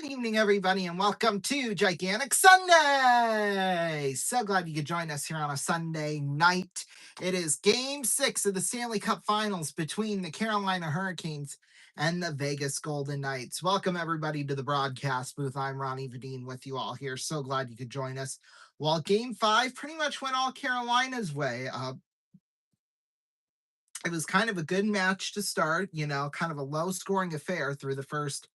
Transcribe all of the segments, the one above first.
Good evening, everybody, and welcome to Gigantic Sunday. So glad you could join us here on a Sunday night. It is Game 6 of the Stanley Cup Finals between the Carolina Hurricanes and the Vegas Golden Knights. Welcome, everybody, to the broadcast booth. I'm Ronnie Vadine with you all here. So glad you could join us. Well, Game 5 pretty much went all Carolina's way. It was kind of a good match to start, kind of a low-scoring affair through the first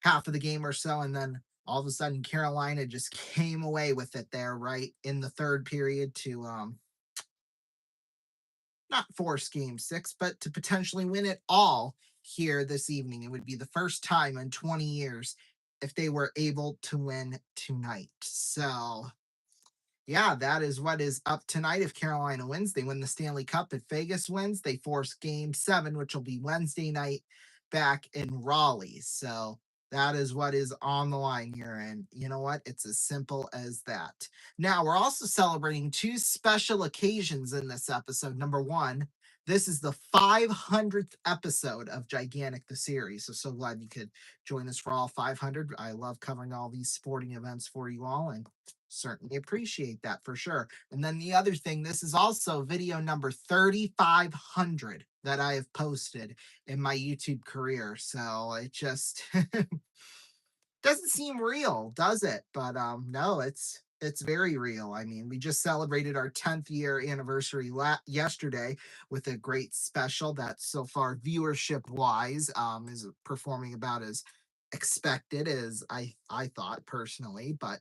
half of the game or so, and then all of a sudden Carolina just came away with it there right in the third period to not force game 6, but to potentially win it all here this evening. It would be the first time in 20 years if they were able to win tonight. So yeah, that is what is up tonight. If Carolina wins, they win the Stanley Cup. If Vegas wins, they force game 7, which will be Wednesday night back in Raleigh. So that is what is on the line here. And you know what? It's as simple as that. Now, we're also celebrating two special occasions in this episode. Number one, this is the 500th episode of Gigantic the series. So glad you could join us for all 500. I love covering all these sporting events for you all, and certainly appreciate that for sure. And then the other thing, this is also video number 3,500 that I have posted in my YouTube career. So it just doesn't seem real, does it? But no, it's very real. I mean, we just celebrated our 10th year anniversary yesterday with a great special that so far viewership wise is performing about as expected as I thought personally, but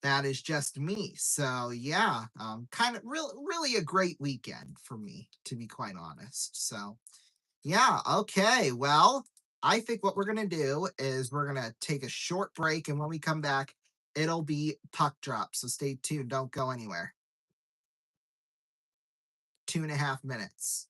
that is just me. So yeah, kind of really a great weekend for me, to be quite honest. So yeah, okay. Well, I think what we're gonna do is we're gonna take a short break, and when we come back, it'll be puck drop. So stay tuned. Don't go anywhere. 2.5 minutes.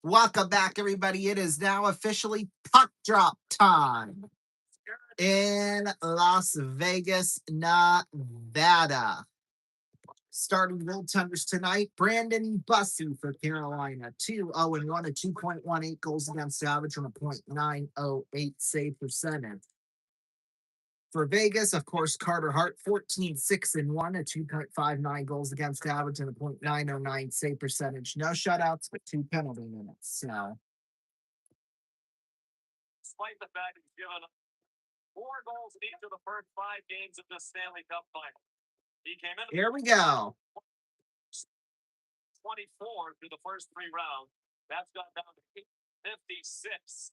Welcome back, everybody. It is now officially puck drop time in Las Vegas, Nevada. Starting goaltenders tonight, Brandon Bussey for Carolina, 2-0-1, a 2.18 goals against average and a .908 save percentage. For Vegas, of course, Carter Hart, 14-6-1, a 2.59 goals against average and a .909 save percentage. No shutouts, but 2 penalty minutes. So, despite the fact he's given 4 goals in each of the first 5 games of the Stanley Cup final. He came in. Here we go. 24 through the first 3 rounds. That's gone down to 56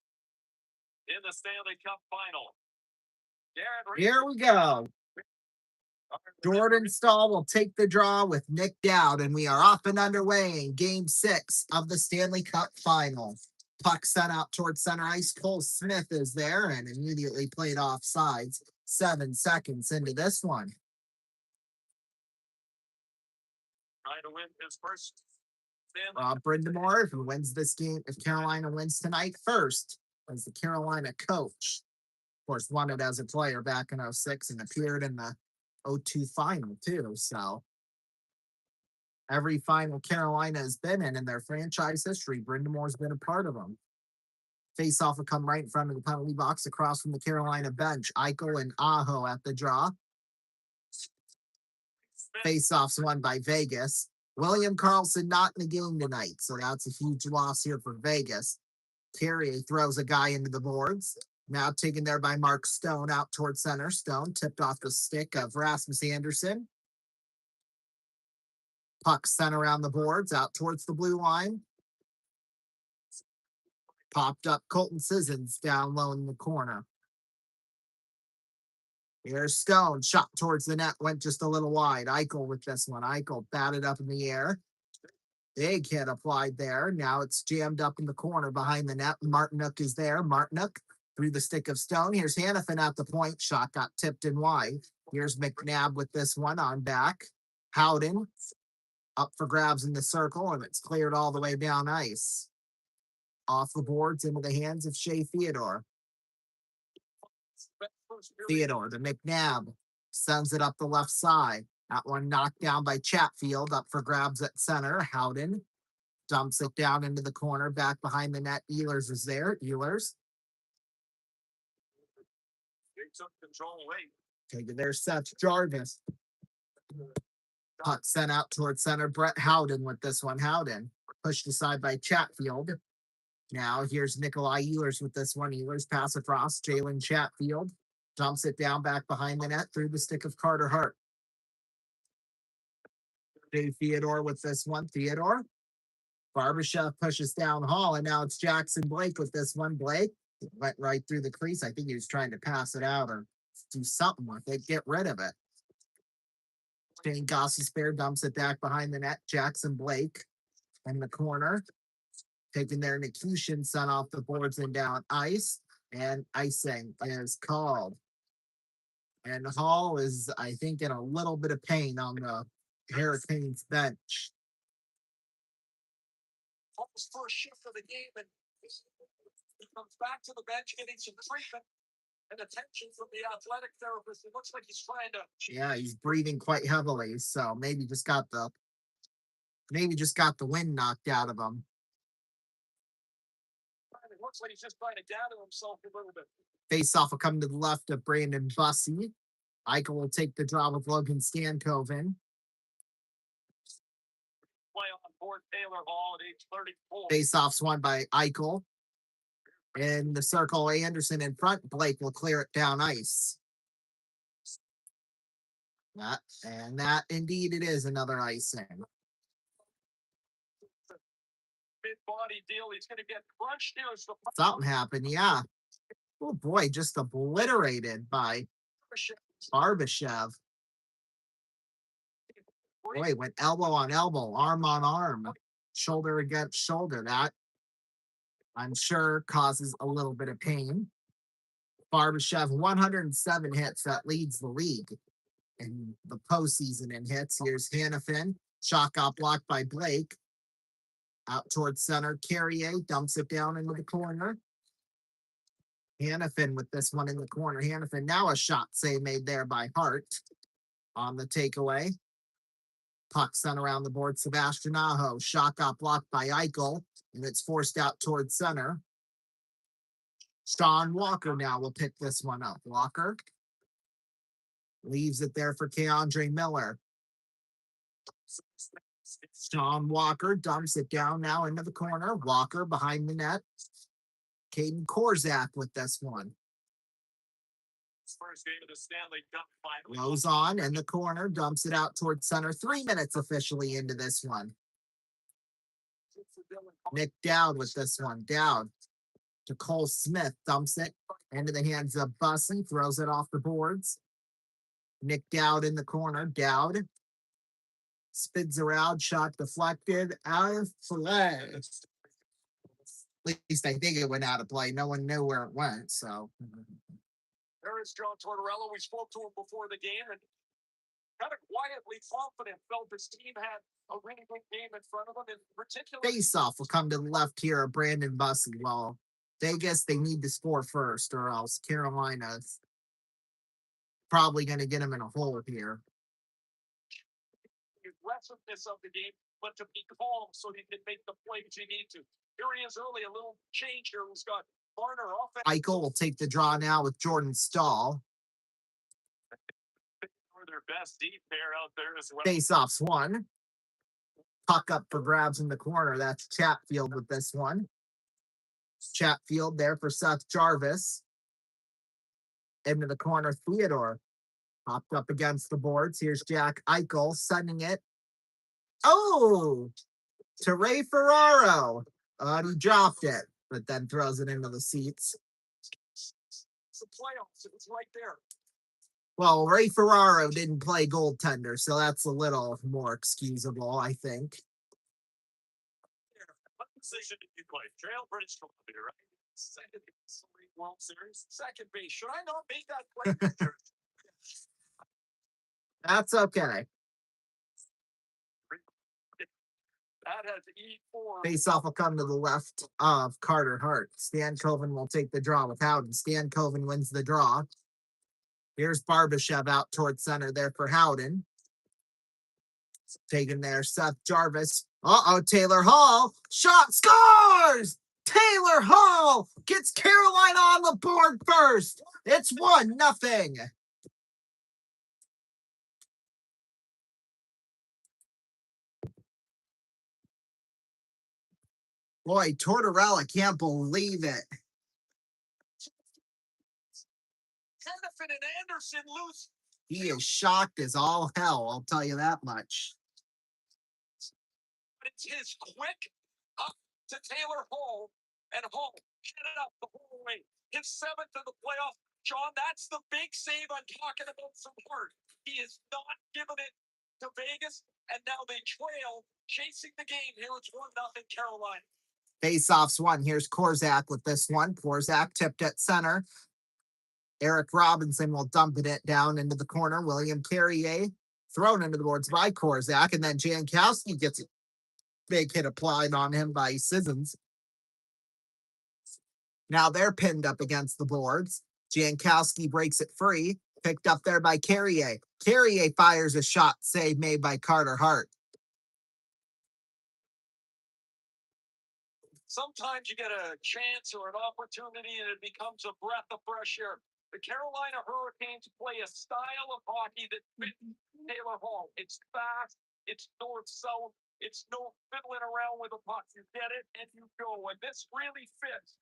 in the Stanley Cup final. Here we go. Jordan Stahl will take the draw with Nick Dowd, and we are off and underway in Game 6 of the Stanley Cup final. Puck sent out towards center ice. Cole Smith is there and immediately played off sides. 7 seconds into this one. Trying to win his first Rob Brindamore, who wins this game, if Carolina wins tonight, first as the Carolina coach. Of course, won it as a player back in 06 and appeared in the 02 final too. So every final Carolina has been in their franchise history, Brindamore's been a part of them. Face-off will come right in front of the penalty box across from the Carolina bench. Eichel and Aho at the draw. Face-offs won by Vegas. William Karlsson not in the game tonight, so that's a huge loss here for Vegas. Carrier throws a guy into the boards. Now taken there by Mark Stone out towards center. Stone tipped off the stick of Rasmus Anderson. Puck sent around the boards out towards the blue line. Popped up Colton Sissons down low in the corner. Here's Stone. Shot towards the net. Went just a little wide. Eichel with this one. Eichel batted up in the air. Big hit applied there. Now it's jammed up in the corner behind the net. Martinuk is there. Martinuk through the stick of Stone. Here's Hannafin at the point. Shot got tipped in wide. Here's McNabb with this one on back. Howden up for grabs in the circle, and it's cleared all the way down ice. Off the boards into the hands of Shea Theodore. Theodore to McNabb. Sends it up the left side. That one knocked down by Chatfield. Up for grabs at center. Howden dumps it down into the corner. Back behind the net. Ehlers is there. Ehlers. Taking there, Seth Jarvis. Puck sent out towards center. Brett Howden with this one. Howden pushed aside by Chatfield. Now here's Nikolai Ehlers with this one. Ehlers pass across. Jalen Chatfield dumps it down back behind the net through the stick of Carter Hart. Dave Theodore with this one. Theodore. Barbashev pushes down Hall, and now it's Jackson Blake with this one. Blake went right through the crease. I think he was trying to pass it out or do something with it. Get rid of it. Shane Gostisbehere dumps it back behind the net. Jackson Blake in the corner. Taking their Nikushin sent off the boards and down ice. And icing is called. And Hall is, I think, in a little bit of pain on the Hurricanes bench. Hall's first shift of the game, and he comes back to the bench getting some treatment and attention from the athletic therapist. It looks like he's trying to. Yeah, he's breathing quite heavily, so maybe just got the wind knocked out of him. It looks like he's just trying to gather himself a little bit. Face-off will come to the left of Brandon Bussey. Eichel will take the draw with Logan Stankoven. Play on board Taylor Hall at age 34. Face-offs won by Eichel. In the circle, Anderson in front. Blake will clear it down ice. That indeed it is another icing. Mid-body deal. He's going to get crunched here. Something happened, yeah. Oh boy, just obliterated by Barbashev. Boy, went elbow on elbow, arm on arm, shoulder against shoulder. That, I'm sure, causes a little bit of pain. Barbashev, 107 hits. That leads the league in the postseason in hits. Here's Hannafin. Shot got blocked by Blake. Out towards center. Carrier dumps it down into the corner. Hannafin with this one in the corner. Hannafin, now a shot save made there by Hart on the takeaway. Puck sent around the board. Sebastian Aho. Shot got blocked by Eichel, and it's forced out towards center. Sean Walker now will pick this one up. Walker leaves it there for Keandre Miller. Sean Walker dumps it down now into the corner. Walker behind the net. Caden Korzak with this one. First game of the Stanley Cup final. Goes on in the corner, dumps it out towards center. 3 minutes officially into this one. Nick Dowd with this one. Dowd to Cole Smith, dumps it into the hands of Bussey, throws it off the boards. Nick Dowd in the corner. Dowd spins around, shot deflected, out of play. At least I think it went out of play. No one knew where it went, so. There is John Tortorella. We spoke to him before the game and kind of quietly confident, felt his team had a really good game in front of them. In particular, Face-off will come to the left here of Brandon Bussey. Well, Vegas, they need to score first, or else Carolina's probably going to get him in a hole here. The aggressiveness of the game, but to be calm so he can make the plays you need to. Here he is early, a little change here. Who's got Varner off. Eichel will take the draw now with Jordan Stahl. Their best deep pair out there as well. Face-offs one. Puck up for grabs in the corner. That's Chatfield with this one. Chatfield there for Seth Jarvis. Into the corner, Theodore. Popped up against the boards. Here's Jack Eichel sending it. Oh! To Ray Ferraro. He dropped it, but then throws it into the seats. It's the playoffs. It's right there. Well, Ray Ferraro didn't play goaltender, so that's a little more excusable, I think. What position did you play? Trail British Columbia, right? Second base, World Series. Second base. Should I not make that play? That's okay. That has E4. Face-off will come to the left of Carter Hart. Stan Coven will take the draw with Howden. Stan Coven wins the draw. Here's Barbashev out towards center there for Howden. Taken there, Seth Jarvis. Taylor Hall. Shot scores! Taylor Hall gets Carolina on the board first. It's 1-0. Boy, Tortorella can't believe it. Hennepin and Anderson lose. He is shocked as all hell, I'll tell you that much. But it's his quick up to Taylor Hall, and Hall get it up the whole way. His 7th of the playoff. John, that's the big save I'm talking about from Hart. He is not giving it to Vegas, and now they trail, chasing the game. Here it's 1-0 Carolina. Face-offs one. Here's Korzak with this one. Korzak tipped at center. Eric Robinson will dump it down into the corner. William Carrier thrown into the boards by Korzak, and then Jankowski gets a big hit applied on him by Sissons. Now they're pinned up against the boards. Jankowski breaks it free. Picked up there by Carrier. Carrier fires a shot, save made by Carter Hart. Sometimes you get a chance or an opportunity and it becomes a breath of fresh air. The Carolina Hurricanes play a style of hockey that fits Taylor Hall. It's fast, it's north-south, it's no fiddling around with a puck. You get it and you go. And this really fits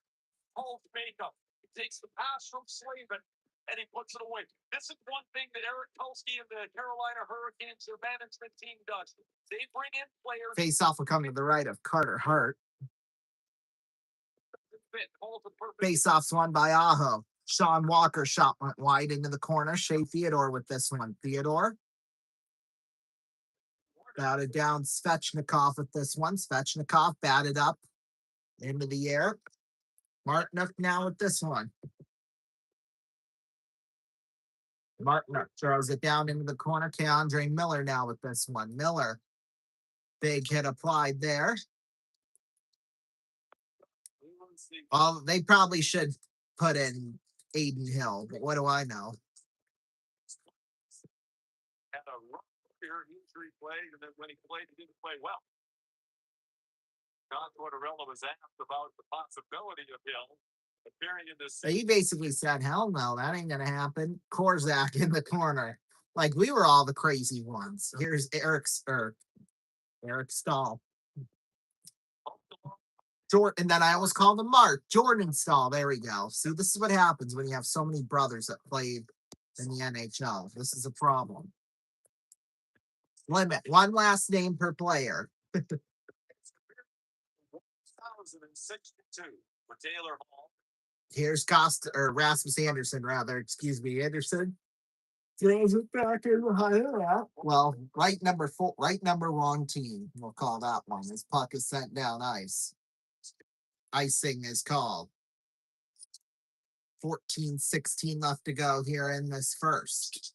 Hall's makeup. He takes the pass from Slavin and he puts it away. This is one thing that Eric Tulsky and the Carolina Hurricanes, their management team, does. They bring in players. Face-off will come to the right of Carter Hart. Face-offs won by Aho. Sean Walker shot went wide into the corner. Shea Theodore with this one. Theodore batted down Svechnikov with this one. Svechnikov batted up into the air. Martinook now with this one. Martinook throws it down into the corner. Keandre Miller now with this one. Miller, big hit applied there. Well, they probably should put in Aiden Hill, but what do I know? Had a rough injury play, and then when he played, he didn't play well. John Tortorella was asked about the possibility of Hill appearing in this. He basically said, hell no, that ain't going to happen. Korzak in the corner. Like, we were all the crazy ones. Here's Eric Stahl. Jordan, and then I always called him Mark. Jordan Stahl. There we go. See, this is what happens when you have so many brothers that played in the NHL. This is a problem. Limit one last name per player. 1062 for Taylor Hall. Here's Costa or Rasmus Anderson, rather. Excuse me, Anderson. Throws it back in behind that. Well, right number four, right number wrong team. We'll call that one. His puck is sent down ice. Icing is called. 14-16 left to go here in this first.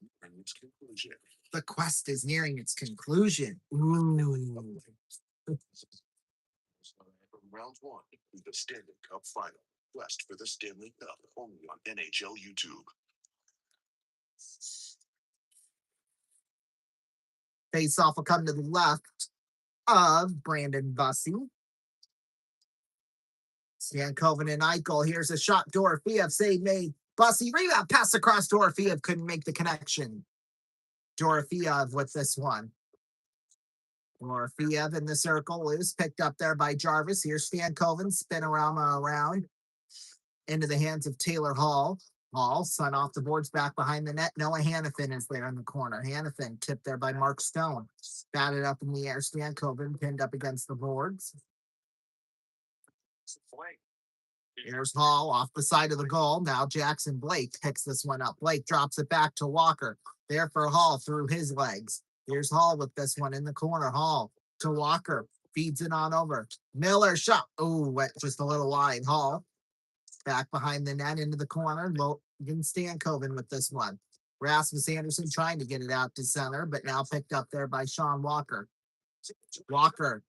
The quest is nearing its conclusion. Ooh. Round one, the Stanley Cup final. Quest for the Stanley Cup only on NHL YouTube. Face off will come to the left of Brandon Bussey. Stankoven and Eichel. Here's a shot. Dorofeev save made. Bussey rebound pass across. Dorofeev couldn't make the connection. Dorofeev with this one. Dorofeev in the circle is picked up there by Jarvis. Here's Stankoven. Spinorama around into the hands of Taylor Hall. Hall, sun off the boards back behind the net. Noah Hannafin is there in the corner. Hannafin tipped there by Mark Stone. Batted up in the air. Stankoven pinned up against the boards. Here's Hall off the side of the goal. Now Jackson Blake picks this one up. Blake drops it back to Walker. There for Hall through his legs. Here's Hall with this one in the corner. Hall to Walker. Feeds it on over. Miller shot. Oh, went just a little wide. Hall back behind the net into the corner. Logan Stankoven with this one. Rasmus Anderson trying to get it out to center, but now picked up there by Sean Walker. Walker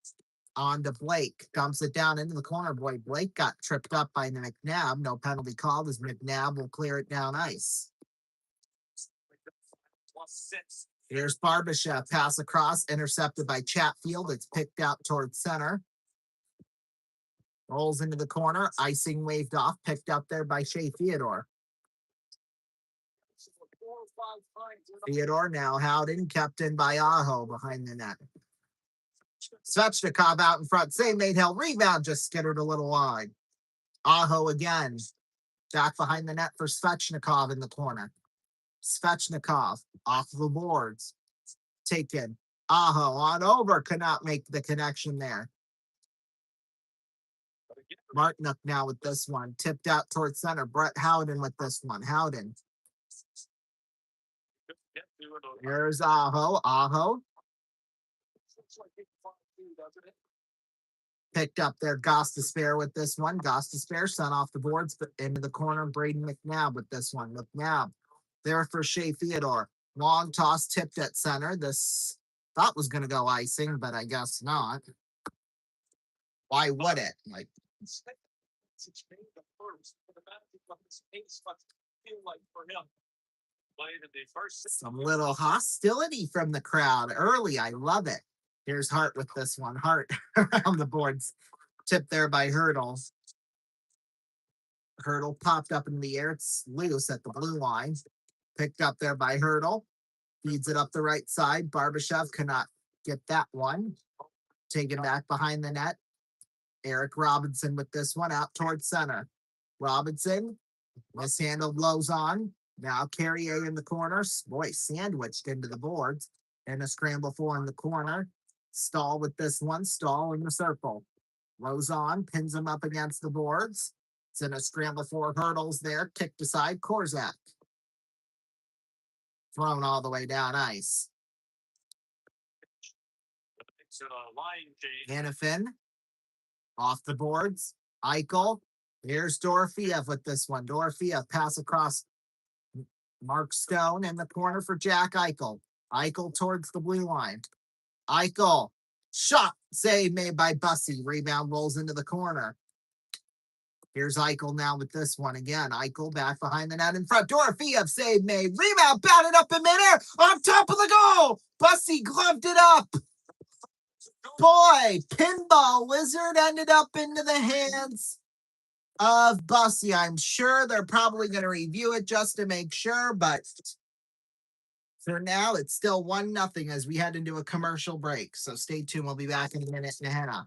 on to Blake. Dumps it down into the corner. Boy, Blake got tripped up by McNabb. No penalty called as McNabb will clear it down ice. Here's Barbashev. Pass across. Intercepted by Chatfield. It's picked out towards center. Rolls into the corner. Icing waved off. Picked up there by Shea Theodore. Theodore now Howden. Kept in by Aho behind the net. Svechnikov out in front. Save made hell. Rebound just skittered a little wide. Aho again. Back behind the net for Svechnikov in the corner. Svechnikov off the boards. Taken. Aho on over. Could not make the connection there. Martinuk now with this one. Tipped out towards center. Brett Howden with this one. Howden. Here's Aho. Aho. Picked up there. Gostisbehere with this one. Gostisbehere sent off the boards, but into the corner. Braden McNabb with this one. McNabb there for Shea Theodore. Long toss tipped at center. This thought was going to go icing, but I guess not. Why would it? Like, some little hostility from the crowd early. I love it. Here's Hart with this one. Hart around the boards. Tipped there by Hurdle. Hurdle popped up in the air. It's loose at the blue line. Picked up there by Hurdle. Feeds it up the right side. Barbashev cannot get that one. Taken back behind the net. Eric Robinson with this one out towards center. Robinson mishandled Lozon. Now Carrier in the corner. Boy, sandwiched into the boards. And a scramble for in the corner. Stahl with this one. Stahl in the circle. Lozon pins him up against the boards. It's in a scramble for Hurdles there. Kicked aside. Korzak. Thrown all the way down ice. Hannafin. Off the boards. Eichel. Here's Dorofeev with this one. Dorofeev pass across Mark Stone in the corner for Jack Eichel. Eichel towards the blue line. Eichel. Shot. Save made by Bussey. Rebound rolls into the corner. Here's Eichel now with this one again. Eichel back behind the net in front. Dorofeev save made. Rebound batted up in midair. On top of the goal. Bussey gloved it up. Boy, pinball wizard ended up into the hands of Bussey. I'm sure they're probably going to review it just to make sure, but for now, it's still 1-0 as we head into a commercial break. So stay tuned. We'll be back in a minute and a half.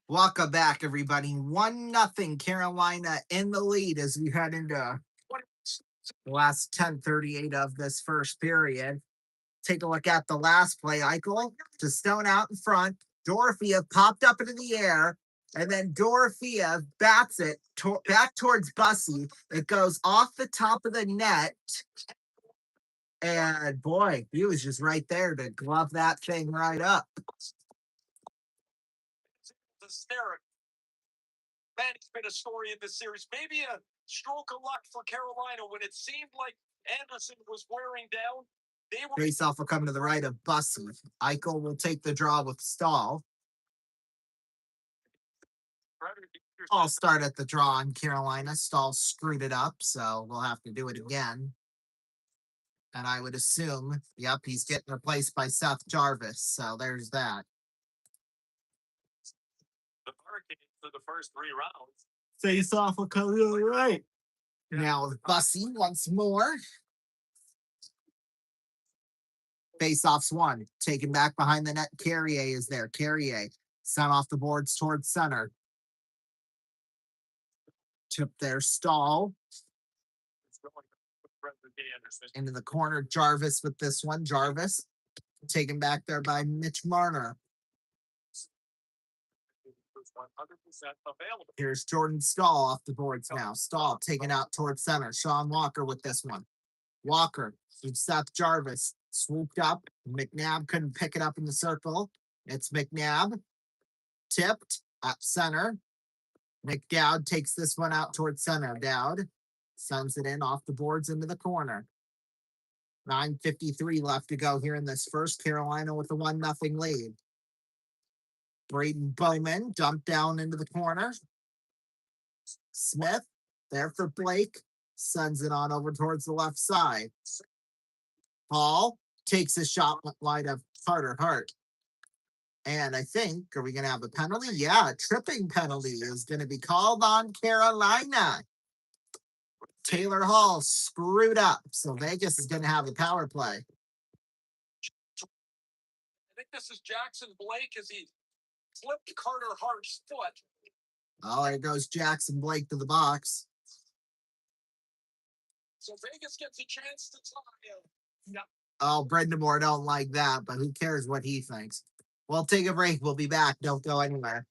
Welcome back, everybody. 1-0 Carolina in the lead as we head into the last 10:38 of this first period. Take a look at the last play. Eichel to Stone out in front. Dorofeev popped up into the air, and then Dorofeev bats it back towards Bussy. It goes off the top of the net. And boy, he was just right there to glove that thing right up. Hysterical. Man, it's been a story in this series. Maybe a stroke of luck for Carolina when it seemed like Anderson was wearing down. They were Face-off will come to the right of Bussy. Eichel will take the draw with Stahl. I'll start at the draw in Carolina. Stahl screwed it up, so we'll have to do it again. And I would assume, yep, he's getting replaced by Seth Jarvis. So there's that. the Hurricanes for the first 3 rounds. Face off will come to the right. Now with Bussy once more. Face off's won. Taken back behind the net. Carrier is there. Carrier sent off the boards towards center. Tip there, Stahl. Into the corner, Jarvis with this one. Jarvis taken back there by Mitch Marner. 100% available. Here's Jordan Stahl off the boards now. Stahl taken out towards center. Sean Walker with this one. Walker with Seth Jarvis swooped up. McNabb couldn't pick it up in the circle. It's McNabb. Tipped at center. McDowd takes this one out towards center. Dowd sends it in off the boards into the corner. 9:53 left to go here in this first. Carolina with a 1-0 lead. Braden Bowman dumped down into the corner. Smith there for Blake. Sends it on over towards the left side. Hall takes a shot wide of Carter Hart. And I think, are we going to have a penalty? Yeah, a tripping penalty is going to be called on Carolina. Taylor Hall screwed up, so Vegas is going to have a power play. I think this is Jackson Blake as he flipped Carter Hart's foot. Oh, there goes Jackson Blake to the box. So Vegas gets a chance to tie him. Yep. Oh, Brendamore don't like that, but who cares what he thinks? We'll take a break. We'll be back. Don't go anywhere.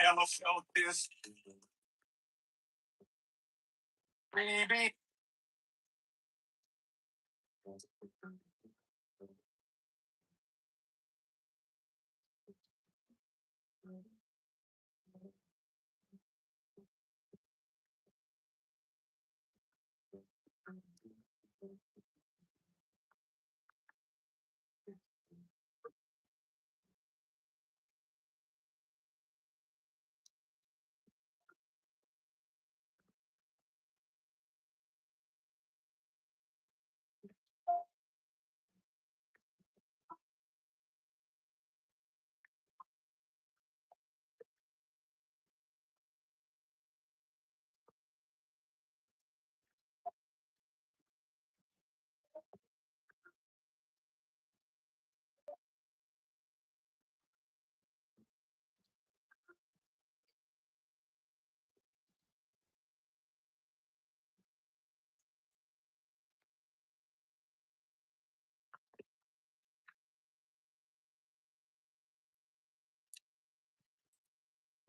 Ella felt this. Baby.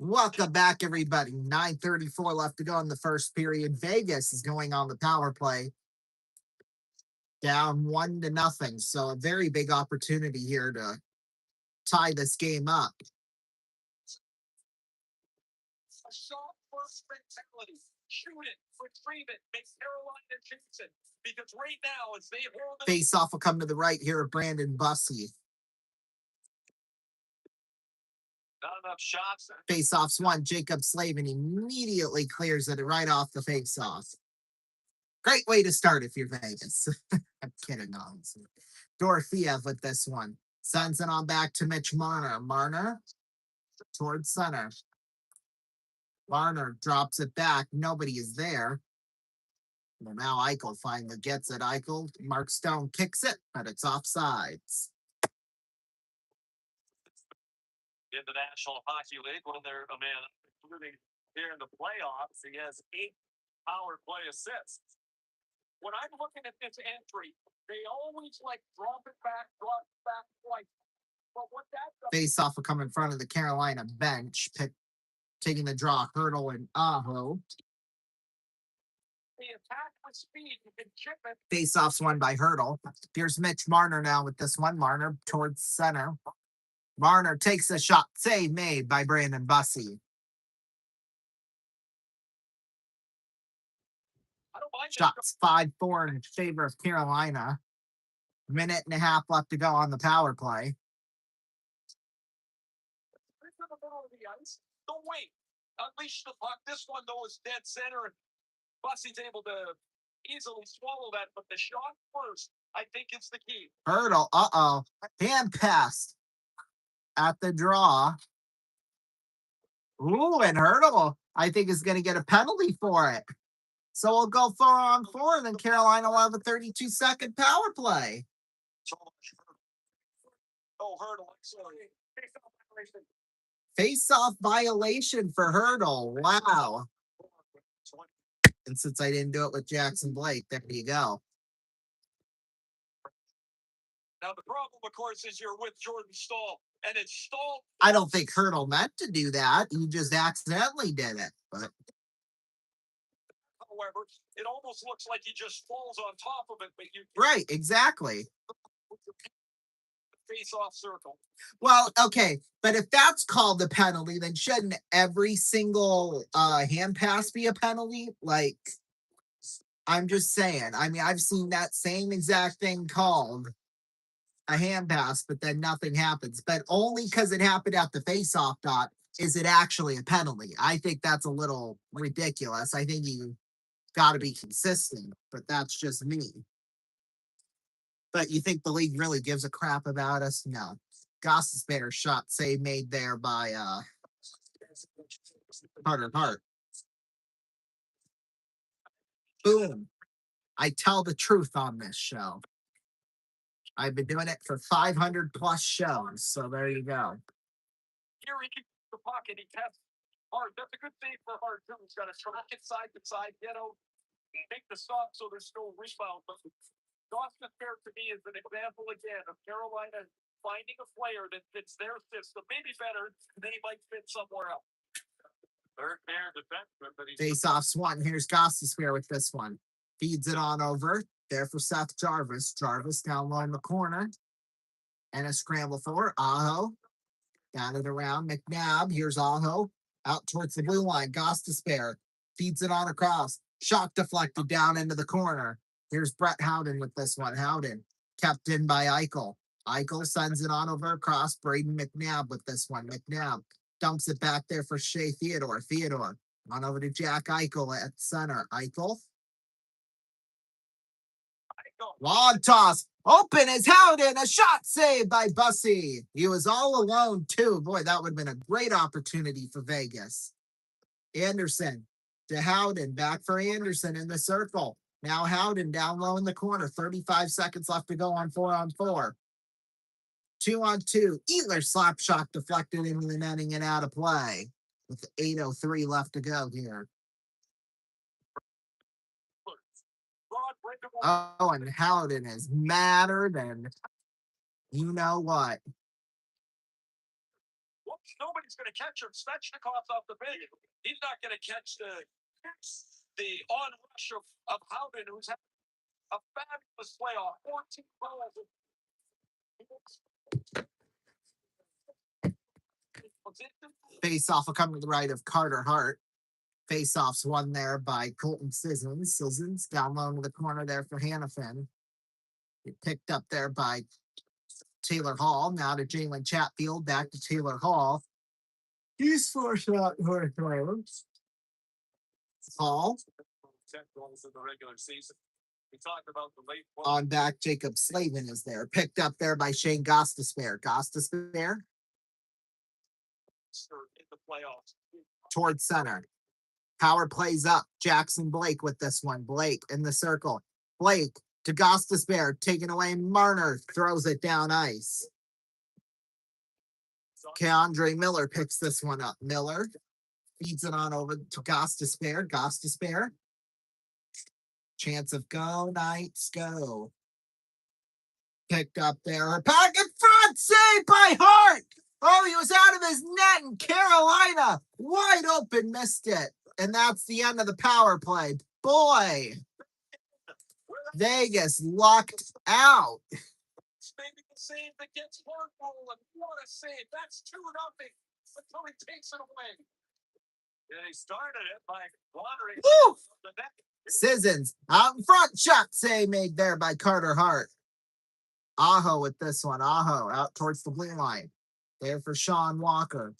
Welcome back, everybody. 9:34 left to go in the first period. Vegas is going on the power play, down 1-0. So a very big opportunity here to tie this game up. A soft first mentality. Shoot it, retrieve it, make Carolina chase it. Because right now, as they hold it, Face off will come to the right here of Brandon Bussey. not enough shots. Face off's one. Jacob Slavin immediately clears it right off the face off. Great way to start if you're Vegas. I'm kidding, honestly. Dorofeev with this one. Sends it on back to Mitch Marner. Marner towards center. Marner drops it back. Nobody is there. Well, now Eichel finally gets it. Eichel, Mark Stone kicks it, but it's offsides. In the National Hockey League, when they're a man, including here in the playoffs, he has 8 power play assists. When I'm looking at this entry, they always drop it back twice. But what that does, Face off will come in front of the Carolina bench, taking the draw, Hurdle and Aho. the attack with speed, you can chip it. Face off's won by Hurdle. Here's Mitch Marner now with this one. Marner towards center. Marner takes a shot. Save made by Brandon Bussey. I don't mind Shots 5-4 in favor of Carolina. Minute and a half left to go on the power play. It's in the middle of the ice. Don't wait. Unleash the puck. This one, though, is dead center. And Bussey's able to easily swallow that. But the shot first, I think, is the key. Hurdle, hand pass at the draw. Ooh, and Hurdle, I think, is going to get a penalty for it. So we'll go 4-on-4, and then Carolina will have a 32-second power play. Oh, Hurdle, sorry. Face-off violation for Hurdle. Wow. And since I didn't do it with Jackson Blake, there you go. Now, the problem, of course, is you're with Jordan Stahl, and it's Stahl. I don't think Hurdle meant to do that. He just accidentally did it. But however, it almost looks like he just falls on top of it. But you right, exactly. Face-off circle. Well, okay, but if that's called a penalty, then shouldn't every single hand pass be a penalty? Like, I'm just saying. I mean, I've seen that same exact thing called a hand pass, but then nothing happens. But only because it happened at the face-off dot is it actually a penalty. I think that's a little ridiculous. I think you got to be consistent, but that's just me. But you think the league really gives a crap about us? No. Goss's better shot save made there by Carter Hart. Boom. I tell the truth on this show. I've been doing it for 500 plus shows, so there you go. Here he keeps the pocket. He tests Hart. That's a good thing for Hart, too. He's got to track it side to side, get out, make the stop so there's no rebound. But Dawson Fair, to me, is an example again of Carolina finding a player that fits their system, maybe better than he might fit somewhere else. Third pair defenseman, but he's Face off Swanton. Here's Gostisbehere with this one. Feeds it on over. There for Seth Jarvis. Jarvis down low in the corner. And a scramble for Aho. Down it around McNabb. Here's Aho. Out towards the blue line. Gostisbehere feeds it on across. Shot deflected down into the corner. Here's Brett Howden with this one. Howden kept in by Eichel. Eichel sends it on over across. Braden McNabb with this one. McNabb dumps it back there for Shea Theodore. Theodore on over to Jack Eichel at center. Eichel. Long toss. Open is Howden. A shot saved by Bussey. He was all alone, too. Boy, that would have been a great opportunity for Vegas. Anderson to Howden. Back for Anderson in the circle. Now Howden down low in the corner. 35 seconds left to go on 4-on-4. 2-on-2. Eatler slap shot deflected into the netting and out of play. With 8:03 left to go here. Oh, and Howden is madder than you know what. Nobody's going to catch him. Svechnikov's off the bench. He's not going to catch the onrush of Howden, who's had a fabulous playoff. 14 goals. Face off will come to the right of Carter Hart. Face offs won there by Colton Sissons. Sissons down low to the corner there for Hannafin. It picked up there by Taylor Hall. Now to Jalen Chatfield. Back to Taylor Hall. He's forced out North Wales. Hall. 10 goals in the regular season. We talked about the late on back. Jacob Slavin is there. Picked up there by Shane Gostisbehere. Gostisbehere in the playoffs. Towards center. Power plays up. Jackson Blake with this one. Blake in the circle. Blake to Gostisbehere. Taken away. Marner throws it down ice. Keandre Miller picks this one up. Miller feeds it on over to Gostisbehere. Gostisbehere. Chance of go, Knights, go. Picked up there. Back in front. Saved by Hart. Oh, he was out of his net in Carolina. Wide open. Missed it. And that's the end of the power play. Boy. Vegas lucked out. It's maybe the save that gets Hartwell. And what a save. That's 2-0 until he takes it away. Yeah, he started it by watering the net. Sissons out in front. Shot save made there by Carter Hart. Aho with this one. Aho out towards the blue line. There for Sean Walker.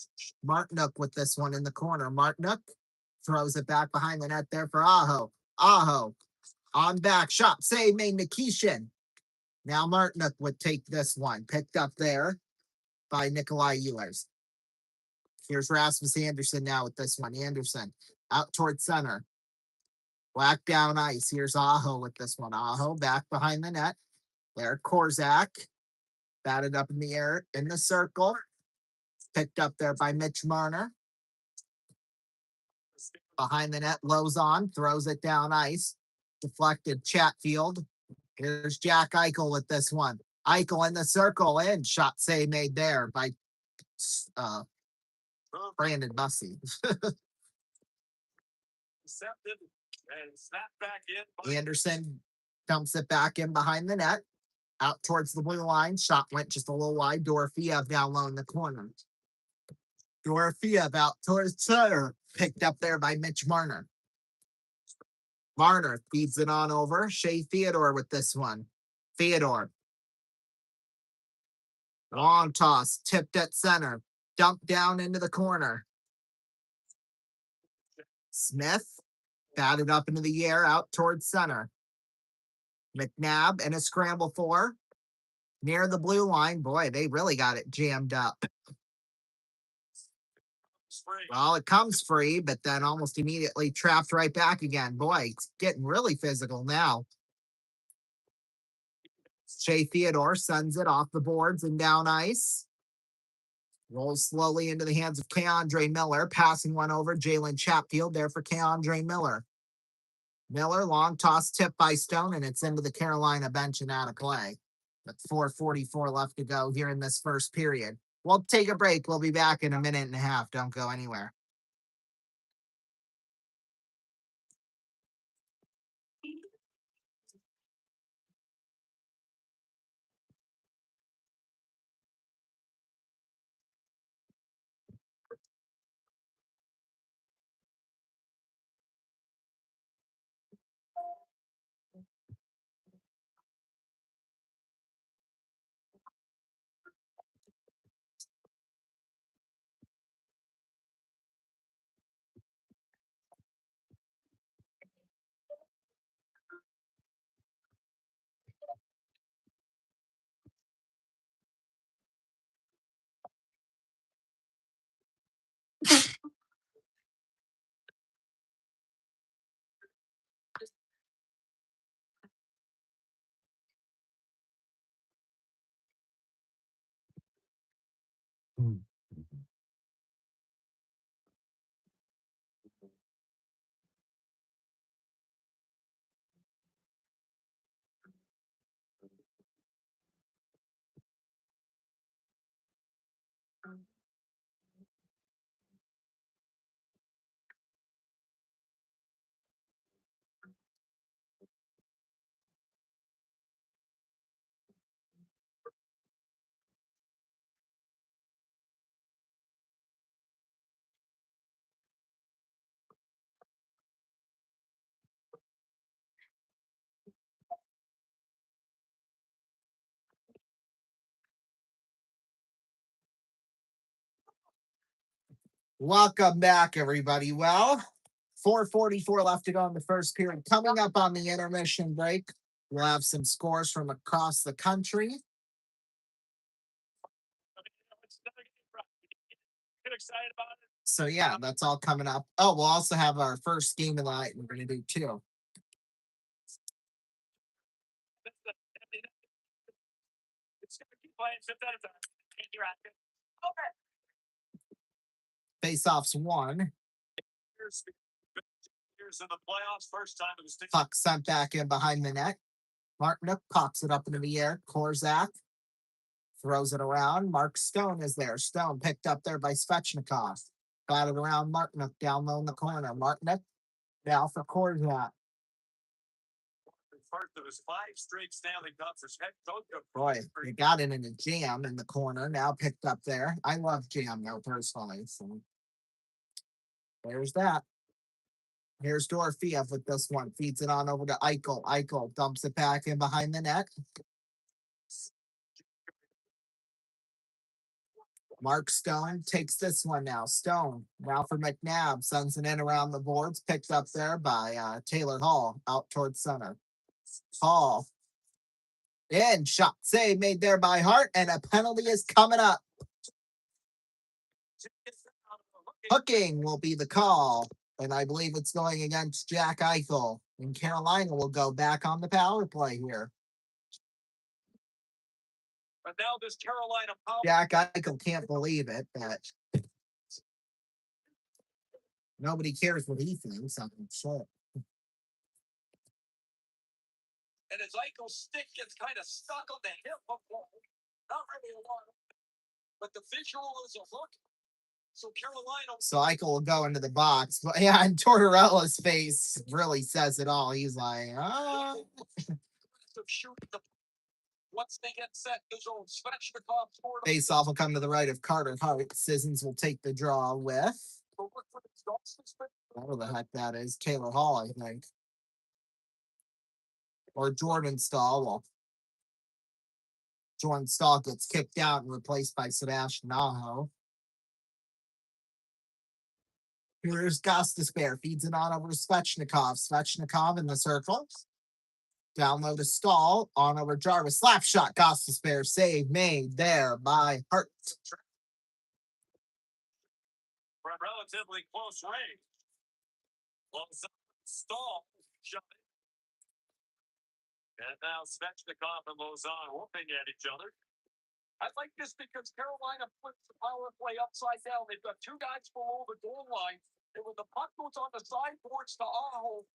Martinook with this one in the corner. Martinook throws it back behind the net there for Aho. Aho on back. Shot save made Nikishin. Now Martinook would take this one. Picked up there by Nikolai Ehlers. Here's Rasmus Anderson now with this one. Anderson out towards center. Black down ice. Here's Aho with this one. Aho back behind the net. There, Korzak. Batted up in the air in the circle. Picked up there by Mitch Marner. Behind the net, Lozon throws it down ice. Deflected Chatfield. Here's Jack Eichel with this one. Eichel in the circle in. Shot save made there by Brandon Bussey. And snap back in. Anderson dumps it back in behind the net. Out towards the blue line. Shot went just a little wide. Dorofeev down low in the corner. Dorofeev out towards center. Picked up there by Mitch Marner. Marner feeds it on over. Shea Theodore with this one. Theodore. Long toss. Tipped at center. Dumped down into the corner. Smith. Batted up into the air, out towards center. McNabb and a scramble for. Near the blue line. Boy, they really got it jammed up. Well, it comes free, but then almost immediately trapped right back again. Boy, it's getting really physical now. Shea Theodore sends it off the boards and down ice. Rolls slowly into the hands of Keandre Miller. Passing one over. Jalen Chatfield there for Keandre Miller. Miller, long toss tip by Stone, and it's into the Carolina bench and out of play. With 4:44 left to go here in this first period. We'll take a break. We'll be back in a minute and a half. Don't go anywhere. Welcome back, everybody. Well, 4:44 left to go in the first period. Coming up on the intermission break, we'll have some scores from across the country. Get excited about it. So yeah, that's all coming up. Oh, we'll also have our first game of the night. We're going to do two. It's going to keep playing 5 at a time. Okay. Face-offs one. Here's in the playoffs, first time it was Puck sent back in behind the net. Martinook pops it up into the air. Korzak throws it around. Mark Stone is there. Stone picked up there by Svechnikov. Got it around Martinook down low in the corner. Martinook now for Korzak. First of his 5 straight Stanley Cups as head coach of Boy, they got it in a jam in the corner. Now picked up there. I love jam though personally. So there's that. Here's Dorofeev with this one. Feeds it on over to Eichel. Eichel dumps it back in behind the net. Mark Stone takes this one now. Stone now for McNabb. Sends it in around the boards. Picked up there by Taylor Hall out towards center. Hall. In. Shot save made there by Hart. And a penalty is coming up. Hooking will be the call. And I believe it's going against Jack Eichel. And Carolina will go back on the power play here. But now this Carolina power. Jack Eichel can't believe it, but nobody cares what he thinks. I'm sure. And his Eichel's stick gets kind of stuck on the hip of Hall. Not really a lot. But the visual is a hook. So Carolina. So Eichel will go into the box. But yeah, and Tortorella's face really says it all. He's like, oh. Once they get set, his own Svechnikov scored. Face off will come to the right of Carter Hart. Sissons will take the draw with. Whatever the heck that is. Taylor Hall, I think. Or Jordan Stahl. Well, Jordan Stahl gets kicked out and replaced by Sebastian Aho. Here's Gostisbehere. Feeds it on over to Svechnikov. Svechnikov in the circle. Down low to Stahl. On over Jarvis. Slap shot. Gostisbehere. Save made there by Hart. From relatively close range. Stahl shot it. And now Svechnikov and Lozon whooping at each other. I like this because Carolina flips the power play upside down. They've got 2 guys below the goal line. And when the puck goes on the sideboards to Aho,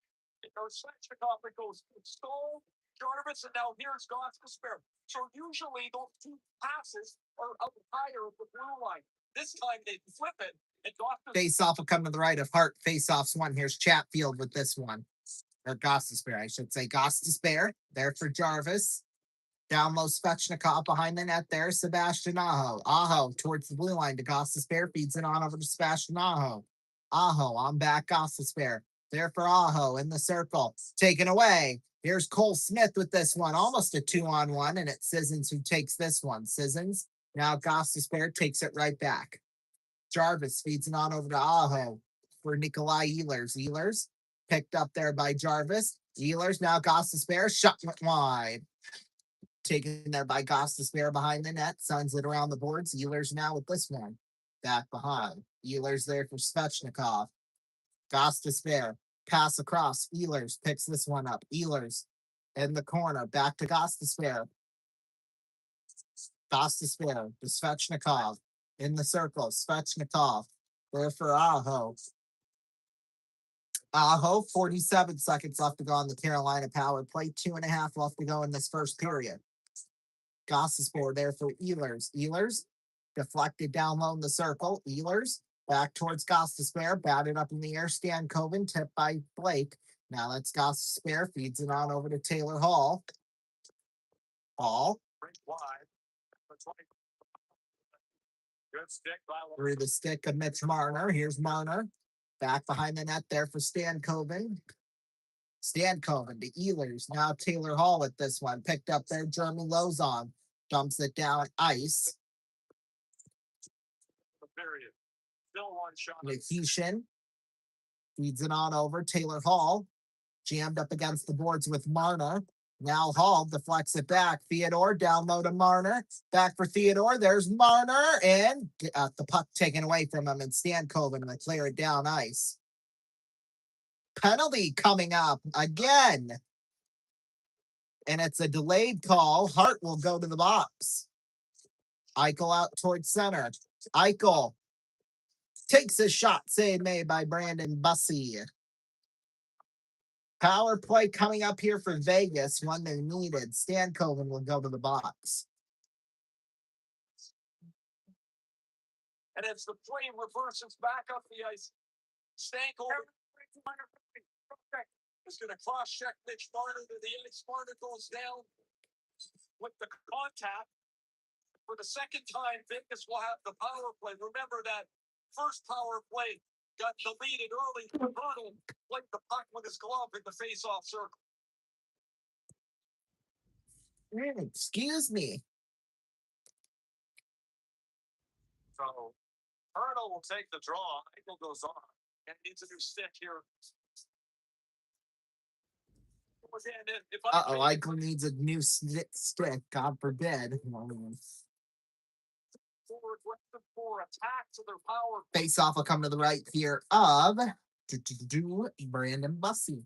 it goes Svechnikov, it goes Stahl, Jarvis, and now here's Gostisbehere. So usually those 2 passes are up higher at the blue line. This time they flip it. And face off will come to the right of Hart. Face offs one. Here's Chatfield with this one. Or Gostisbehere, I should say. Gostisbehere there for Jarvis. Down low Svechnikov behind the net there. Sebastian Aho. Aho towards the blue line to Gostisbehere. Feeds it on over to Sebastian Aho. Aho on back Gostisbehere. There for Aho in the circle. Taken away. Here's Cole Smith with this one. Almost a 2-on-1. And it's Sissons who takes this one. Sissons. Now Gostisbehere takes it right back. Jarvis feeds it on over to Aho for Nikolai Ehlers. Ehlers picked up there by Jarvis. Ehlers now Gostisbehere. Shot went wide. Taken there by Gostisbehere behind the net. Sends it around the boards. Ehlers now with this one. Back behind. Ehlers there for Svechnikov. Gostisbehere. Pass across. Ehlers picks this one up. Ehlers in the corner. Back to Gostisbehere. Gostisbehere to Svechnikov. In the circle. Svechnikov. There for Aho. Aho, 47 seconds left to go on the Carolina power play. 2.5 left to go in this first period. Gostisbehere there for Ehlers. Ehlers deflected down low in the circle. Ehlers back towards Gostisbehere. Batted up in the air. Stankoven tipped by Blake. Now that's Gostisbehere. Feeds it on over to Taylor Hall. Hall. Good stick by Through the stick of Mitch Marner. Here's Marner. Back behind the net there for Stankoven. Stankoven to Ehlers. Now Taylor Hall at this one. Picked up there. Jeremy Lozon dumps it down ice. Period. Still one shot. Nikishin feeds it on over. Taylor Hall jammed up against the boards with Marner. Now Hall deflects it back. Theodore down low to Marner. Back for Theodore. There's Marner. And the puck taken away from him. And Stankoven will clear it down ice. Penalty coming up again. And it's a delayed call. Hart will go to the box. Eichel out towards center. Eichel takes a shot. Save made by Brandon Bussey. Power play coming up here for Vegas. One they needed. Stankoven will go to the box. And as the play reverses back up the ice, Stankoven is going to cross-check Mitch Marner to the ice. Marner goes down with the contact. For the second time, Vegas will have the power play. Remember that first power play got deleted early. Hurdle played the puck with his glove in the face-off circle. Excuse me. So Hurdle will take the draw. Eichel goes on and needs a new stick here. Eichel needs a new stick. God forbid. Attack to their power. Face off will come to the right here of Brandon Bussey.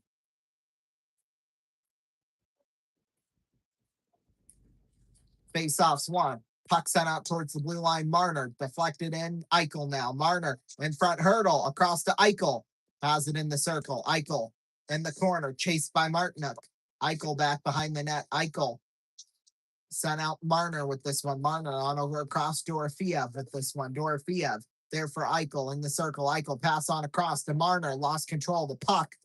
Face offs one. Puck sent out towards the blue line. Marner deflected in. Eichel now. Marner in front. Hurdle across to Eichel. Has it in the circle. Eichel in the corner. Chased by Martinook. Eichel back behind the net. Eichel sent out Marner with this one. Marner on over across Dorofeev with this one. Dorofeev there for Eichel in the circle. Eichel pass on across to Marner. Lost control of the puck.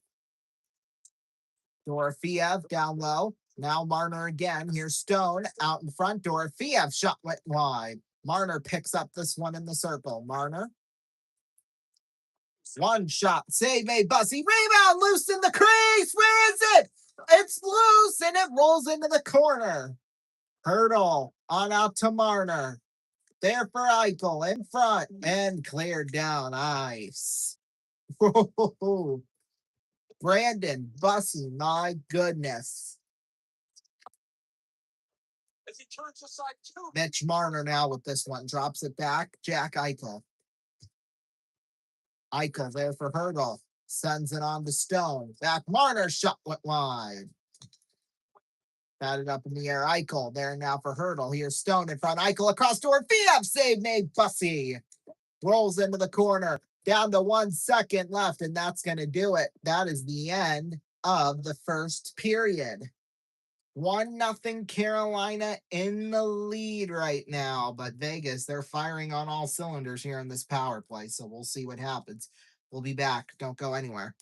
Dorofeev down low. Now Marner again. Here's Stone out in front. Dorofeev shot went wide. Marner picks up this one in the circle. Marner. One shot. Save made. Bussey. Rebound. Loose in the crease. Where is it? It's loose and it rolls into the corner. Hurdle on out to Marner. There for Eichel in front and cleared down ice. Brandon Bussey, my goodness. As he turns aside two. Mitch Marner now with this one. Drops it back. Jack Eichel. Eichel there for Hurdle. Sends it on to Stone. Back Marner. Shot went wide. Batted up in the air. Eichel there now for Hurdle. Here's Stone in front. Eichel across to Dorofeev. Save made. Bussey rolls into the corner. Down to 1 second left, and that's going to do it. That is the end of the first period. 1-0 Carolina in the lead right now, but Vegas, they're firing on all cylinders here in this power play, so we'll see what happens. We'll be back. Don't go anywhere.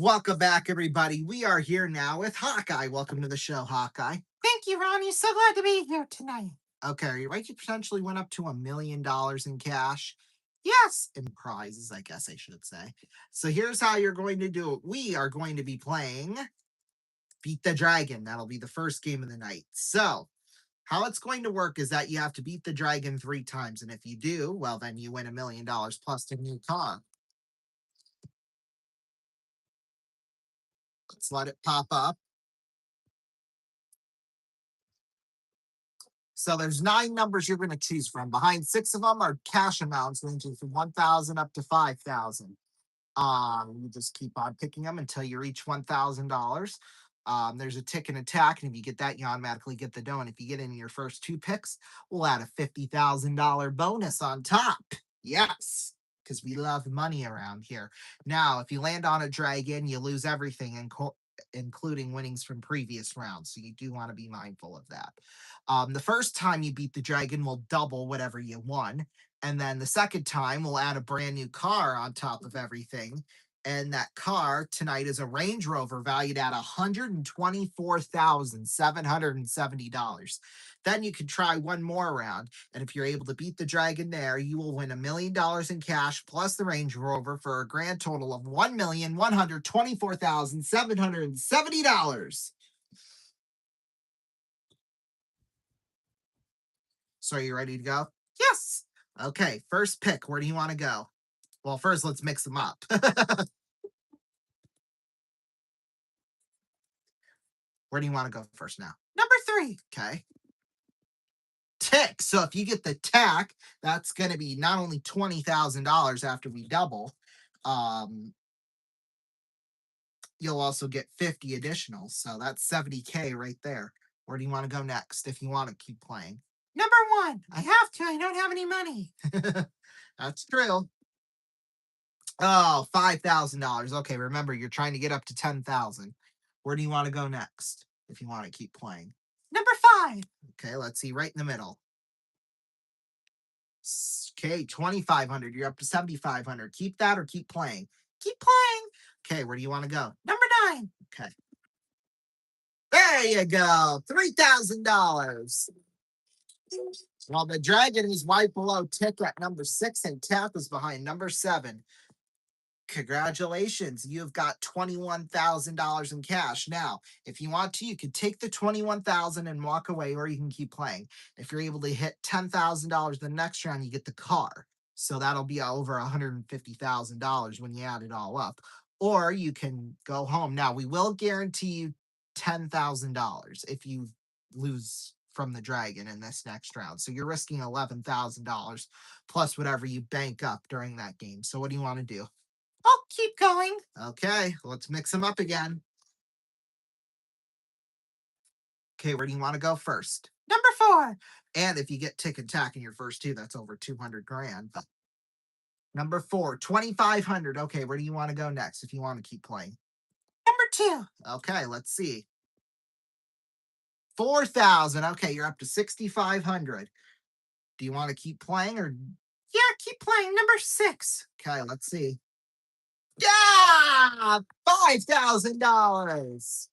Welcome back, everybody. We are here now with Hawkeye. Welcome to the show, Hawkeye. Thank you, Ronnie. So glad to be here tonight. Okay, are you ready to potentially win up to $1 million in cash? Yes, in prizes, I guess I should say. So here's how you're going to do it. We are going to be playing Beat the Dragon. That'll be the first game of the night. So how it's going to work is that you have to beat the dragon 3 times. And if you do, well, then you win $1 million plus the new car. Let's let it pop up. So there's 9 numbers you're going to choose from. Behind 6 of them are cash amounts ranging from 1,000 up to 5,000. You just keep on picking them until you reach $1,000. There's a tick and attack, and if you get that, you automatically get the dough. And if you get in your first 2 picks, we'll add a $50,000 bonus on top. Yes, because we love money around here. Now, if you land on a dragon, you lose everything, including winnings from previous rounds. So you do want to be mindful of that. The first time you beat the dragon will double whatever you won. And then the second time, we'll add a brand new car on top of everything. And that car tonight is a Range Rover valued at $124,770. Then you can try one more round. And if you're able to beat the dragon there, you will win $1 million in cash plus the Range Rover for a grand total of $1,124,770. So are you ready to go? Yes. Okay, first pick. Where do you want to go? Well, first, let's mix them up. Where do you want to go first now? Number 3. Okay. Tick. So if you get the tack, that's going to be not only $20,000 after we double. You'll also get 50 additional. So that's 70K right there. Where do you want to go next if you want to keep playing? Number 1. I have to. I don't have any money. That's true. Oh, $5,000. Okay, remember, you're trying to get up to 10,000. Where do you want to go next if you want to keep playing? Number 5. Okay, let's see, right in the middle. Okay, 2,500. You're up to 7,500. Keep that or keep playing? Keep playing. Okay, where do you want to go? Number 9. Okay. There you go. $3,000. Well, the Dragon is right below Tick at number 6, and Tap is behind number 7. Congratulations, you've got $21,000 in cash. Now, if you want to, you can take the $21,000 and walk away, or you can keep playing. If you're able to hit $10,000 the next round, you get the car. So that'll be over $150,000 when you add it all up. Or you can go home. Now, we will guarantee you $10,000 if you lose from the Dragon in this next round. So you're risking $11,000 plus whatever you bank up during that game. So what do you want to do? Oh, keep going. Okay, let's mix them up again. Okay, where do you want to go first? Number 4. And if you get Tick and Tack in your first 2, that's over 200 grand. Number 4, 2,500. Okay, where do you want to go next if you want to keep playing? Number 2. Okay, let's see. 4,000. Okay, you're up to 6,500. Do you want to keep playing or? Yeah, keep playing. Number 6. Okay, let's see. Yeah, $5,000.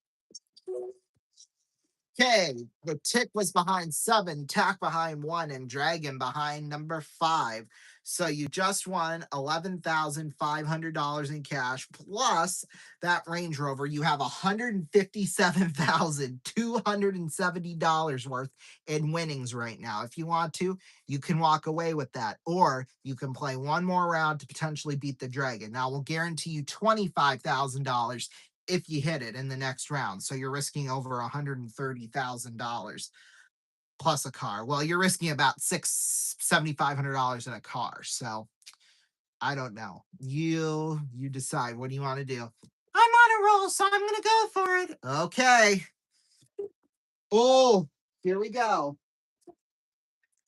Okay, the Tick was behind 7, Tack behind 1, and Dragon behind number 5. So you just won $11,500 in cash plus that Range Rover. You have $157,270 worth in winnings right now. If you want to, you can walk away with that, or you can play one more round to potentially beat the Dragon. Now we'll guarantee you $25,000 if you hit it in the next round. So you're risking over $130,000 plus a car. Well, you're risking about $7,500 in a car. So I don't know. You decide. What do you want to do? I'm on a roll, so I'm gonna go for it. Okay. Oh, here we go.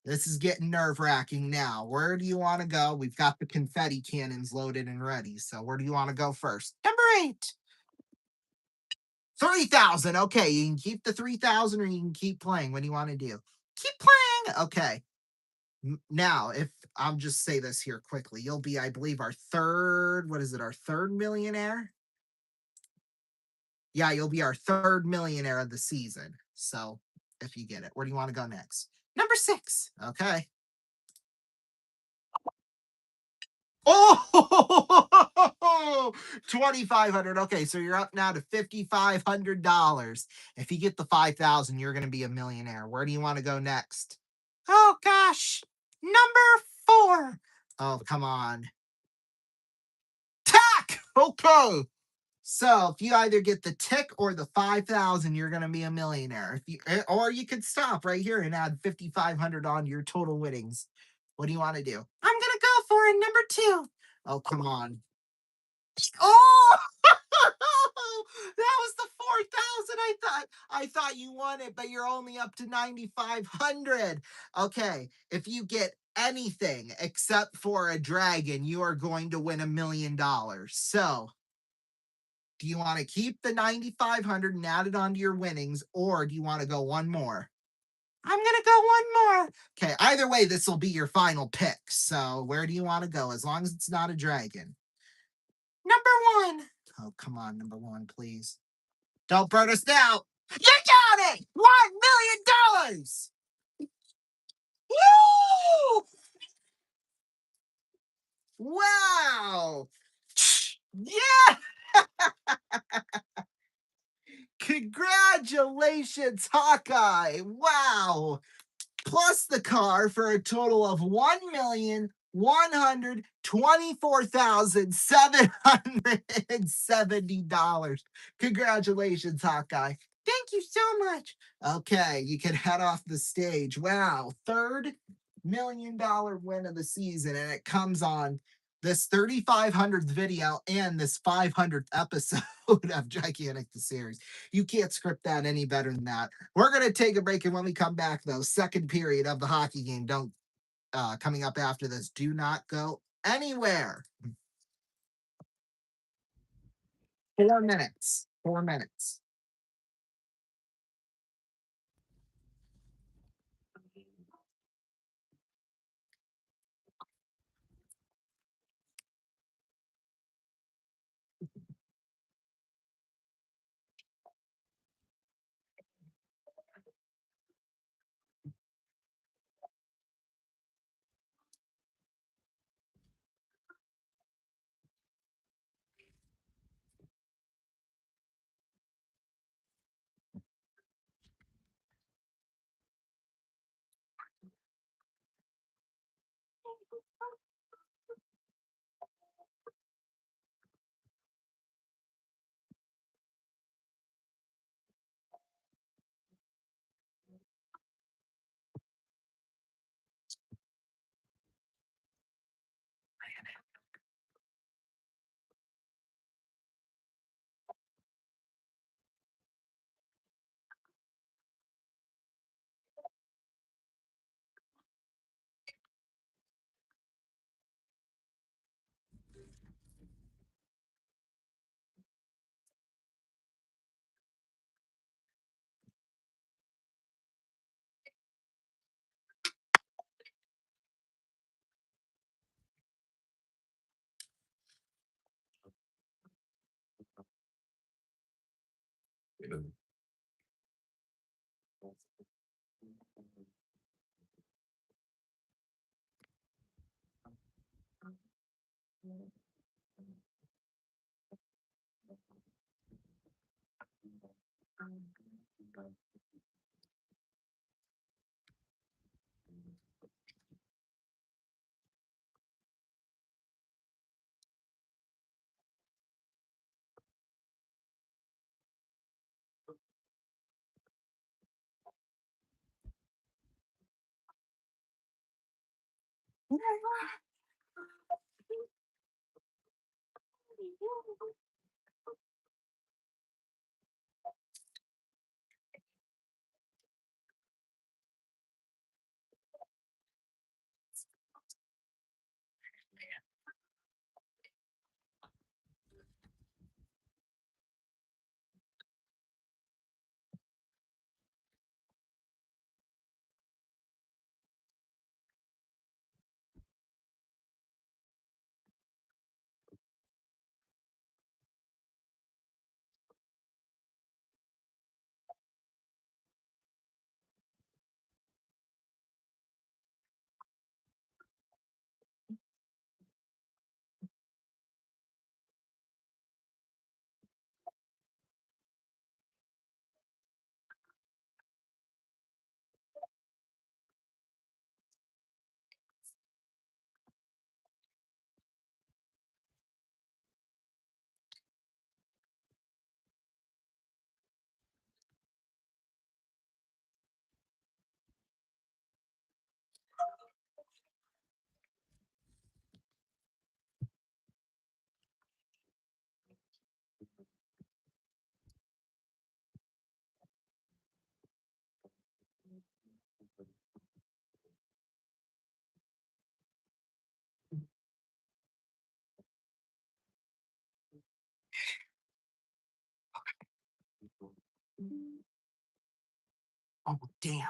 This is getting nerve-wracking now. Where do you want to go? We've got the confetti cannons loaded and ready. So where do you want to go first? Number 8. 3,000. Okay, you can keep the 3,000 or you can keep playing. What do you want to do? Keep playing. Okay. Now, if I'll just say this here quickly, you'll be, I believe, our third, what is it, our third millionaire? Yeah, you'll be our third millionaire of the season. So if you get it, where do you want to go next? Number 6. Okay. Oh, 2,500. Okay, so you're up now to $5,500. If you get the 5,000, you're going to be a millionaire. Where do you want to go next? Oh gosh, number 4. Oh, come on. Tack. Okay. So if you either get the Tick or the 5,000, you're going to be a millionaire. Or you could stop right here and add 5,500 on your total winnings. What do you want to do? I'm going to go for it. Number 2. Oh, come on. Oh, that was the 4,000. I thought you won it, but you're only up to 9,500. Okay, if you get anything except for a Dragon, you are going to win $1 million. So, do you want to keep the 9,500 and add it onto your winnings, or do you want to go one more? I'm gonna go one more. Okay, either way, this will be your final pick. So, where do you want to go? As long as it's not a Dragon. Number 1. Oh, come on, number 1, please. Don't burn us out. You got it! $1 million! Woo! Wow! Yeah! Congratulations, Hawkeye! Wow! Plus the car for a total of $1,124,770. Congratulations, Hawkeye. Thank you so much. Okay, you can head off the stage. Wow, third $1 million win of the season, and it comes on this 3,500th video and this 500th episode of Gigantic the Series. You can't script that any better than that. We're going to take a break, and when we come back, though, second period of the hockey game, coming up after this. Do not go anywhere. 4 minutes. 4 minutes. Oh, damn.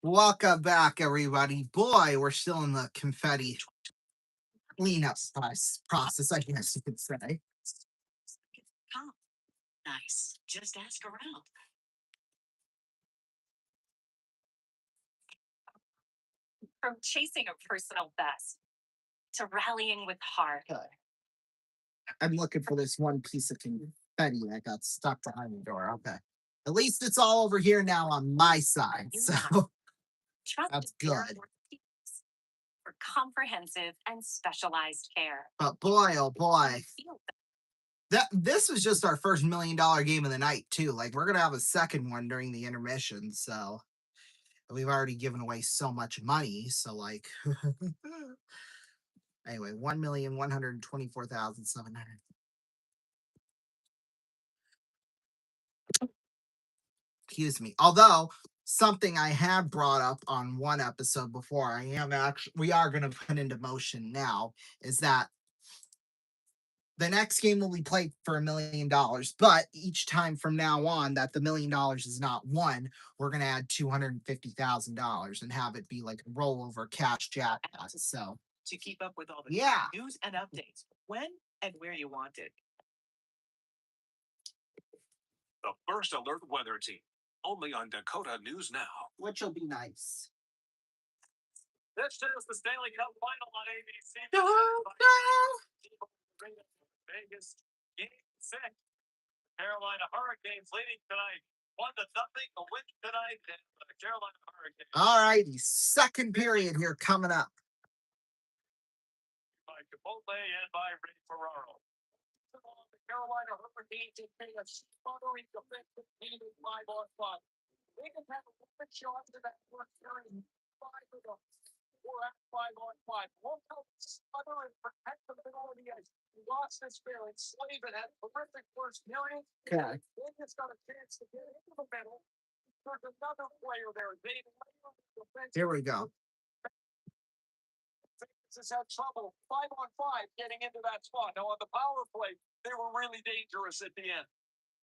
Welcome back, everybody. Boy, we're still in the confetti cleanup process, I guess you could say. Oh, nice. Just ask around. From chasing a personal best to rallying with heart. Okay. I'm looking for this one piece of confetti that got stuck behind the door. Okay. At least it's all over here now on my side. So Trust that's their good. expertise for comprehensive and specialized care. But boy, oh boy. This was just our first $1 million game of the night, too. Like, we're gonna have a second one during the intermission, so we've already given away so much money. So, like, anyway, 1,124,700. Excuse me. Although something I have brought up on one episode before, we are gonna put into motion now, is that the next game will be played for $1 million, but each time from now on that the $1 million is not won, we're gonna add $250,000 and have it be like a rollover cash jackpot. So To keep up with all the news and updates when and where you want it. The First Alert Weather Team, only on Dakota News Now. which will be nice. This is the Stanley Cup final on ABC. Vegas Game 6. Carolina Hurricanes leading tonight 1-0. A win tonight, and the Carolina Hurricanes. All righty, second period here coming up. By Chipotle and by Ray Ferraro. The Carolina Hurricanes have made a sputtering defensive team in 5-on-5. They can have a good shot to that first period. 5 of them. We're at 5-on-5. Won't help smother and protect the middle of the ice. He lost his feeling. Slavin had a terrific first period. Okay. Then just got a chance to get into the middle. There's another player there. Here we go. Chances had trouble 5-on-5 getting into that spot. Now on the power play, they were really dangerous at the end.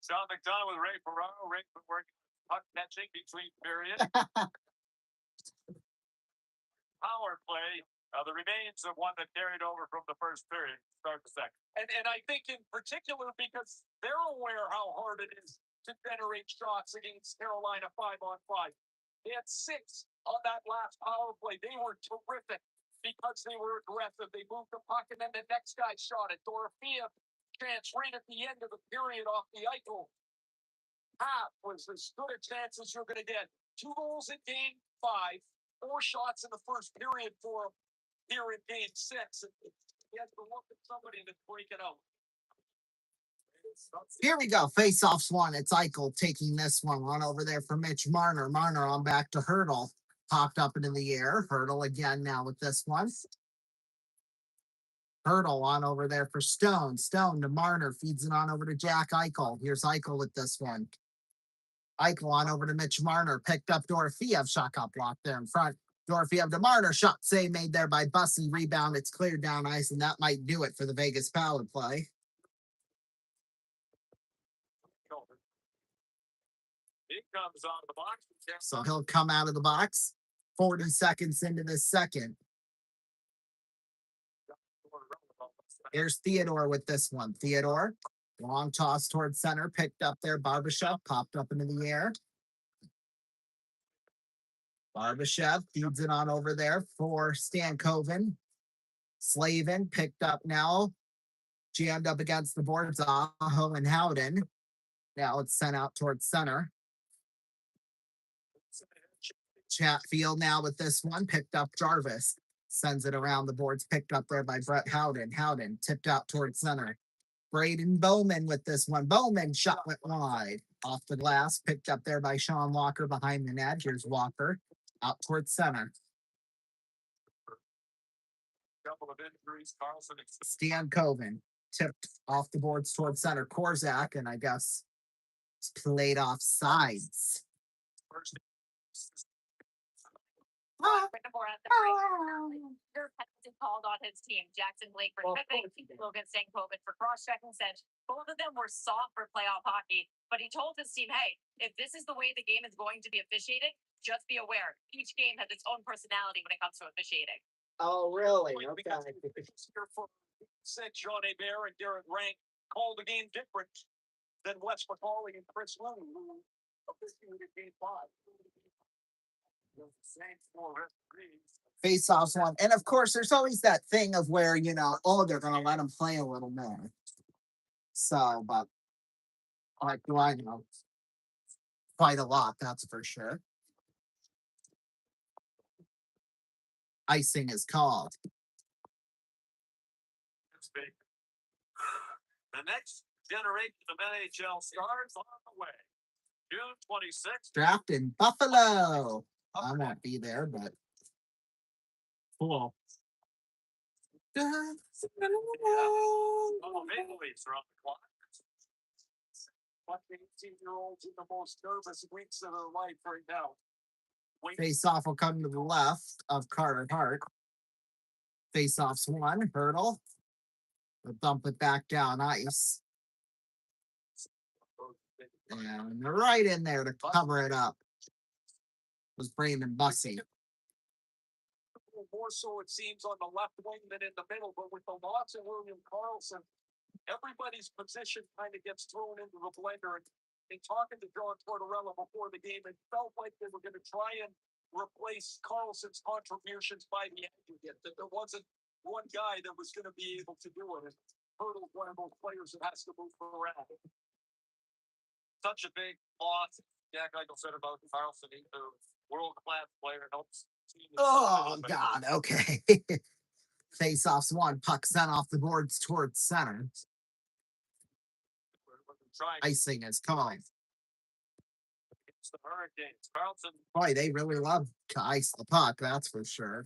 John McDonough with Ray Ferraro. Ray working puck catching between periods. Power play. The remains of one that carried over from the first period. Start the second. And I think in particular because they're aware how hard it is to generate shots against Carolina 5-on-5. They had 6 on that last power play. They were terrific because they were aggressive. They moved the puck and then the next guy shot it. Dorothea chance right at the end of the period off the Eichel. Half was as good a chance as you're going to get. 2 goals in game 5, 4 shots in the first period for him here in game 6. He has to look at somebody to break it out. Here we go. Face-offs one. It's Eichel taking this one. Run over there for Mitch Marner. Marner on back to Hurdle. Popped up into the air. Hurdle again now with this one. Hurdle on over there for Stone. Stone to Marner. Feeds it on over to Jack Eichel. Here's Eichel with this one. Eichel on over to Mitch Marner. Picked up Dorofeev. Shot got blocked there in front. Dorofeev to Marner. Shot save made there by Bussy. Rebound. It's cleared down ice, and that might do it for the Vegas power play. He comes out of the box. So he'll come out of the box 40 seconds into this second. Here's Theodore with this one. Theodore, long toss towards center, picked up there. Barbashev popped up into the air. Barbashev feeds it on over there for Stankoven. Slavin picked up now. Jammed up against the boards. Aho and Howden. Now it's sent out towards center. Chatfield now with this one. Picked up Jarvis. Sends it around the boards. Picked up there by Brett Howden. Howden tipped out towards center. Braden Bowman with this one. Bowman shot went wide. Off the glass. Picked up there by Sean Walker behind the net. Here's Walker. Out towards center. Couple of injuries. Carlson. Stankoven tipped off the boards towards center. Korzak, and I guess it's played off sides. First. Your penalty called on his team. Jackson Blake for tripping, Logan Stankoven for cross-checking. Said both of them were soft for playoff hockey, but he told his team, "Hey, if this is the way the game is going to be officiated, just be aware. Each game has its own personality when it comes to officiating." Oh, really? Okay. Here for 6, Jean Hebert and Garrett Rank called the game different than Wes McCauley and Chris Looney, who officiated game 5. Face-offs one. And of course, there's always that thing of where, oh, they're going to let them play a little more. So, but like, do I know? Quite a lot, that's for sure. Icing is called. The next generation of NHL stars on the way. June 26th. Draft in Buffalo. I won't be there, but cool. Oh, Maple Leafs are on the clock. 18-year-olds in the most nervous weeks of their life right now. Face-off will come to the left of Carter Hart. Face-offs one. Hurdle. We'll dump it back down ice. And right in there to cover it up was Brandon Bussy. More so, it seems, on the left wing than in the middle, but with the loss of William Karlsson, everybody's position kind of gets thrown into the blender. And talking to John Tortorella before the game, it felt like they were going to try and replace Karlsson's contributions by the aggregate, that there wasn't one guy that was going to be able to do it. And Hurdle's one of those players that has to move around. Such a big loss. Jack Eichel said about Karlsson, he's a world-class player. Helps. Oh, God. Okay. Face-offs one. Puck sent off the boards towards center. Icing is calling. It's the Hurricanes. Carlson. Boy, they really love to ice the puck, that's for sure.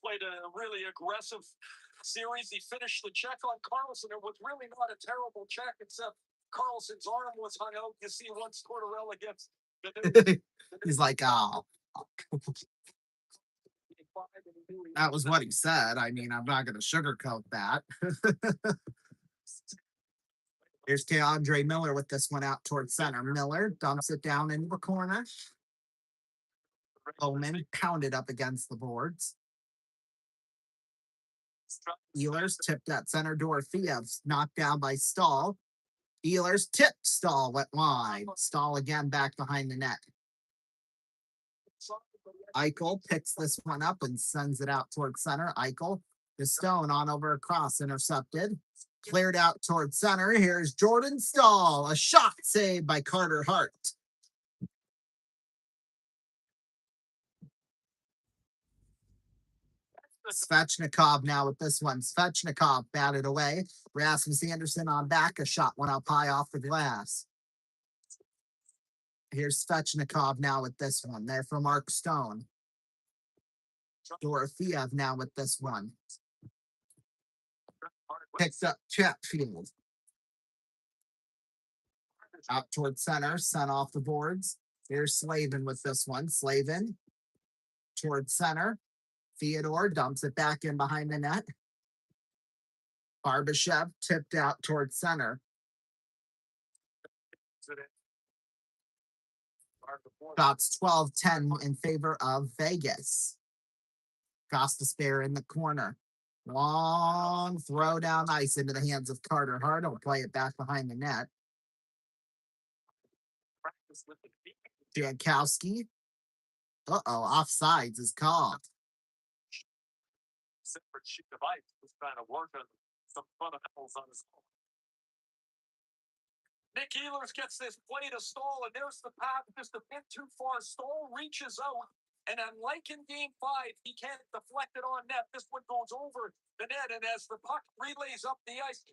Played a really aggressive series. He finished the check on Karlsson. It was really not a terrible check, except Karlsson's arm was hung out. You see, once Tortorella gets He's like, oh. That was what he said. I mean, I'm not going to sugarcoat that. Here's DeAndre Miller with this one out towards center. Miller dumps it down into the corner. Bowman pounded up against the boards. Ehlers tipped at center. Dorofeev's knocked down by Stahl. Ehlers tipped. Stahl went wide. Stahl again back behind the net. Eichel picks this one up and sends it out towards center. Eichel, the Stone on over across, intercepted. Cleared out towards center. Here's Jordan Stahl. A shot saved by Carter Hart. Svechnikov now with this one. Svechnikov batted away. Rasmus Anderson on back. A shot went up high off the glass. Here's Svechnikov now with this one. There for Mark Stone. Dorofeev now with this one. Picks up Chatfield. Out towards center. Sent off the boards. Here's Slavin with this one. Slavin towards center. Theodore dumps it back in behind the net. Barbashev tipped out towards center. Shots 12-10 in favor of Vegas. Gostisbehere in the corner. Long throw down ice into the hands of Carter Hart. Will play it back behind the net. Jankowski. Offsides is called. Separate sheet of ice was trying to work on some fundamentals on his own. Nick Ehlers gets this play to Stahl, and there's the path just a bit too far. Stahl reaches out, and unlike in Game 5, he can't deflect it on net. This one goes over the net, and as the puck relays up the ice,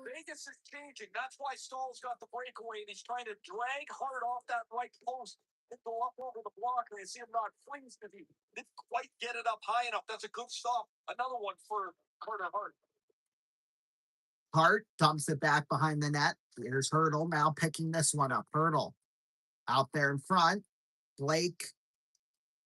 Vegas is changing. That's why Stahl's got the breakaway, and he's trying to drag Hart off that right post and go up over the blocker. You see him not flings because he didn't quite get it up high enough. That's a good stop. Another one for Carter Hart. Hart dumps it back behind the net. Here's Hurdle now picking this one up. Hurdle out there in front. Blake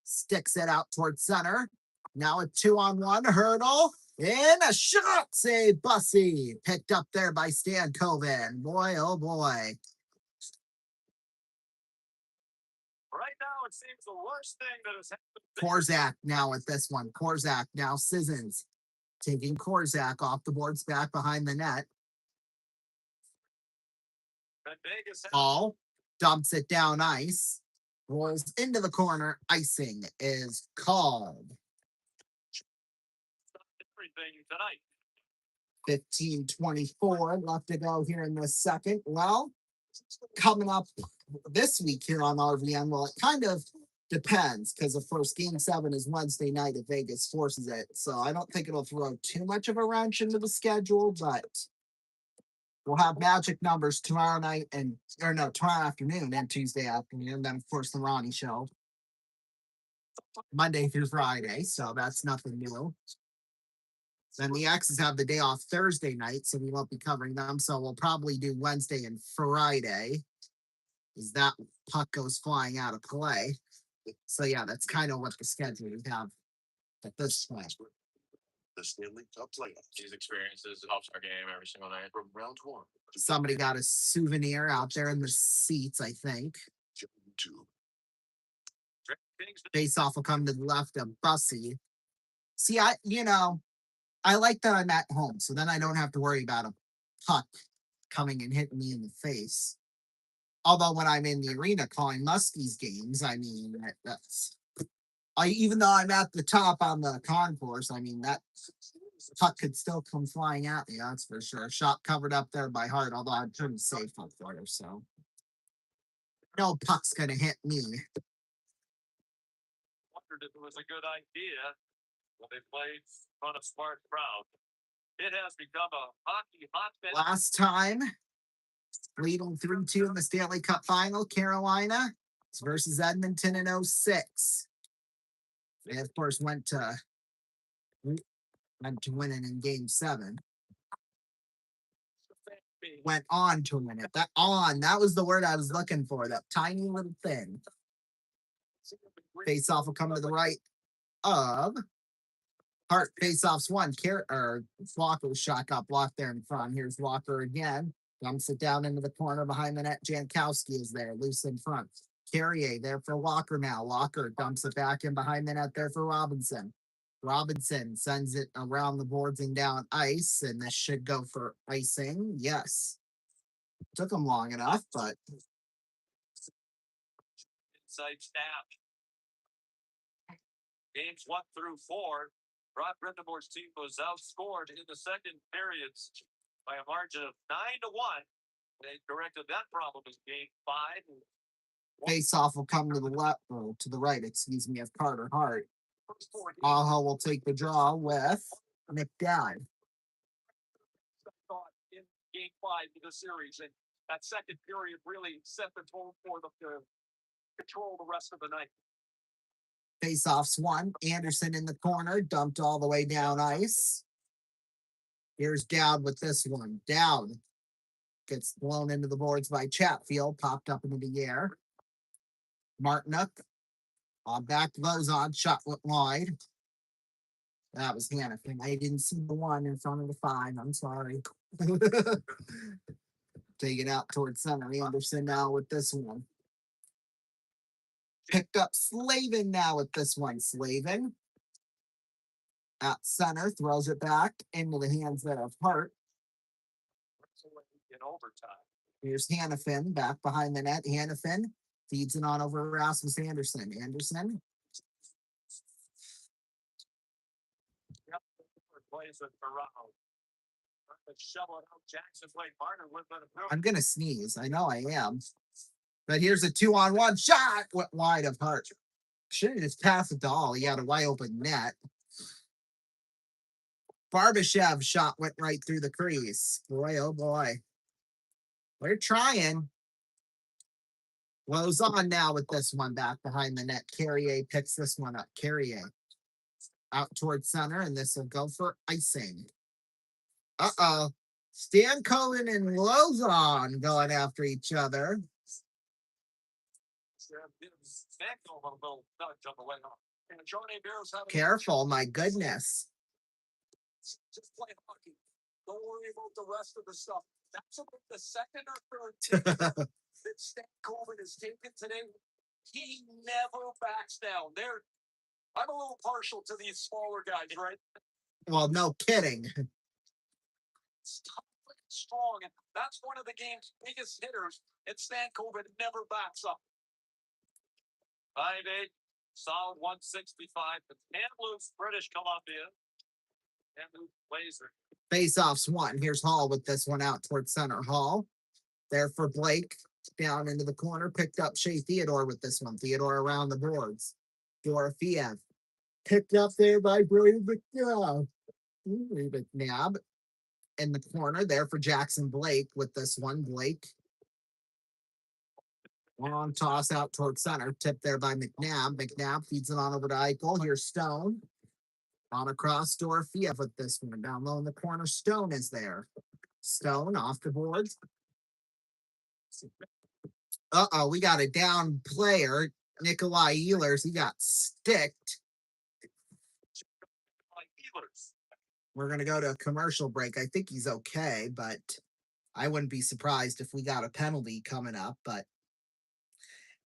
sticks it out towards center. Now a 2-on-1. Hurdle in a shot save. Bussy picked up there by Stan Coven. Boy, oh boy. Right now, it seems the worst thing that has happened. Korzak now with this one. Korzak now Sissons taking Korzak off the boards back behind the net. Ball dumps it down ice. Rolls into the corner. Icing is called. Everything tonight. 15:24 left to go here in the second. Well, coming up this week here on RVN, well, it kind of depends because of course Game 7 is Wednesday night if Vegas forces it. So I don't think it'll throw too much of a wrench into the schedule, but we'll have magic numbers tomorrow night tomorrow afternoon and Tuesday afternoon. Then of course the Ronnie show Monday through Friday. So that's nothing new. Then the X's have the day off Thursday night, so we won't be covering them. So we'll probably do Wednesday and Friday, as that puck goes flying out of play. So yeah, that's kind of what the schedule we have at this point. The Stanley Cup playoffs. These experiences helps our game every single night from round 1. Somebody got a souvenir out there in the seats, I think. Face off will come to the left of Bussy. See, I like that I'm at home, so then I don't have to worry about a puck coming and hitting me in the face. Although when I'm in the arena calling Muskies games, I mean, even though I'm at the top on the concourse, I mean, that puck could still come flying at me, that's for sure. Shot covered up there by Hart, although I'm pretty safe up there, so. No puck's going to hit me. Wondered if it was a good idea when they played on a smart crowd. It has become a hockey hotbed. Last time, leading 3-2 in the Stanley Cup final, Carolina versus Edmonton in 06. They, of course, went to winning in Game 7. Went on to win it. That was the word I was looking for. That tiny little thing. Face off will come to the right of Hart. Faceoffs one. Walker shot got blocked there in front. Here's Walker again. Dumps it down into the corner behind the net. Jankowski is there, loose in front. Carrier there for Walker now. Walker dumps it back in behind the net there for Robinson. Robinson sends it around the boards and down ice, and this should go for icing. Yes. Took him long enough, but inside snap. Games 1 through 4. Rod Brendamore's team was outscored in the second periods by a margin of 9-1. They corrected that problem in game 5. face-off will come to the left, or to the right, excuse me, of Carter Hart. Aho will take the draw with McDowell. In game 5 of the series, and that second period really set the tone for them to control the rest of the night. Face-offs one. Anderson in the corner, dumped all the way down ice. Here's Dowd with this one. Dowd gets blown into the boards by Chatfield, popped up into the air. Martinup on back goes on, shot went wide. That was Hannafin. I didn't see the 1 in front of the 5. I'm sorry. Take it out towards center. Anderson now with this one. Picked up Slavin now with this one. Slavin at center, throws it back into the hands there of Hart. In overtime. Here's Hannafin back behind the net. Hannafin feeds it on over Rasmus Anderson. Anderson. Yep. Plays with Toronto. Shovel out Jackson Blake Martin with an I'm gonna sneeze. I know I am. But here's a 2-on-1 shot. Went wide of Hart. Should have just passed it to all. He had a wide open net. Barbashev shot went right through the crease. Boy, oh boy. We're trying. Blows on now with this one back behind the net. Carrier picks this one up. Carrier out towards center, and this will go for icing. Uh-oh. Stan Cohen and Lozon going after each other. Careful, my goodness. Just play hockey. Don't worry about the rest of the stuff. That's about the second or third that Stan Cohen has taken today. He never backs down. I'm a little partial to these smaller guys, right? Well, no kidding. It's tough and strong, and that's one of the game's biggest hitters. And Stan Cohen never backs up. 5'8", solid 165. The Kamloops British Columbia. Kamloops Blazer. Face-offs one. Here's Hall with this one out towards center. Hall there for Blake. Down into the corner. Picked up Shea Theodore with this one. Theodore around the boards. Dorofiev. Picked up there by Brady McNabb. McNabb in the corner there for Jackson Blake with this one. Blake. Long toss out towards center. Tipped there by McNabb. McNabb feeds it on over to Eichel. Here's Stone. On across Dorofiev with this one. Down low in the corner. Stone is there. Stone off the boards. Uh-oh, we got a down player. Nikolai Ehlers. He got sticked. We're going to go to a commercial break. I think he's okay, but I wouldn't be surprised if we got a penalty coming up. But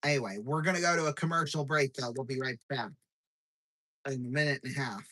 anyway, we're going to go to a commercial break, though. We'll be right back in a minute and a half.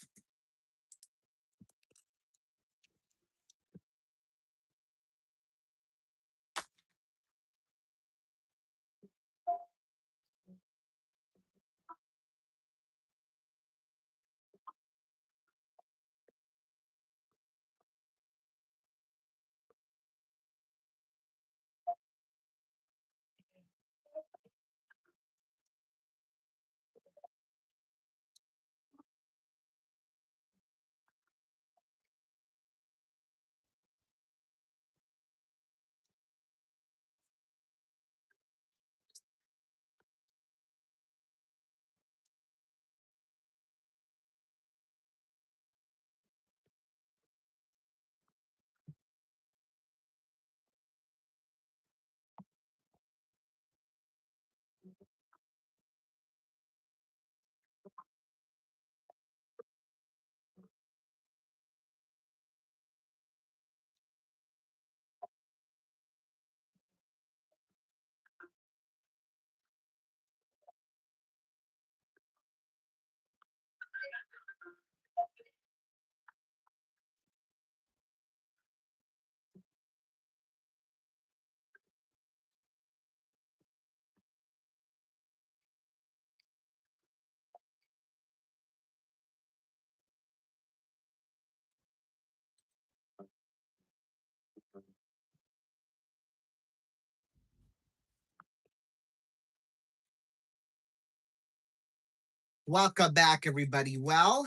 Welcome back, everybody. Well,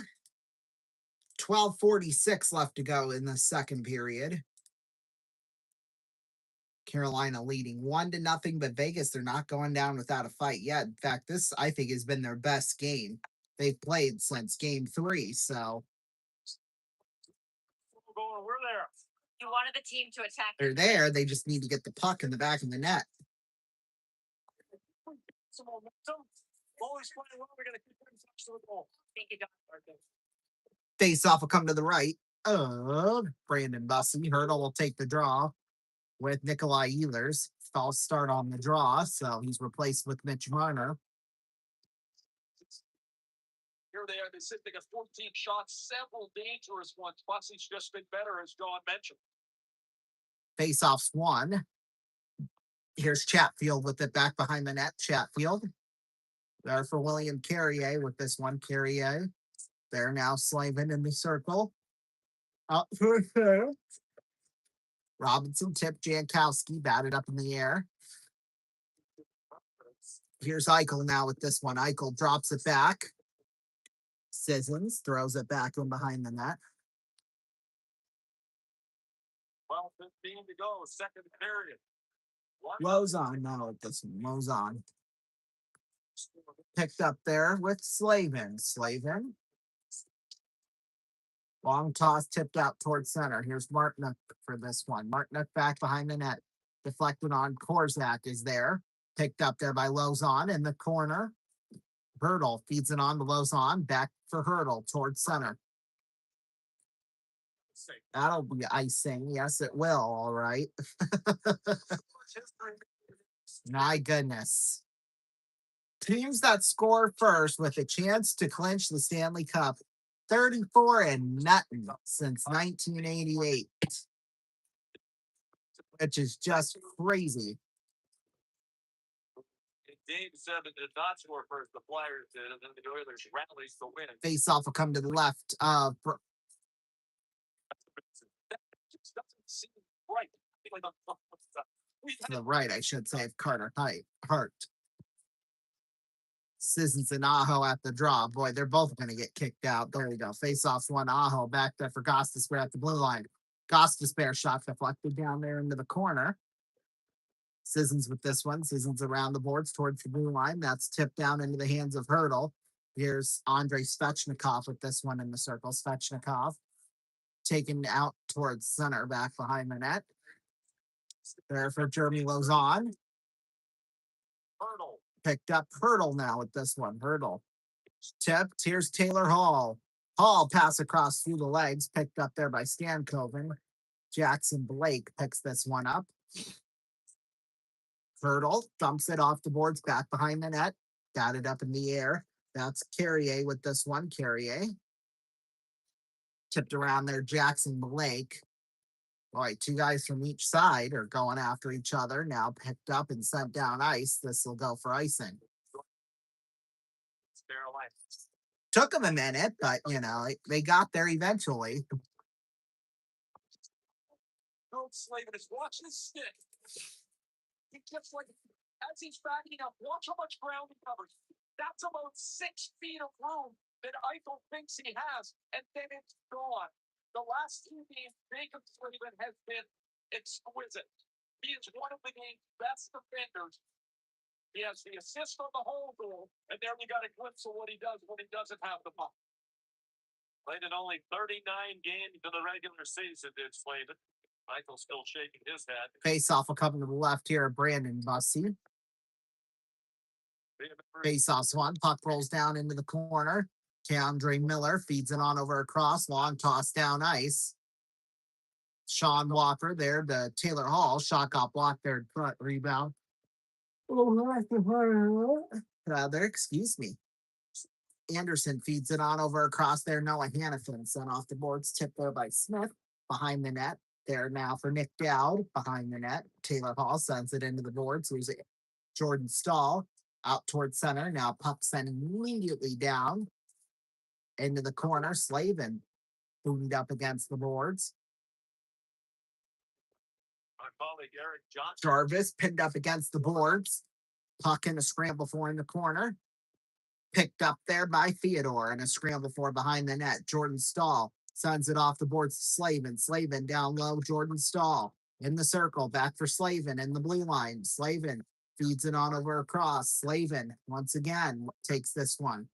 12:46 left to go in the second period. Carolina leading 1-0, but Vegas, they're not going down without a fight yet. In fact, this, I think, has been their best game they've played since game 3. So We're there. You wanted the team to attack. they're there. They just need to get the puck in the back of the net. Some momentum. Always playing well. We're going to keep them touch to the goal. Thank you, John. Face off will come to the right of Brandon Bussey. Hurdle will take the draw with Nikolai Ehlers. False start on the draw, so he's replaced with Mitch Marner. Here they are. They sit. They got 14 shots, several dangerous ones. Bussey's just been better, as John mentioned. Face-offs won. Here's Chatfield with it back behind the net. Chatfield. There for William Carrier with this one. Carrier. They're now Slavin in the circle. Up for third. Robinson tipped Jankowski, batted up in the air. Here's Eichel now with this one. Eichel drops it back. Sissons throws it back in behind the net. 12:15 to go, second period. Lozon now with this one. Lozon. Picked up there with Slavin. Slavin. Long toss tipped out towards center. Here's Martinook for this one. Martinook back behind the net. Deflected on. Korzak is there. Picked up there by Lozon in the corner. Hurdle feeds it on to Lozon. Back for Hurdle towards center. That'll be icing. Yes, it will. All right. My goodness. Teams that score first with a chance to clinch the Stanley Cup. 34-0 since 1988, which is just crazy. Game 7 did not score first. The Flyers did, and then the Oilers rallied to win. Face off will come to the left. That just doesn't seem right. To the right, I should say, of Carter Hart. Sissons and Aho at the draw. Boy, they're both going to get kicked out. There we go. Face off one. Aho back there for Gostisbehere at the blue line. Gostisbehere shot deflected down there into the corner. Sissons with this one. Sissons around the boards towards the blue line. That's tipped down into the hands of Hurdle. Here's Andrei Svechnikov with this one in the circle. Svechnikov taken out towards center back behind the net. There for Jeremy Lozon. Hurdle. Picked up Hurdle now with this one. Hurdle. Tipped. Here's Taylor Hall. Hall pass across through the legs. Picked up there by Stankoven. Jackson Blake picks this one up. Hurdle dumps it off the boards back behind the net. Got it up in the air. That's Carrier with this one. Carrier. Tipped around there. Jackson Blake. All right, two guys from each side are going after each other. Now picked up and sent down ice. This will go for icing. Took them a minute, but, they got there eventually. Slavin is watching his stick. He gets as he's backing up, watch how much ground he covers. That's about 6 feet of room that Eichel thinks he has, and then it's gone. The last 2 games, Jacob Slavin has been exquisite. He is one of the game's best defenders. He has the assist on the whole goal, and there we got a glimpse of what he does when he doesn't have the puck. Played in only 39 games in the regular season, did Slavin. Michael still shaking his head. Face off will come to the left here. Brandon Bussey. Face off one. Puck rolls down into the corner. Keandre Miller feeds it on over across. Long toss down ice. Sean Walker there to Taylor Hall. Shot got blocked there. Front rebound. Rather, excuse me. Anderson feeds it on over across there. Noah Hannafin sent off the boards. Tipped there by Smith. Behind the net. There now for Nick Dowd. Behind the net. Taylor Hall sends it into the boards. So here's Jordan Stahl out towards center. Now puck sent immediately down into the corner. Slavin boomed up against the boards. My colleague Eric Johnson. Jarvis pinned up against the boards. Puck in a scramble for in the corner. Picked up there by Theodore and a scramble for behind the net. Jordan Stahl sends it off the boards to Slavin. Slavin down low. Jordan Stahl in the circle. Back for Slavin in the blue line. Slavin feeds it on over across. Slavin once again takes this one.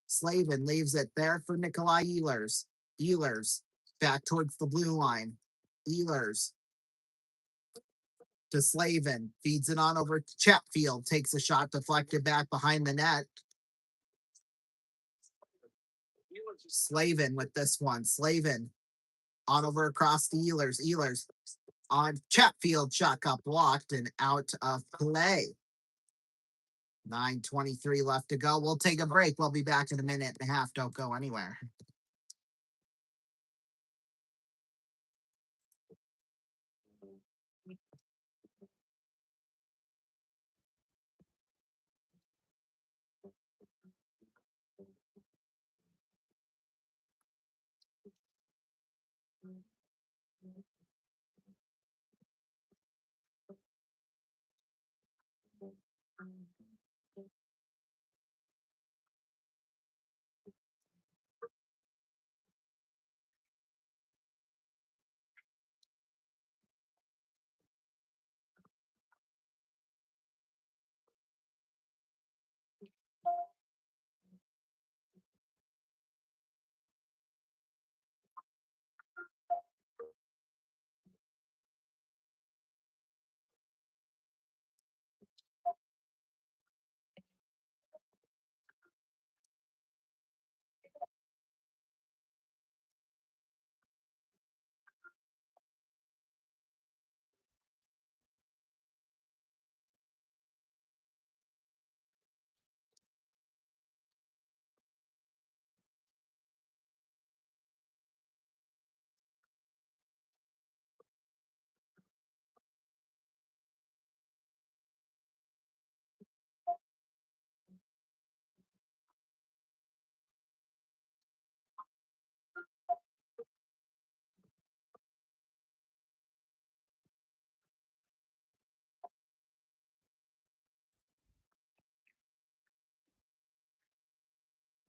Slavin leaves it there for Nikolai Ehlers. Ehlers back towards the blue line. Ehlers to Slavin. Feeds it on over to Chatfield. Takes a shot deflected back behind the net. Slavin with this one. Slavin on over across to Ehlers. Ehlers on Chatfield. Shot got blocked and out of play. 9:23 left to go. We'll take a break. We'll be back in a minute and a half. Don't go anywhere.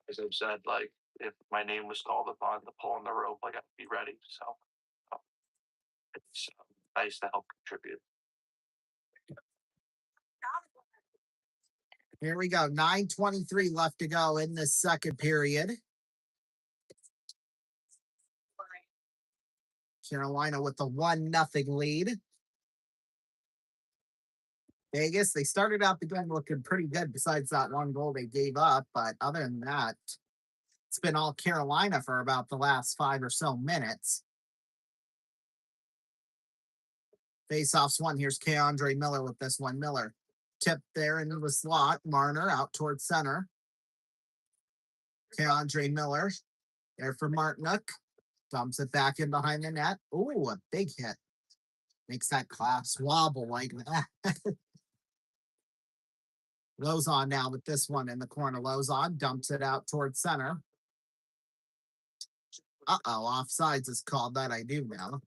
As I've said, like if my name was called upon to pull on the rope, like I'd be ready. So it's nice to help contribute. Here we go. 9:23 left to go in the second period. Carolina with the 1-0 lead. Vegas, they started out the game looking pretty good besides that one goal they gave up. But other than that, it's been all Carolina for about the last 5 or so minutes. Face-offs one. Here's Keandre Miller with this one. Miller tipped there into the slot. Marner out towards center. Keandre Miller there for Martinuk. Dumps it back in behind the net. Ooh, a big hit. Makes that class wobble like that. Lozon now with this one in the corner. Lozon dumps it out towards center. Offsides is called. That I do now.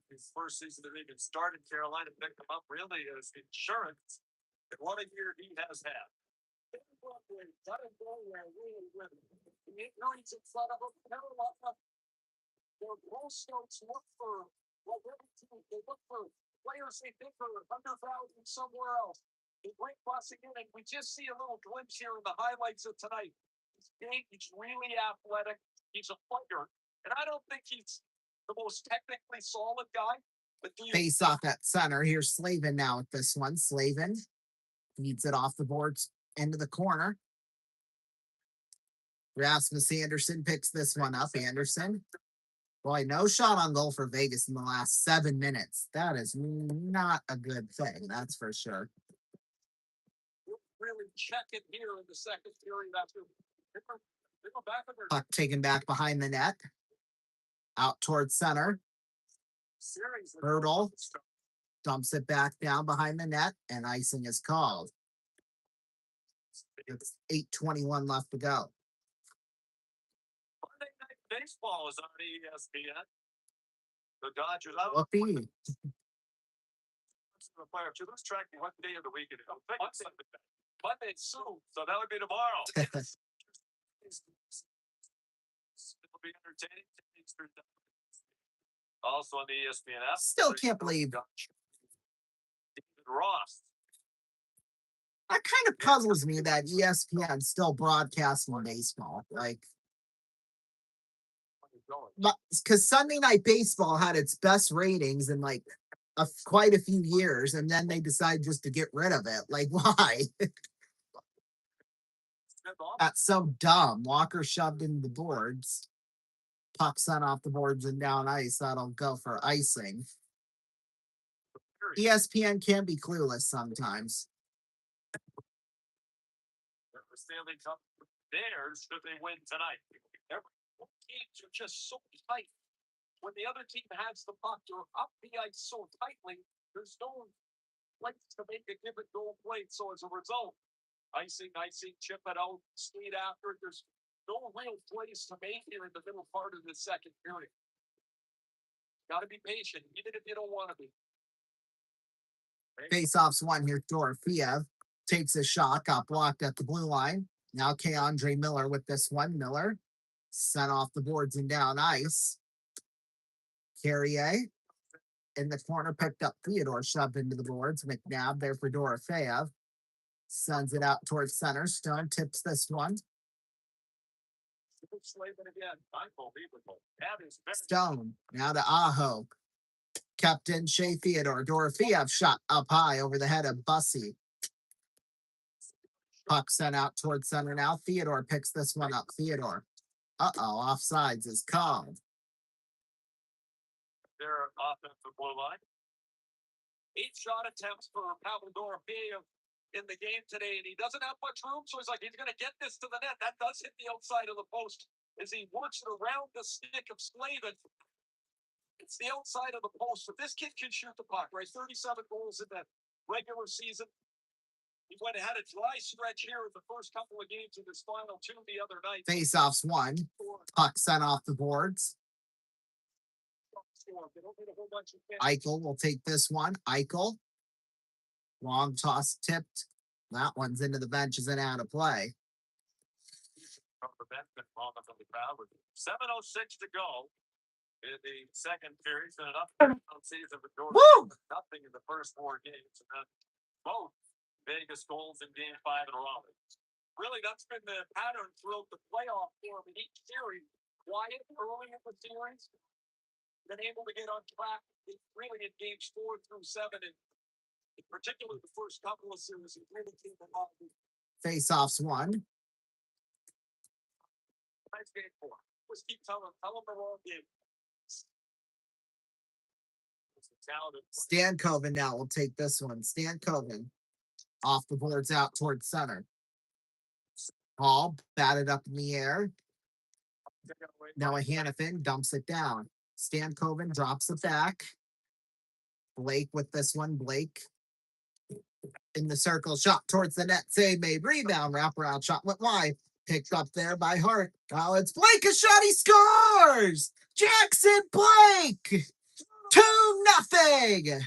His first season that even started, Carolina picked him up really as insurance. And what a year he has had. Their goal scouts look for they look for players they think are undervalued somewhere else. They bring crossing in, and we just see a little glimpse here in the highlights of tonight. He's big, he's really athletic, he's a fighter, and I don't think he's the most technically solid guy. But face off at center. Here's Slavin now with this one. Slavin feeds it off the boards into the corner. Rasmus Anderson picks this one up. Anderson. Boy, no shot on goal for Vegas in the last 7 minutes. That is not a good thing, that's for sure. Really check it here in the second period after they go back on their puck taken back behind the net. Out towards center. Hurdle dumps it back down behind the net, and icing is called. It's 8:21 left to go. Monday Night Baseball is on ESPN. The Dodgers. Whoopee. The player to lose track of what day of the week it is. Monday soon, so that would be tomorrow. It'll be entertaining. Also on the ESPN app. Still can't believe David Ross. that kind of puzzles me that ESPN still broadcasting baseball. Like, because Sunday Night Baseball had its best ratings in like quite a few years, and then they decided just to get rid of it. Like, why? That's so dumb. Walker shoved into the boards. Puck sent off the boards and down ice. That'll go for icing. ESPN can be clueless sometimes. The Stanley Cup theirs should they win tonight. Teams are just so tight. When the other team has the puck, you're up the ice so tightly, there's no place to make a given goal play. So as a result, icing, chip it out, skate after it. There's no real place to make here in the middle part of the second period. Got to be patient, even if you don't want to be. Face-offs one here. Dorofeev takes a shot, got blocked at the blue line. Now Andre Miller with this one. Miller sent off the boards and down ice. Carrier in the corner picked up Theodore, shoved into the boards. McNabb there for Dorofeev. Sends it out towards center. Stone tips this one. Stone now to Aho. Captain Shea Theodore. Dorofeev shot up high over the head of Bussy. Puck sent out towards center now. Theodore picks this one up. Theodore. Offsides is called. Their offensive blue line. 8 shot attempts for Pavel Dorofeev in the game today, and he doesn't have much room, so he's going to get this to the net. That does hit the outside of the post as he works it around the stick of Slavin. It's the outside of the post. If this kid can shoot the puck, right? 37 goals in the regular season. He went ahead a dry stretch here in the first couple of games in his final 2 the other night. Face-offs one. Puck sent off the boards. Eichel will take this one. Eichel. Long toss tipped. That one's into the benches and out of play. 7:06 to go in the second period. And an up season for nothing in the first 4 games. And then both Vegas goals in game 5 in a row. Really, that's been the pattern throughout the playoff form in each series. Quiet early in the series. Been able to get on track really in games 4 through 7, and in particular the first couple of series, it really came along. Face-offs one. Nice game 4. Just keep telling them the wrong game. Stankoven now will take this one. Stankoven off the boards out towards center. Hall batted up in the air. Now a Hannafin dumps it down. Stankoven drops it back. Blake with this one. Blake in the circle. Shot towards the net. Save made. Rebound. Wraparound shot went wide. Picked up there by Hart. Now it's Blake. A shot. He scores. Jackson Blake. 2-0.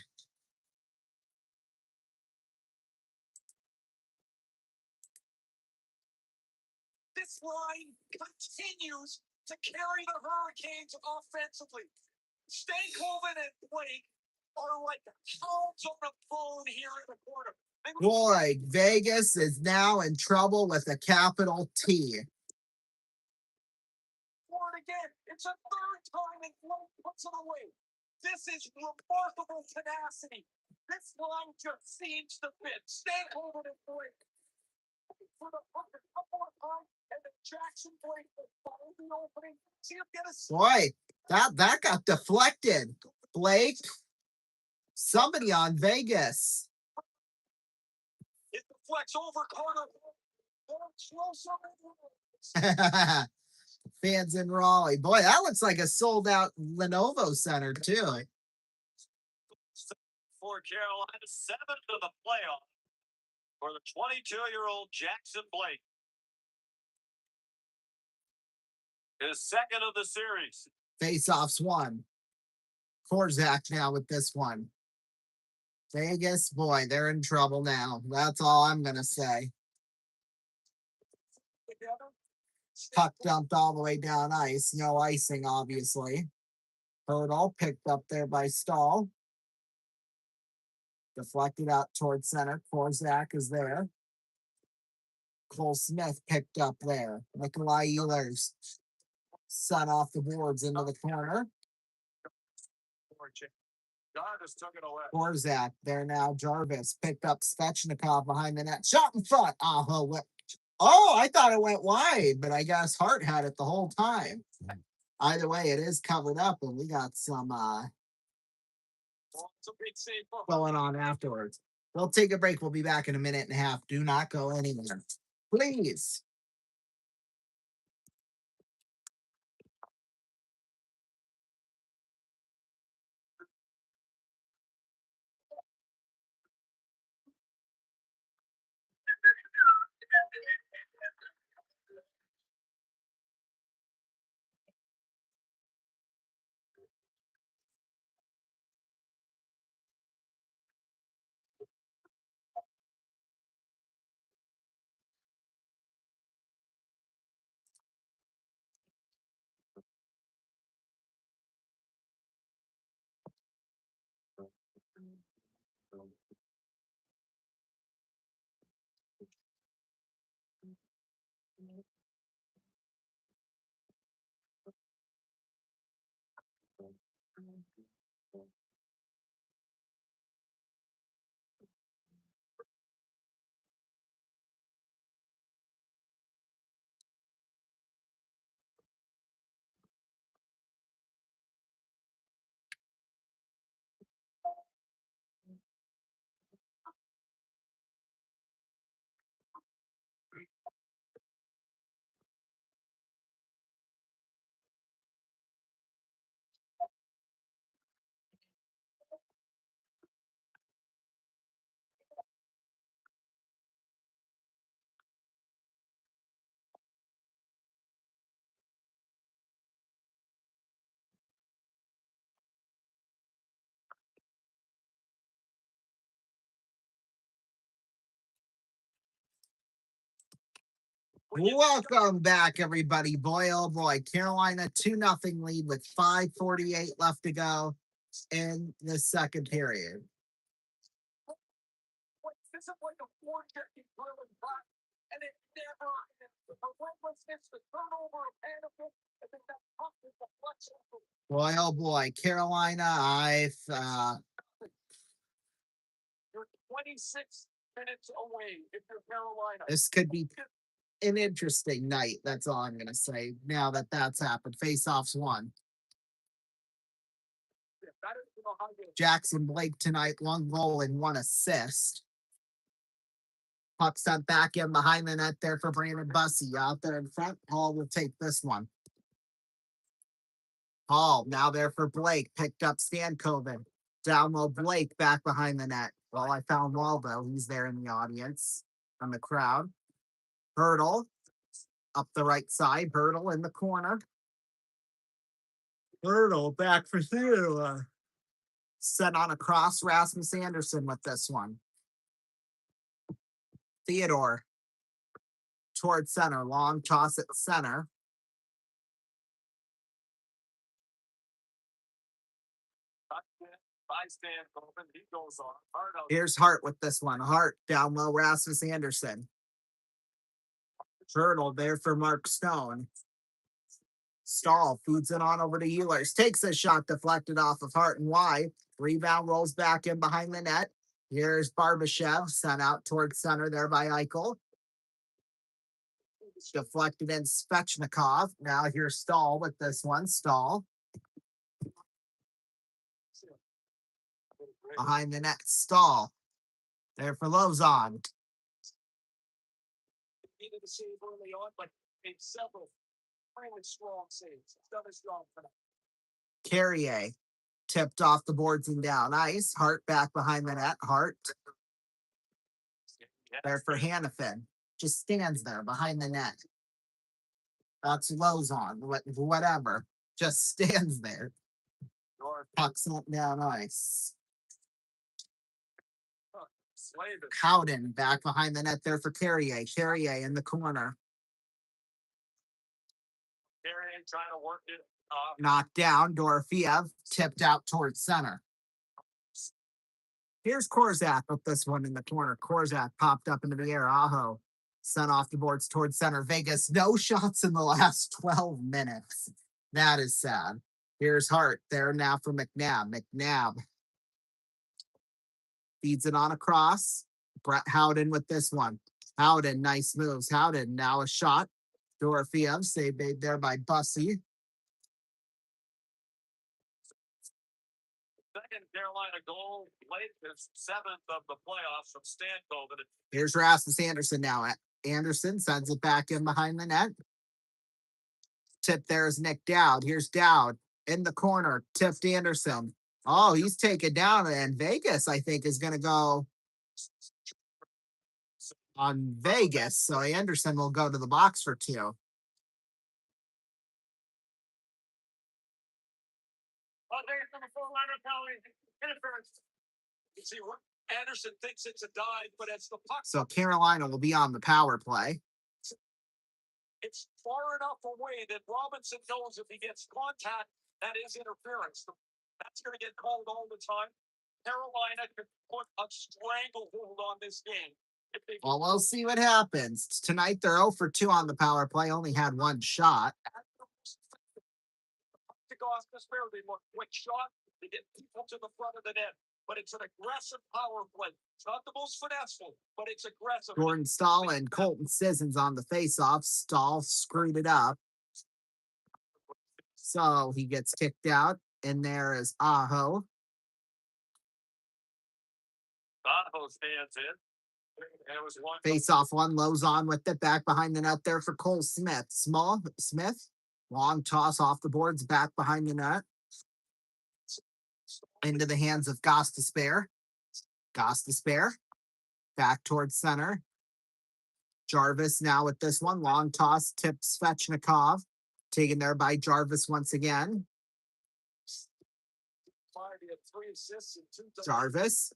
This line continues to carry the Hurricanes offensively. Stankoven and Blake are like hounds on a bone here in the corner. Boy, Vegas is now in trouble with a capital T. For it again, it's a 3rd time and Blake puts it away. This is remarkable tenacity. This line just seems to fit. Stankoven and Blake. For the puck a couple of times, and then Jackson Blake will find the opening. See him get a Boy, that got deflected. Blake, somebody on Vegas. It deflects over Carter. Fans in Raleigh. Boy, that looks like a sold-out Lenovo Center, too. For Carolina, 7th to the playoff for the 22-year-old Jackson Blake. His 2nd of the series. Face-offs one. Korzak now with this one. Vegas, boy, they're in trouble now. That's all I'm going to say. Puck dumped all the way down ice. No icing, obviously. Hurdle picked up there by Stahl. Deflected out towards center. Korzak is there. Cole Smith picked up there. Nikolai Ehlers sent off the boards into the corner. Jarvis took it away. Korzak there now. Jarvis picked up Svechnikov behind the net. Shot in front. Oh, I thought it went wide, but I guess Hart had it the whole time. Either way, it is covered up, and we got some It's a big save for going on afterwards. We'll take a break. We'll be back in a minute and a half. Do not go anywhere. Please. Welcome back, everybody. Boy, oh boy, Carolina 2-0 lead with 5:48 left to go in the second period. This is like a four-checking drilling back, and it never ends. The relentlessness, the turnover of Hannafin, and then that puck with the deflection. Boy, oh boy, Carolina, You're 26 minutes away if you're Carolina. this could be an interesting night. That's all I'm gonna say. Now that that's happened, face-offs won. That is, you know, how you Jackson Blake tonight, 1 goal and 1 assist. Puck sent back in behind the net there for Brandon Bussey. Out there in front, Hall will take this one. Hall now there for Blake. Picked up Stankoven. Down low, Blake back behind the net. Well, I found Waldo. He's there in the audience from the crowd. Hurdle up the right side. Hurdle in the corner. Hurdle back for Theodore. Set on across Rasmus Anderson with this one. Theodore towards center. Long toss at center. by Stankoven. He goes on. Hard out. Here's Hart with this one. Hart down low, Rasmus Anderson. Turtle there for Mark Stone. Stahl feeds it on over to Ehlers. Takes a shot deflected off of Hart and wide. Rebound rolls back in behind the net. Here's Barbashev sent out towards center there by Eichel. Deflected in Svechnikov. Now here's Stahl with this one. Stahl behind the net. Stahl there for Lozon. Needed to save early on, but made several really strong saves. Done a strong for that. Carrier tipped off the boards and down ice. Hart back behind the net. Hart there for Hannafin. Just stands there behind the net. That's Lozon. Whatever. Just stands there. Pucks up down ice. Howden back behind the net there for Carrier. Carrier in the corner. trying to work it. Knocked down. Dorofeev tipped out towards center. Here's Korzak with this one in the corner. Korzak popped up into the air. Aho sent off the boards towards center. Vegas, no shots in the last 12 minutes. That is sad. Here's Hart there now for McNabb. McNabb feeds it on across. Brett Howden with this one. Howden, nice moves. Howden, now a shot. Dorofeev, saved made there by Bussy. Second Carolina goal, late is 7th of the playoffs from Stanley. Here's Rasmus Anderson now. Anderson sends it back in behind the net. Tip there is Nick Dowd. Here's Dowd in the corner. Tipped Anderson. Oh, he's taken down, and Vegas, I think, is going to go on Vegas. So Anderson will go to the box for 2. Oh, there's the full line of interference. You see, Anderson thinks it's a dive, but it's the puck. So Carolina will be on the power play. It's far enough away that Robinson knows if he gets contact, that is interference. That's going to get called all the time. Carolina could put a stranglehold on this game. Well, we'll see what happens. Tonight, they're 0 for 2 on the power play, only had 1 shot. To go off the spare, they look quick shot. They get people to the front of the net. But it's an aggressive power play. It's not the most finesseful, but it's aggressive. Gordon Stahl and Colton Sissons on the face-off. Stahl screwed it up. So he gets kicked out. And there is Aho. Aho stands in. And it was one Face-off one. Lozon with it back behind the net there for Cole Smith. Smith. Long toss off the boards back behind the net. Into the hands of Goss Despair. Goss Despair. Back towards center. Jarvis now with this one. Long toss. Tips Svechnikov. Taken there by Jarvis once again. Jarvis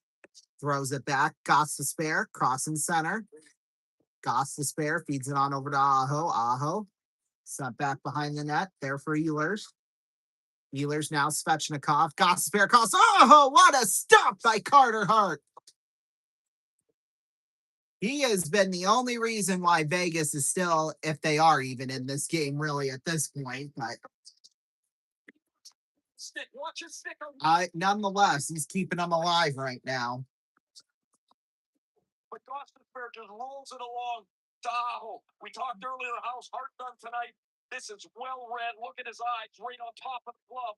throws it back. Goss Despair. Crossing center. Goss Despair feeds it on over to Aho. Aho. Sent back behind the net. There for Ehlers. Ehlers now Svechnikov. Goss Despair calls. Oh, what a stop by Carter Hart. He has been the only reason why Vegas is still, if they are even in this game, really at this point. But nonetheless, he's keeping them alive right now. But Goss Despair just rolls it along. Tahoe. We talked earlier how's Hart done tonight. This is well read. Look at his eyes right on top of the glove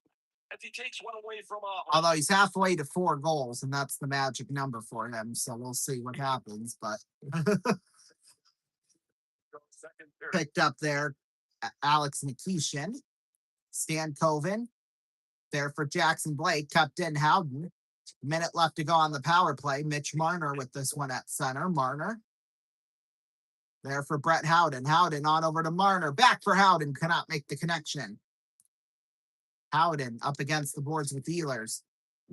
as he takes one away from Aho. Although he's halfway to 4 goals, and that's the magic number for him. So we'll see what happens. But picked up there, Alex Nikishin. Stan Coven. There for Jackson Blake. Tucked in Howden. Minute left to go on the power play. Mitch Marner with this one at center. Marner. There for Brett Howden. Howden on over to Marner. Back for Howden. Cannot make the connection. Howden up against the boards with Ehlers.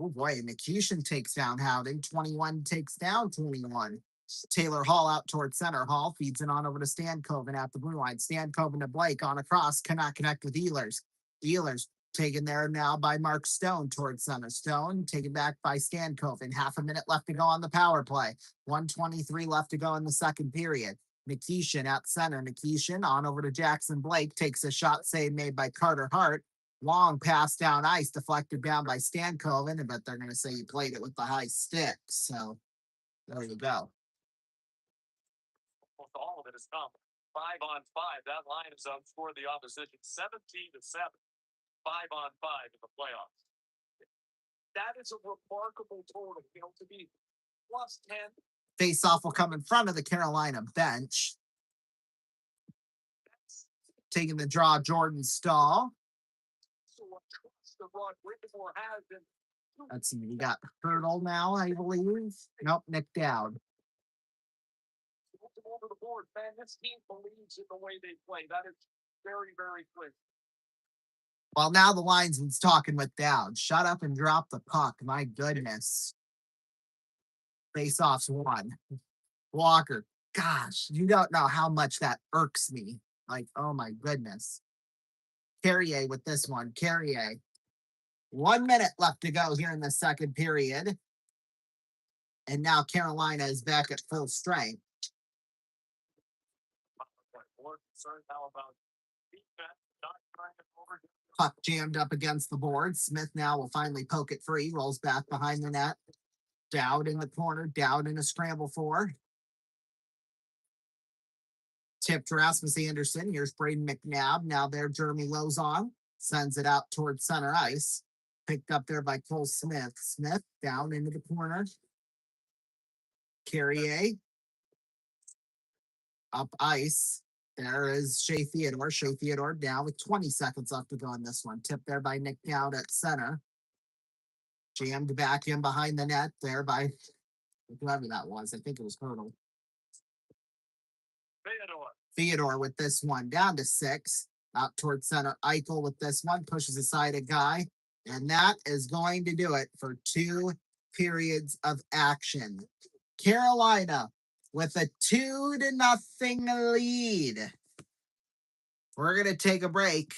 Oh boy, Nikishin takes down Howden. 21 takes down 21. Taylor Hall out towards center. Hall feeds it on over to Stankoven at the blue line. Stankoven to Blake on a cross. Cannot connect with Ehlers. Ehlers taken there now by Mark Stone towards center. Stone taken back by Stankoven. Half a minute left to go on the power play. 1:23 left to go in the second period. Nikishin at center. Nikishin on over to Jackson Blake. Takes a shot save made by Carter Hart. Long pass down ice, deflected down by Stankoven, but they're going to say he played it with the high stick. So there you go. Almost all of it has come 5-on-5. That line is outscored the opposition 17-7. 5-on-5 in the playoffs. That is a remarkable total. You know, to be +10. Face-off will come in front of the Carolina bench. Taking the draw, Jordan Stahl. Let's see, we got Hurdle now, I believe. Nope, Nick Dowd. Over the board, man. This team believes in the way they play. That is very, very clear. Well, now the linesman's talking with Dowd. Shut up and drop the puck. My goodness. Face-off's won. Walker, gosh, you don't know how much that irks me. Like, oh my goodness. Carrier with this one. Carrier. 1 minute left to go here in the second period. And now Carolina is back at full strength. More concerned now about defense, not trying to overdo. Puck jammed up against the board. Smith now will finally poke it free. Rolls back behind the net. Dowd in the corner. Dowd in a scramble for. Tipped Rasmus Anderson. Here's Braden McNabb. Now there, Jeremy Lozon sends it out towards center ice. Picked up there by Cole Smith. Smith down into the corner. Carrier up ice. There is Shea Theodore. Shea Theodore down with 20 seconds left to go on this one. Tipped there by Nick Dowd at center. Jammed back in behind the net there by whoever that was. I think it was Hurdle. Theodore with this one down to 6. Out towards center. Eichel with this one pushes aside a guy. And that is going to do it for 2 periods of action. Carolina with a 2-0 lead. We're going to take a break.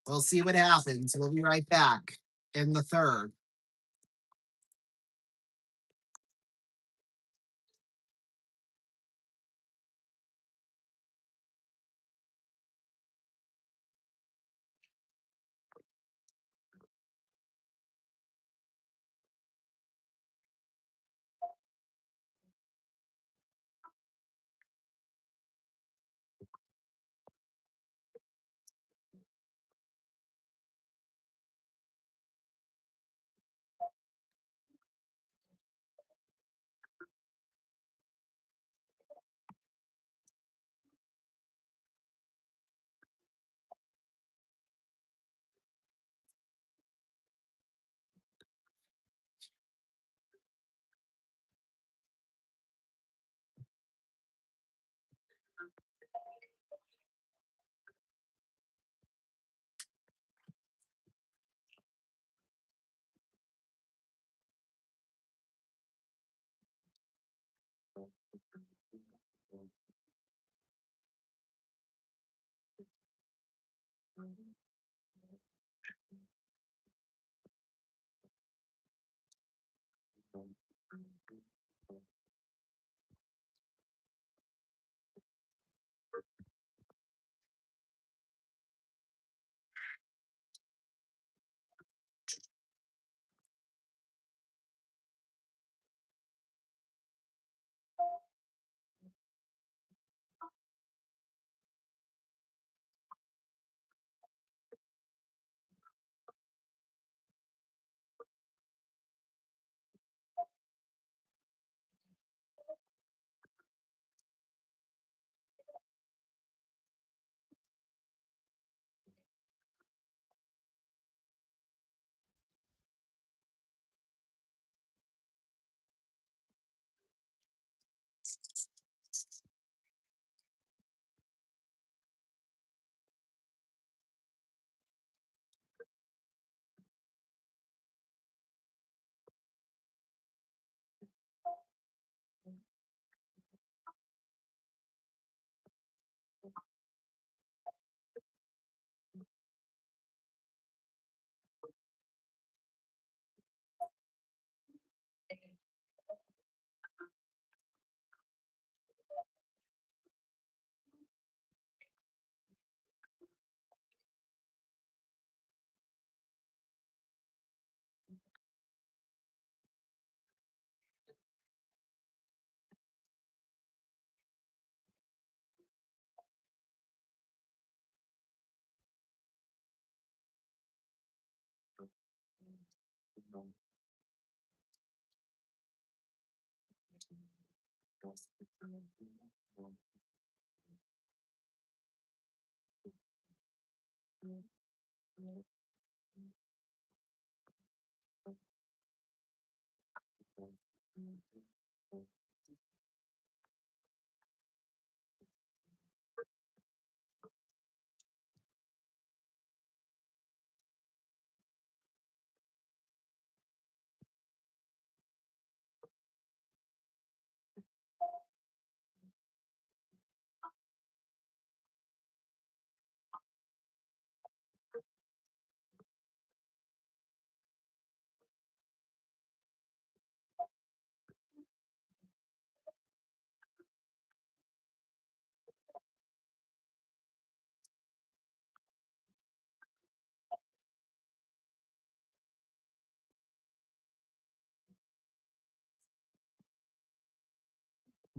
We'll see what happens. We'll be right back in the third.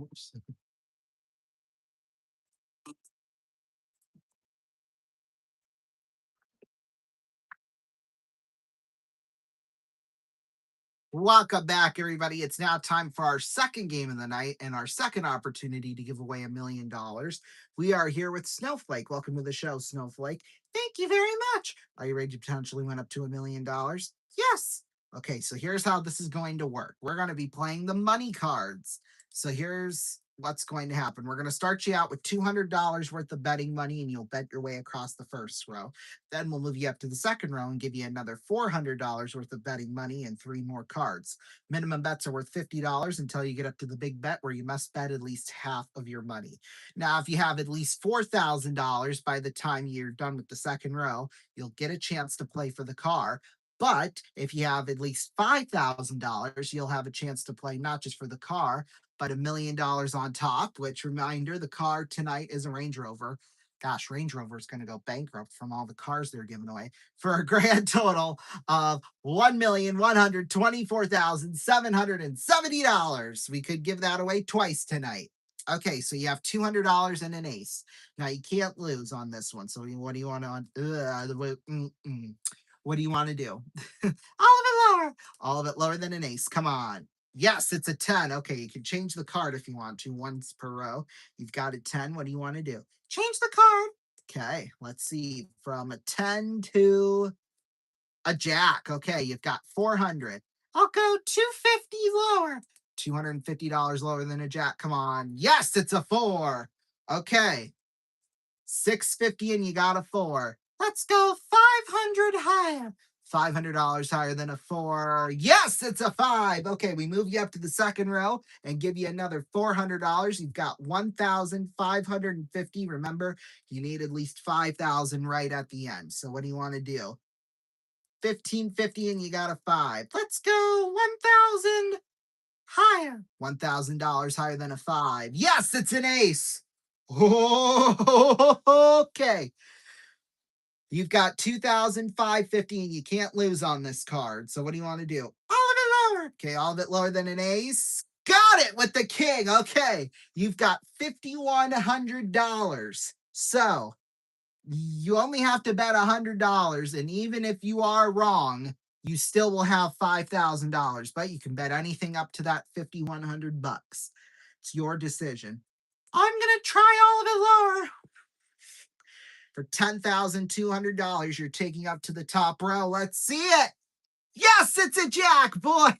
Oops. Welcome back, everybody. It's now time for our second game of the night and our second opportunity to give away $1 million. We are here with Snowflake. Welcome to the show, Snowflake. Thank you very much. Are you ready to potentially win up to $1 million? Yes. Okay, so here's how this is going to work. We're going to be playing the money cards. So here's what's going to happen. We're going to start you out with $200 worth of betting money, and you'll bet your way across the first row. Then we'll move you up to the second row and give you another $400 worth of betting money and 3 more cards. Minimum bets are worth $50 until you get up to the big bet where you must bet at least half of your money. Now, if you have at least $4,000 by the time you're done with the second row, you'll get a chance to play for the car. But if you have at least $5,000, you'll have a chance to play not just for the car, but $1 million on top, which, reminder, the car tonight is a Range Rover. Gosh, Range Rover is going to go bankrupt from all the cars they're giving away, for a grand total of $1,124,770. We could give that away twice tonight. Okay, so you have $200 and an ace. Now you can't lose on this one. So what do you want to? What do you want to do? All of it lower. All of it lower than an ace. Come on. Yes, it's a 10. Okay, you can change the card if you want to, once per row. You've got a 10. What do you want to do? Change the card. Okay, let's see. From a 10 to a jack. Okay, you've got 400. I'll go 250 lower. $250 lower than a jack. Come on. Yes, it's a 4. Okay. 650 and you got a 4. Let's go 500 higher. $500 higher than a 4. Yes, it's a 5. Okay, we move you up to the second row and give you another $400. You've got 1,550. Remember, you need at least 5,000 right at the end. So what do you want to do? 1,550 and you got a 5. Let's go 1,000 higher. $1,000 higher than a 5. Yes, it's an ace. Okay. You've got 2,550 and you can't lose on this card. So what do you want to do? All of it lower. Okay, all of it lower than an ace. Got it with the king. Okay. You've got $5,100. So you only have to bet $100. And even if you are wrong, you still will have $5,000. But you can bet anything up to that $5,100. It's your decision. I'm going to try all of it lower. For $10,200, you're taking up to the top row. Let's see it. Yes, it's a jack, boy.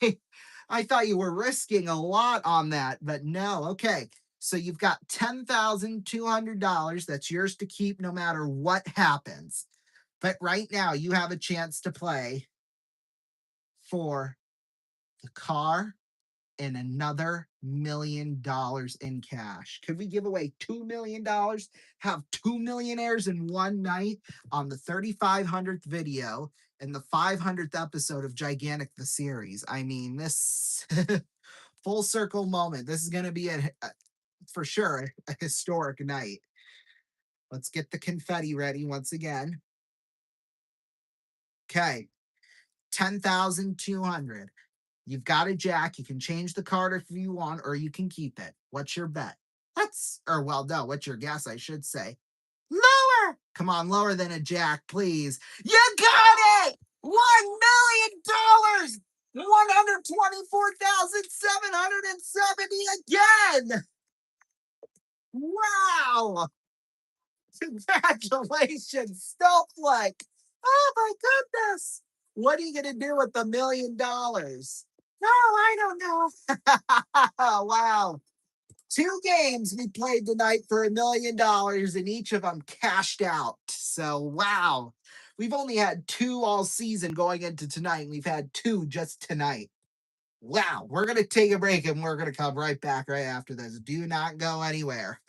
I thought you were risking a lot on that, but no. Okay, so you've got $10,200. That's yours to keep no matter what happens. But right now, you have a chance to play for the car and another $1 million in cash. Could we give away $2 million? Have 2 millionaires in one night on the 3,500th video and the 500th episode of Gigantic the series? I mean, this full circle moment. This is going to be for sure a historic night. Let's get the confetti ready once again. Okay, 10,200. You've got a jack. You can change the card if you want, or you can keep it. What's your bet? No, what's your guess, I should say. Lower! Come on, lower than a jack, please. You got it! $1 million! 124,770 again! Wow! Congratulations, Snowflake! Oh my goodness! What are you gonna do with the $1 million? No, I don't know. Wow. 2 games we played tonight for $1 million, and each of them cashed out. So, wow. We've only had 2 all season going into tonight, and we've had 2 just tonight. Wow. We're going to take a break, and we're going to come right back right after this. Do not go anywhere.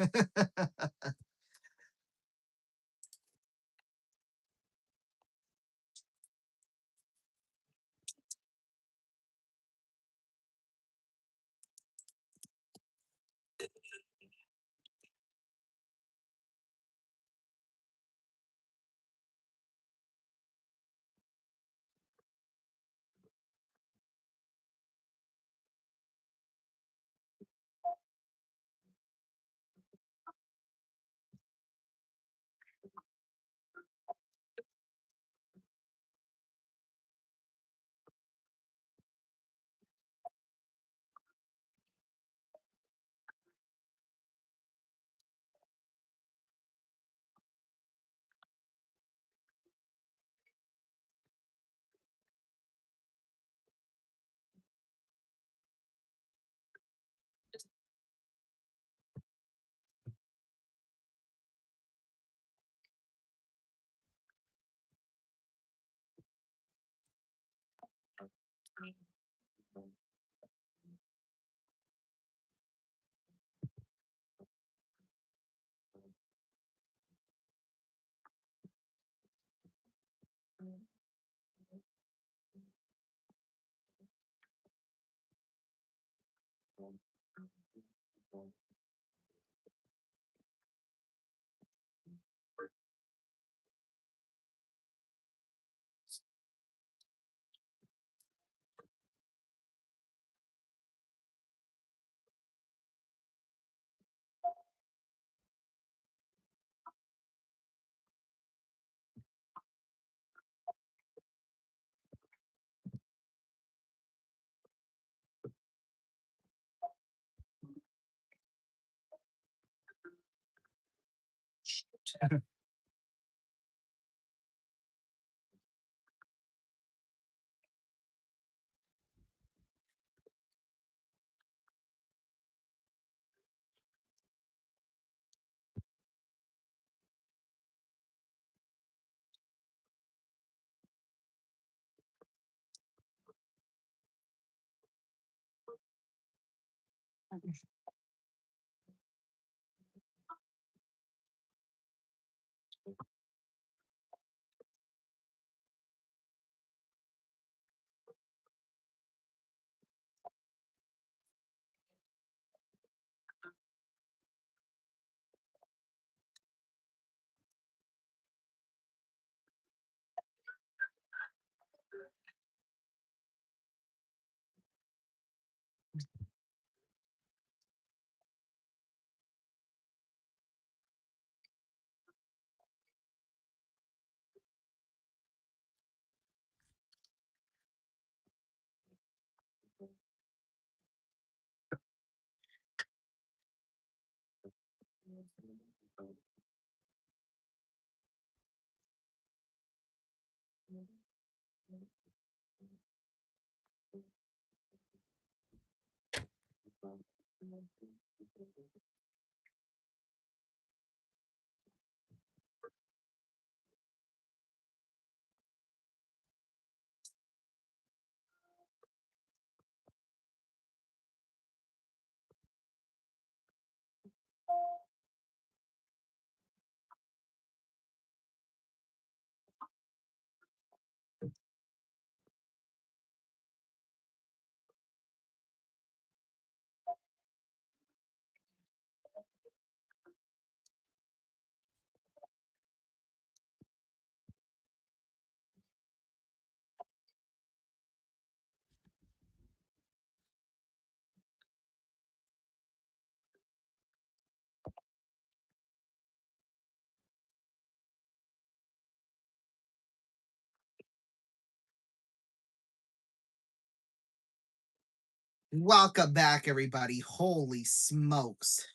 Welcome back, everybody. Holy smokes.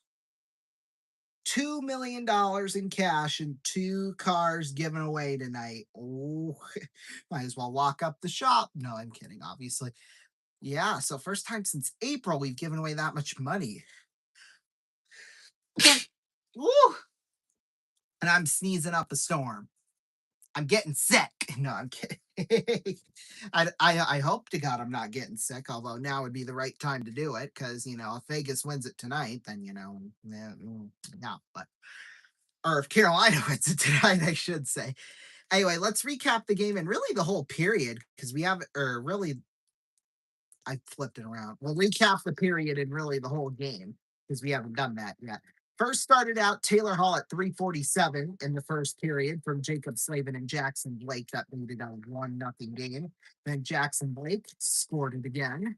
$2 million in cash and 2 cars given away tonight. Oh, might as well lock up the shop. No, I'm kidding, obviously. Yeah, so first time since April we've given away that much money. Woo! And I'm sneezing up a storm. I'm getting sick. No, I'm kidding. I hope to God I'm not getting sick, although now would be the right time to do it because, if Vegas wins it tonight, then, yeah, but, or if Carolina wins it tonight, I should say. Anyway, let's recap the game and really the whole period because we have, or really, I flipped it around. We'll recap the period and really the whole game because we haven't done that yet. First started out Taylor Hall at 347 in the first period from Jacob Slavin and Jackson Blake. That made it a 1-0 game. Then Jackson Blake scored it again,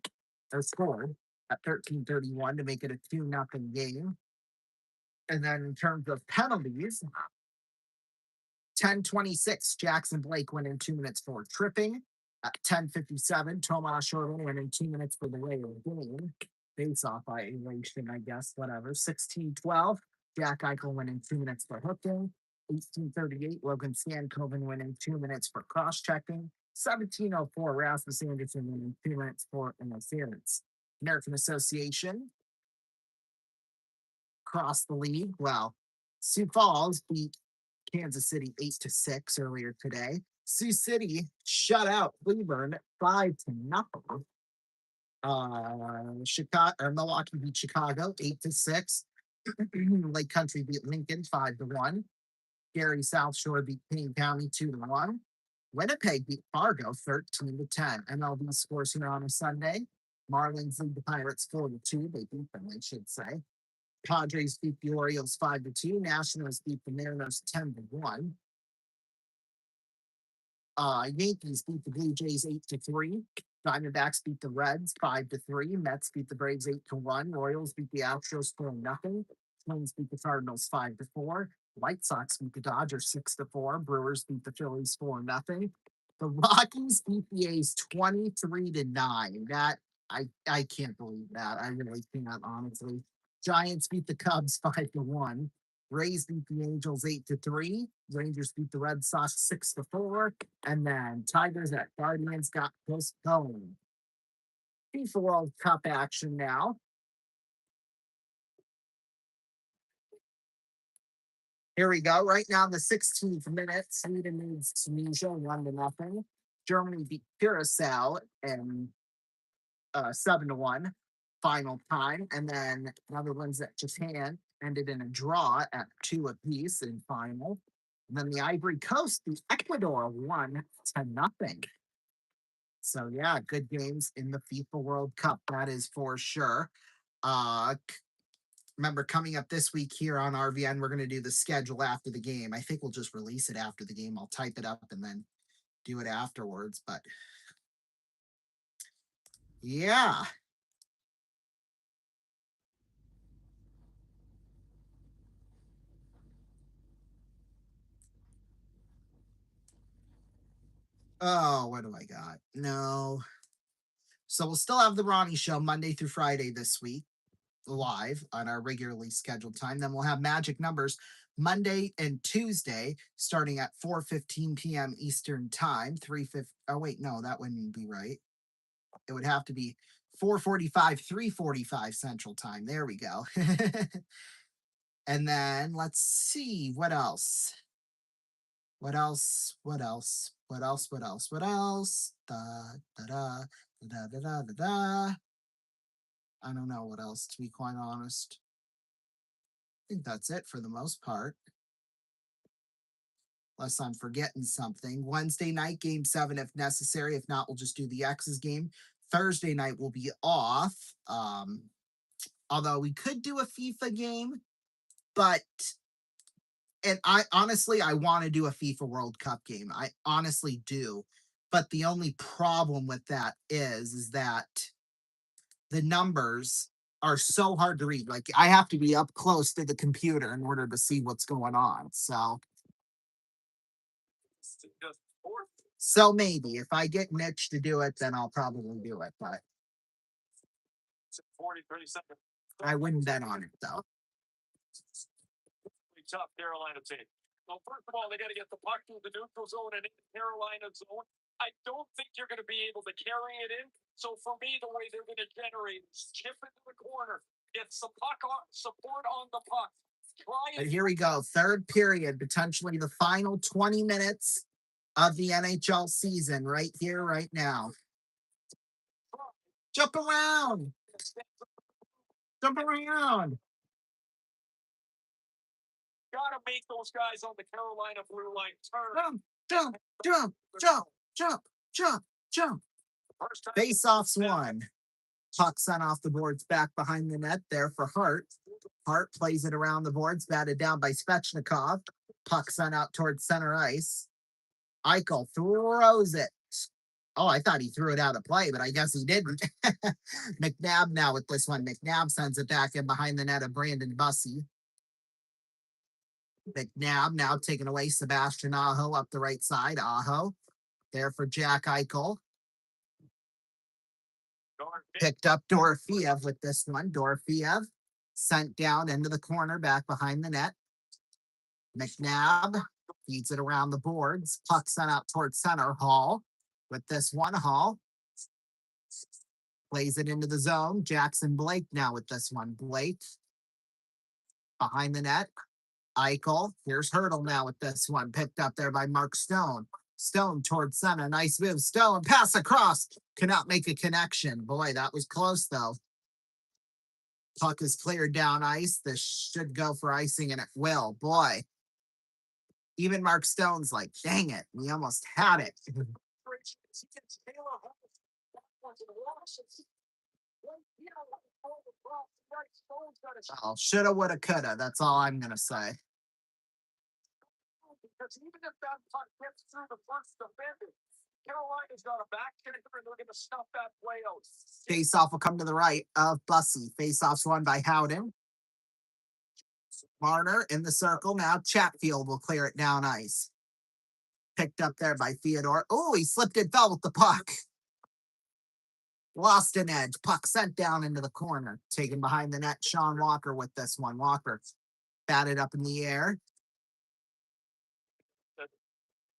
or scored at 13:31 to make it a 2-0 game. And then in terms of penalties, 10:26, Jackson Blake went in 2 minutes for tripping. At 10:57, Tomas Shortland went in 2 minutes for the way of game. Face off violation, I guess, whatever. 16:12, Jack Eichel went in 2 minutes for hooking. 18:38, Logan Stankoven went in 2 minutes for cross checking. 17:04, Rasmus Anderson went in 2 minutes for interference. American Association crossed the league. Well, Sioux Falls beat Kansas City 8-6 earlier today. Sioux City shut out Cleburne 5-0. Chicago or Milwaukee beat Chicago 8-6. Lake Country beat Lincoln 5-1. Gary South Shore beat King County 2-1. Winnipeg beat Fargo 13-10. MLB scores here on a Sunday. Marlins lead the Pirates 4-2. They beat them, I should say. Padres beat the Orioles 5-2. Nationals beat the Mariners 10-1. Yankees beat the Blue Jays 8-3. Diamondbacks beat the Reds 5-3. Mets beat the Braves 8-1. Royals beat the Astros 4-0. Twins beat the Cardinals 5-4. White Sox beat the Dodgers 6-4. Brewers beat the Phillies 4-0. The Rockies beat the A's 23-9. That I can't believe that. I really can't, honestly. Giants beat the Cubs 5-1. Rays beat the Angels 8-3. Rangers beat the Red Sox 6-4. And then Tigers at Guardians got postponed. FIFA World Cup action now. Here we go. Right now, in the 16th minute, Sweden leads Tunisia 1-0. Germany beat Curacao and 7-1 final time. And then Netherlands at Japan ended in a draw at 2 apiece in final. And then the Ivory Coast beat Ecuador 1-0. So yeah, good games in the FIFA World Cup, that is for sure. Remember, coming up this week here on RVN, we're going to do the schedule after the game. I think we'll just release it after the game. I'll type it up and then do it afterwards. But yeah. Oh, what do I got? No. So we'll still have the Ronnie Show Monday through Friday this week, live on our regularly scheduled time. Then we'll have Magic Numbers Monday and Tuesday, starting at 4:15 p.m. Eastern Time. 3:50. Oh wait, no, that wouldn't be right. It would have to be 4:45, 3:45 Central Time. There we go. And then let's see what else. What else? What else? What else? What else? What else? Da da da da da da da da. I don't know what else, to be quite honest. I think that's it for the most part. Unless I'm forgetting something. Wednesday night, game 7 if necessary. If not, we'll just do the X's game. Thursday night will be off. Although we could do a FIFA game, but I honestly want to do a FIFA World Cup game. I honestly do. But the only problem with that is that the numbers are so hard to read. Like, I have to be up close to the computer in order to see what's going on. So maybe if I get Mitch to do it, then I'll probably do it. But 30 seconds. I wouldn't bet on it though. Tough Carolina team. Well, first of all, they got to get the puck through the neutral zone and in the Carolina zone. I don't think you're going to be able to carry it in. So for me, the way they're going to generate is chip into the corner, get some puck on, support on the puck. But here we go. Third period, potentially the final 20 minutes of the NHL season right here, right now. Jump around. Jump around. Gotta make those guys on the Carolina blue line turn. Jump, jump, jump, jump, jump, jump. Face-offs won. Puck sent off the boards back behind the net there for Hart. Hart plays it around the boards, batted down by Svechnikov. Puck sent out towards center ice. Eichel throws it. Oh, I thought he threw it out of play, but I guess he didn't. McNabb now with this one. McNabb sends it back in behind the net of Brandon Bussey. McNabb now taking away Sebastian Aho up the right side. Aho there for Jack Eichel. Picked up Dorofeev with this one. Dorofeev sent down into the corner back behind the net. McNabb feeds it around the boards. Puck sent out towards center. Hall with this one. Hall plays it into the zone. Jackson Blake now with this one. Blake behind the net. Eichel. Here's Hurdle now with this one. Picked up there by Mark Stone. Stone towards center. Nice move. Stone pass across. Cannot make a connection. Boy, that was close though. Puck is cleared down ice. This should go for icing, and it will. Boy. Even Mark Stone's like, dang it, we almost had it. Oh, shoulda, woulda, coulda. That's all I'm gonna say. Because even if that puck gets through the first defender, Carolina's got a back checker and they're going to stuff that play out. Face-off will come to the right of Bussy. Face-off's won by Howden. Marner in the circle. Now Chatfield will clear it down ice. Picked up there by Theodore. Oh, he slipped and fell with the puck. Lost an edge. Puck sent down into the corner. Taken behind the net. Sean Walker with this one. Walker batted up in the air.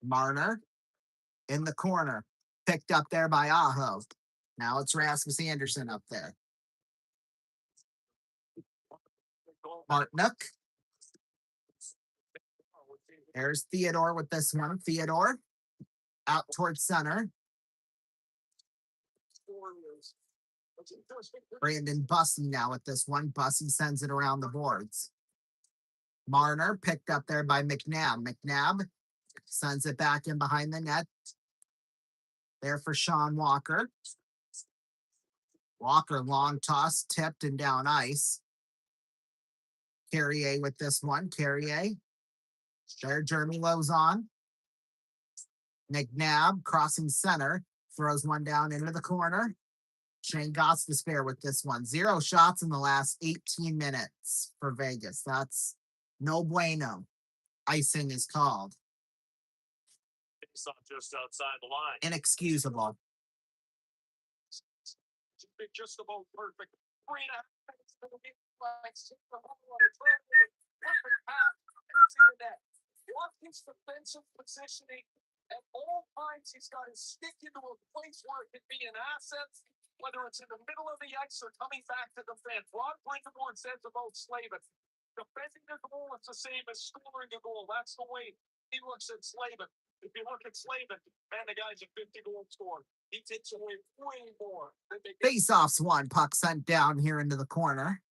Marner in the corner. Picked up there by Aho. Now it's Rasmus Anderson up there. Martinook. There's Theodore with this one. Theodore out towards center. Brandon Bussy now with this one. Bussy sends it around the boards. Marner picked up there by McNabb. McNabb sends it back in behind the net. There for Sean Walker. Walker long toss, tipped and down ice. Carrier with this one. Carrier. There, Jeremy Lowe's on. McNabb crossing center. Throws one down into the corner. Shane Goss to spare with this one. 0 shots in the last 18 minutes for Vegas. That's no bueno. Icing is called. It's not just outside the line. Inexcusable. Just about perfect. 3.5 minutes to the game. Watkins' defensive positioning at all times, he's got his stick into a place where it can be an asset, whether it's in the middle of the ice or coming back to defense. Ron Brinkenborn says about Slavin, defending the goal is the same as scoring a goal. That's the way he looks at Slavin. If you look at Slavin, man, the guy's a 50-goal scorer. He takes away way more than they Face-off's one. Puck sent down here into the corner.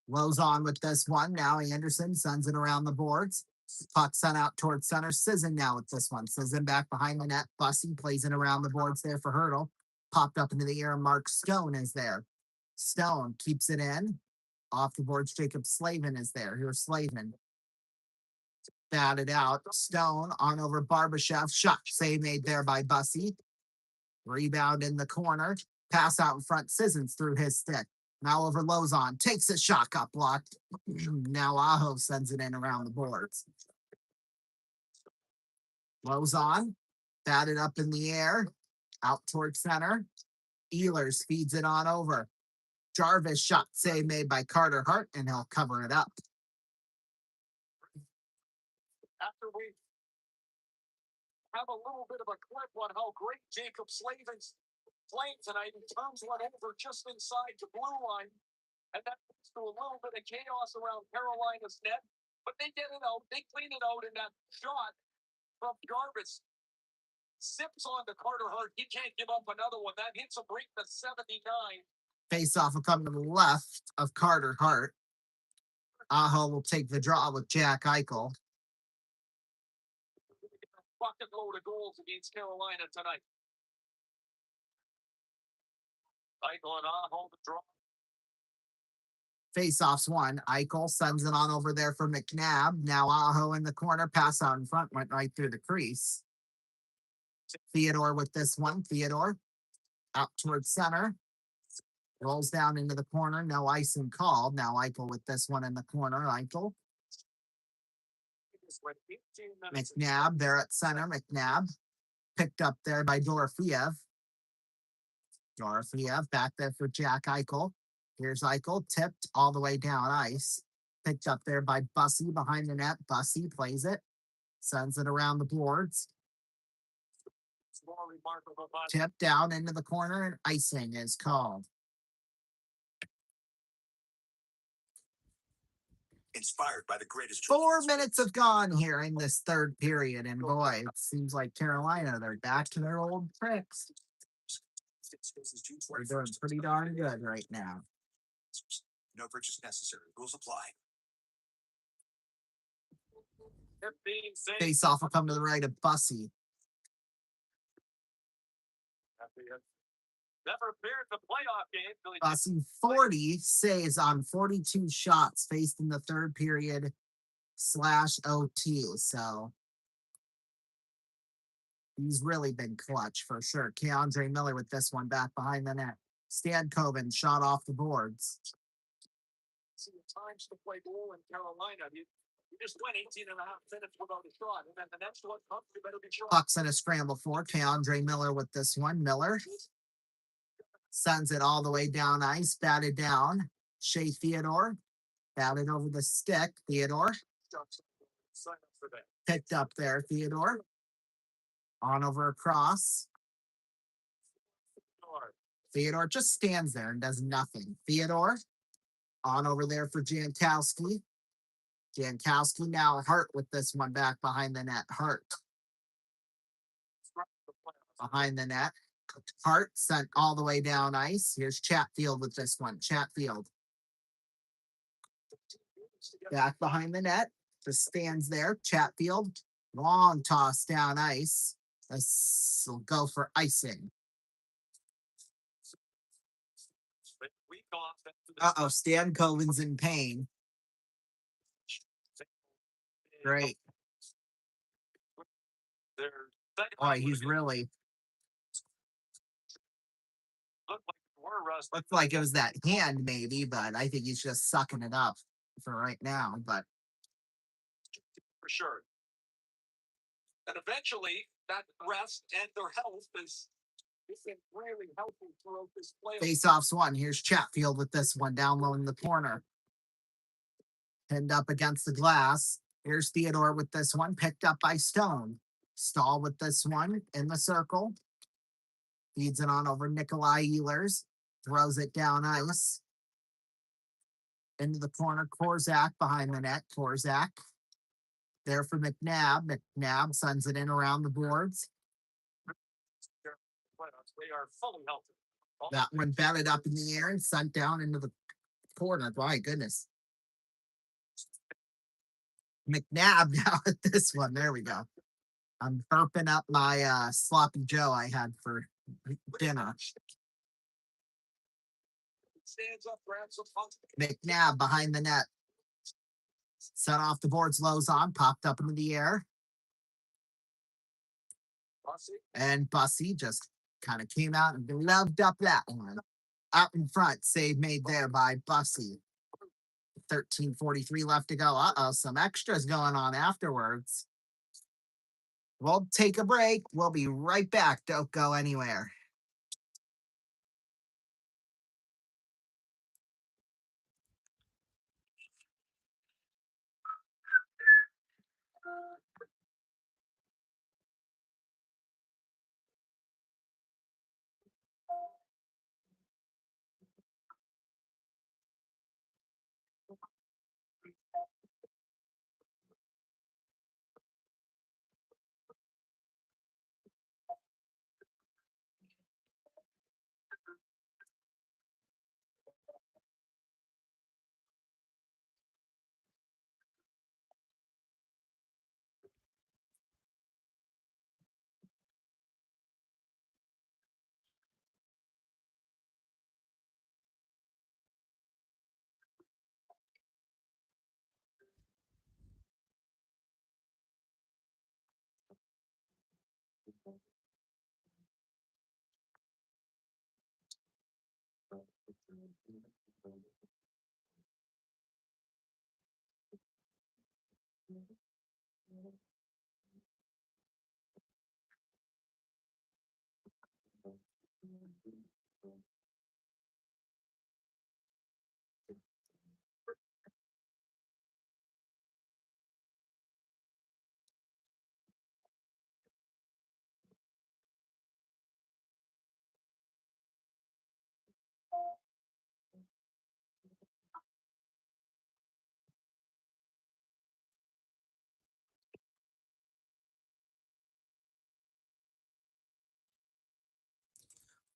Lowe's on with this one. Now Anderson sends it around the boards. Puck sent out towards center. Sisson now with this one. Sisson back behind the net. Bussy plays it around the boards there for Hurdle. Popped up into the air. Mark Stone is there. Stone keeps it in. Off the boards, Jacob Slavin is there. Here's Slavin. Batted out. Stone on over Barbashev. Shot save made there by Bussy. Rebound in the corner. Pass out in front. Sissons through his stick. Now over Lozon. Takes a shot. Got blocked. Now Aho sends it in around the boards. Lozon. Batted up in the air. Out towards center. Ehlers feeds it on over. Jarvis shot save made by Carter Hart, and he'll cover it up. After we have a little bit of a clip on how great Jacob Slavin's playing tonight, and turns one over just inside the blue line, and that leads to a little bit of chaos around Carolina's net, but they get it out, they clean it out, and that shot from Jarvis sips on to Carter Hart. He can't give up another one. That hits a break to 79. Face-off will come to the left of Carter Hart. Aho will take the draw with Jack Eichel. Bucket load of goals against Carolina tonight. Eichel and Aho the draw. Face-off's one. Eichel sends it on over there for McNabb. Now Aho in the corner. Pass out in front. Went right through the crease. Theodore with this one. Theodore out towards center. Rolls down into the corner. No icing called. Now Eichel with this one in the corner. Eichel. McNabb there at center. McNabb picked up there by Dorofeev. Dorofeev back there for Jack Eichel. Here's Eichel, tipped all the way down ice. Picked up there by Bussy behind the net. Bussy plays it. Sends it around the boards. Tipped down into the corner, and icing is called. Inspired by the greatest. 4 minutes have gone here in this third period, and boy, it seems like Carolina, they're back to their old tricks. They're doing pretty darn good right now. No purchase necessary. Rules apply. They're being safe. Face off will come to the right of Bussy. Never appeared in the playoff game. Bussy 40 saves on 42 shots faced in the third period / OT. So he's really been clutch for sure. Keandre Miller with this one back behind the net. Stan Coven shot off the boards. See the times to play goal in Carolina. You just went 18 and a half minutes without a shot. And then the next one comes, you better be sure. Puck's in a scramble for Keandre Miller with this one. Miller sends it all the way down ice, batted down. Shea Theodore, batted over the stick. Theodore Sign up for that. picked up there. Theodore on over across. Theodore just stands there and does nothing. Theodore on over there for Jankowski. Jankowski now Hart with this one back behind the net. Hart behind the net. Hart sent all the way down ice. Here's Chatfield with this one. Chatfield back behind the net. Just stands there. Chatfield, long toss down ice. This will go for icing. Uh-oh, Stan Coven's in pain. Great. Boy, he's really looked like it was that hand maybe, but I think he's just sucking it up for right now. But for sure. And eventually that rest and their health is been really helpful throughout this play. face-offs one. Here's Chatfield with this one down low in the corner. Pinned up against the glass. Here's Theodore with this one, picked up by Stone. Stahl with this one in the circle. Feeds it on over Nikolai Ehlers. Throws it down ice. Into the corner. Korzak behind the net. Korzak there for McNabb. McNabb sends it in around the boards. They are fully healthy. That one batted up in the air and sent down into the corner. My goodness. McNabb now at this one. There we go. I'm burping up my sloppy Joe I had for dinner. Stands up, grabs some McNabb behind the net. Set off the boards, Lozon, popped up into the air. And Bussy just kind of came out and gloved up that one. Out in front, save made there by Bussy. 13:43 left to go. Uh-oh, some extras going on afterwards. We'll take a break. We'll be right back. Don't go anywhere.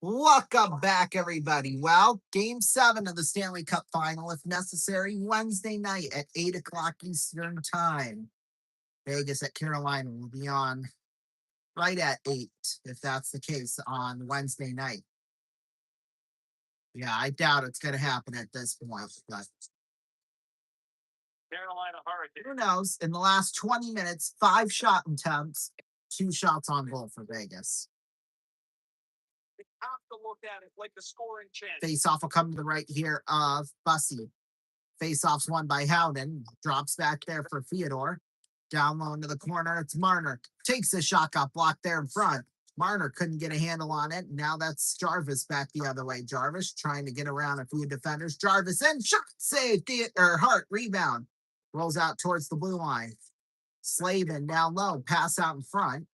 Welcome back, everybody. Well, game 7 of the Stanley Cup final, if necessary, Wednesday night at 8 o'clock Eastern Time. Vegas at Carolina will be on right at 8, if that's the case, on Wednesday night. Yeah, I doubt it's going to happen at this point, but Carolina Hurricane. who knows? In the last 20 minutes, 5 shot attempts, 2 shots on goal for Vegas. You have to look at it like the scoring chance. Face-off will come to the right here of Bussy. Face-off's won by Howden. Drops back there for Theodore. Down low into the corner, it's Marner. Takes the shot, got blocked there in front. Marner couldn't get a handle on it. Now that's Jarvis back the other way. Jarvis trying to get around a few defenders. Jarvis in, shot, save, Hart, rebound. Rolls out towards the blue line. Slavin down low, pass out in front.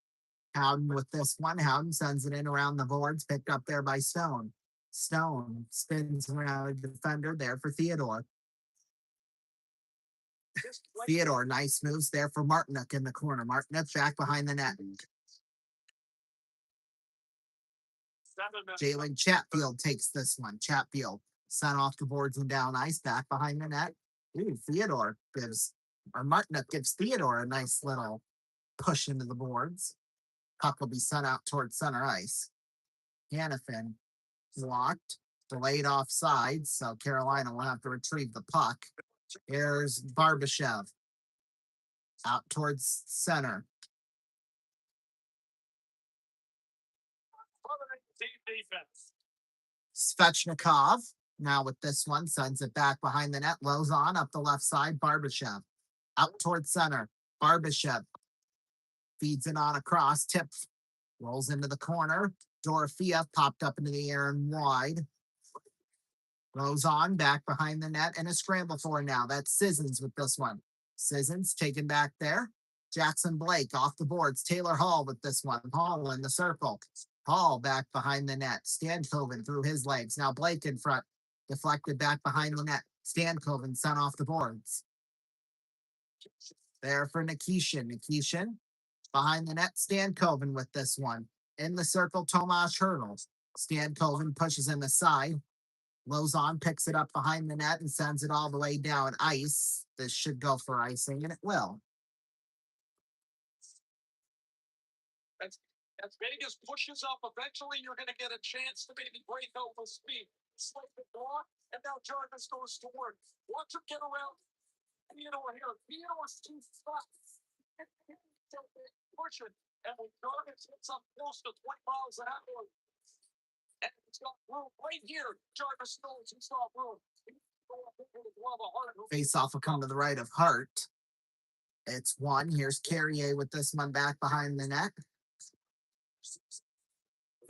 Howden with this one. Howden sends it in around the boards, picked up there by Stone. Stone spins around a defender there for Theodore. Theodore, nice moves there for Martinook in the corner. Martinook back behind the net. Jalen Chatfield takes this one. Chatfield sent off the boards and down ice, back behind the net. Ooh, Martinook gives Theodore a nice little push into the boards. Puck will be sent out towards center ice. Hannafin blocked, delayed offside, so Carolina will have to retrieve the puck. Here's Barbashev out towards center. Defense. Svechnikov now with this one sends it back behind the net. Lozon up the left side. Barbashev out towards center. Barbashev feeds it on across. Tip rolls into the corner. Dorofeev popped up into the air and wide. Lozon back behind the net and a scramble for now. That's Sissons with this one. Sissons taken back there. Jackson Blake off the boards. Taylor Hall with this one. Hall in the circle. Hall back behind the net. Stankoven through his legs. Now Blake in front. Deflected back behind the net. Stankoven sent off the boards. There for Nikishin. Nikishin behind the net. Stankoven with this one. In the circle, Tomas Hurdles. Stankoven pushes in the side. Lozon picks it up behind the net and sends it all the way down ice. This should go for icing, and it will. As Vegas pushes up, eventually you're going to get a chance to maybe break out with speed. Slight the block, and now Jarvis goes to work. Watch him get around Theodore here. Theodore's too fast. Push it, and when Jarvis hits up close to 20 miles an hour, and he's got room right here. Jarvis knows he's got room. Face off will come to the right of Hart. It's one. Here's Carrier with this one back behind the net.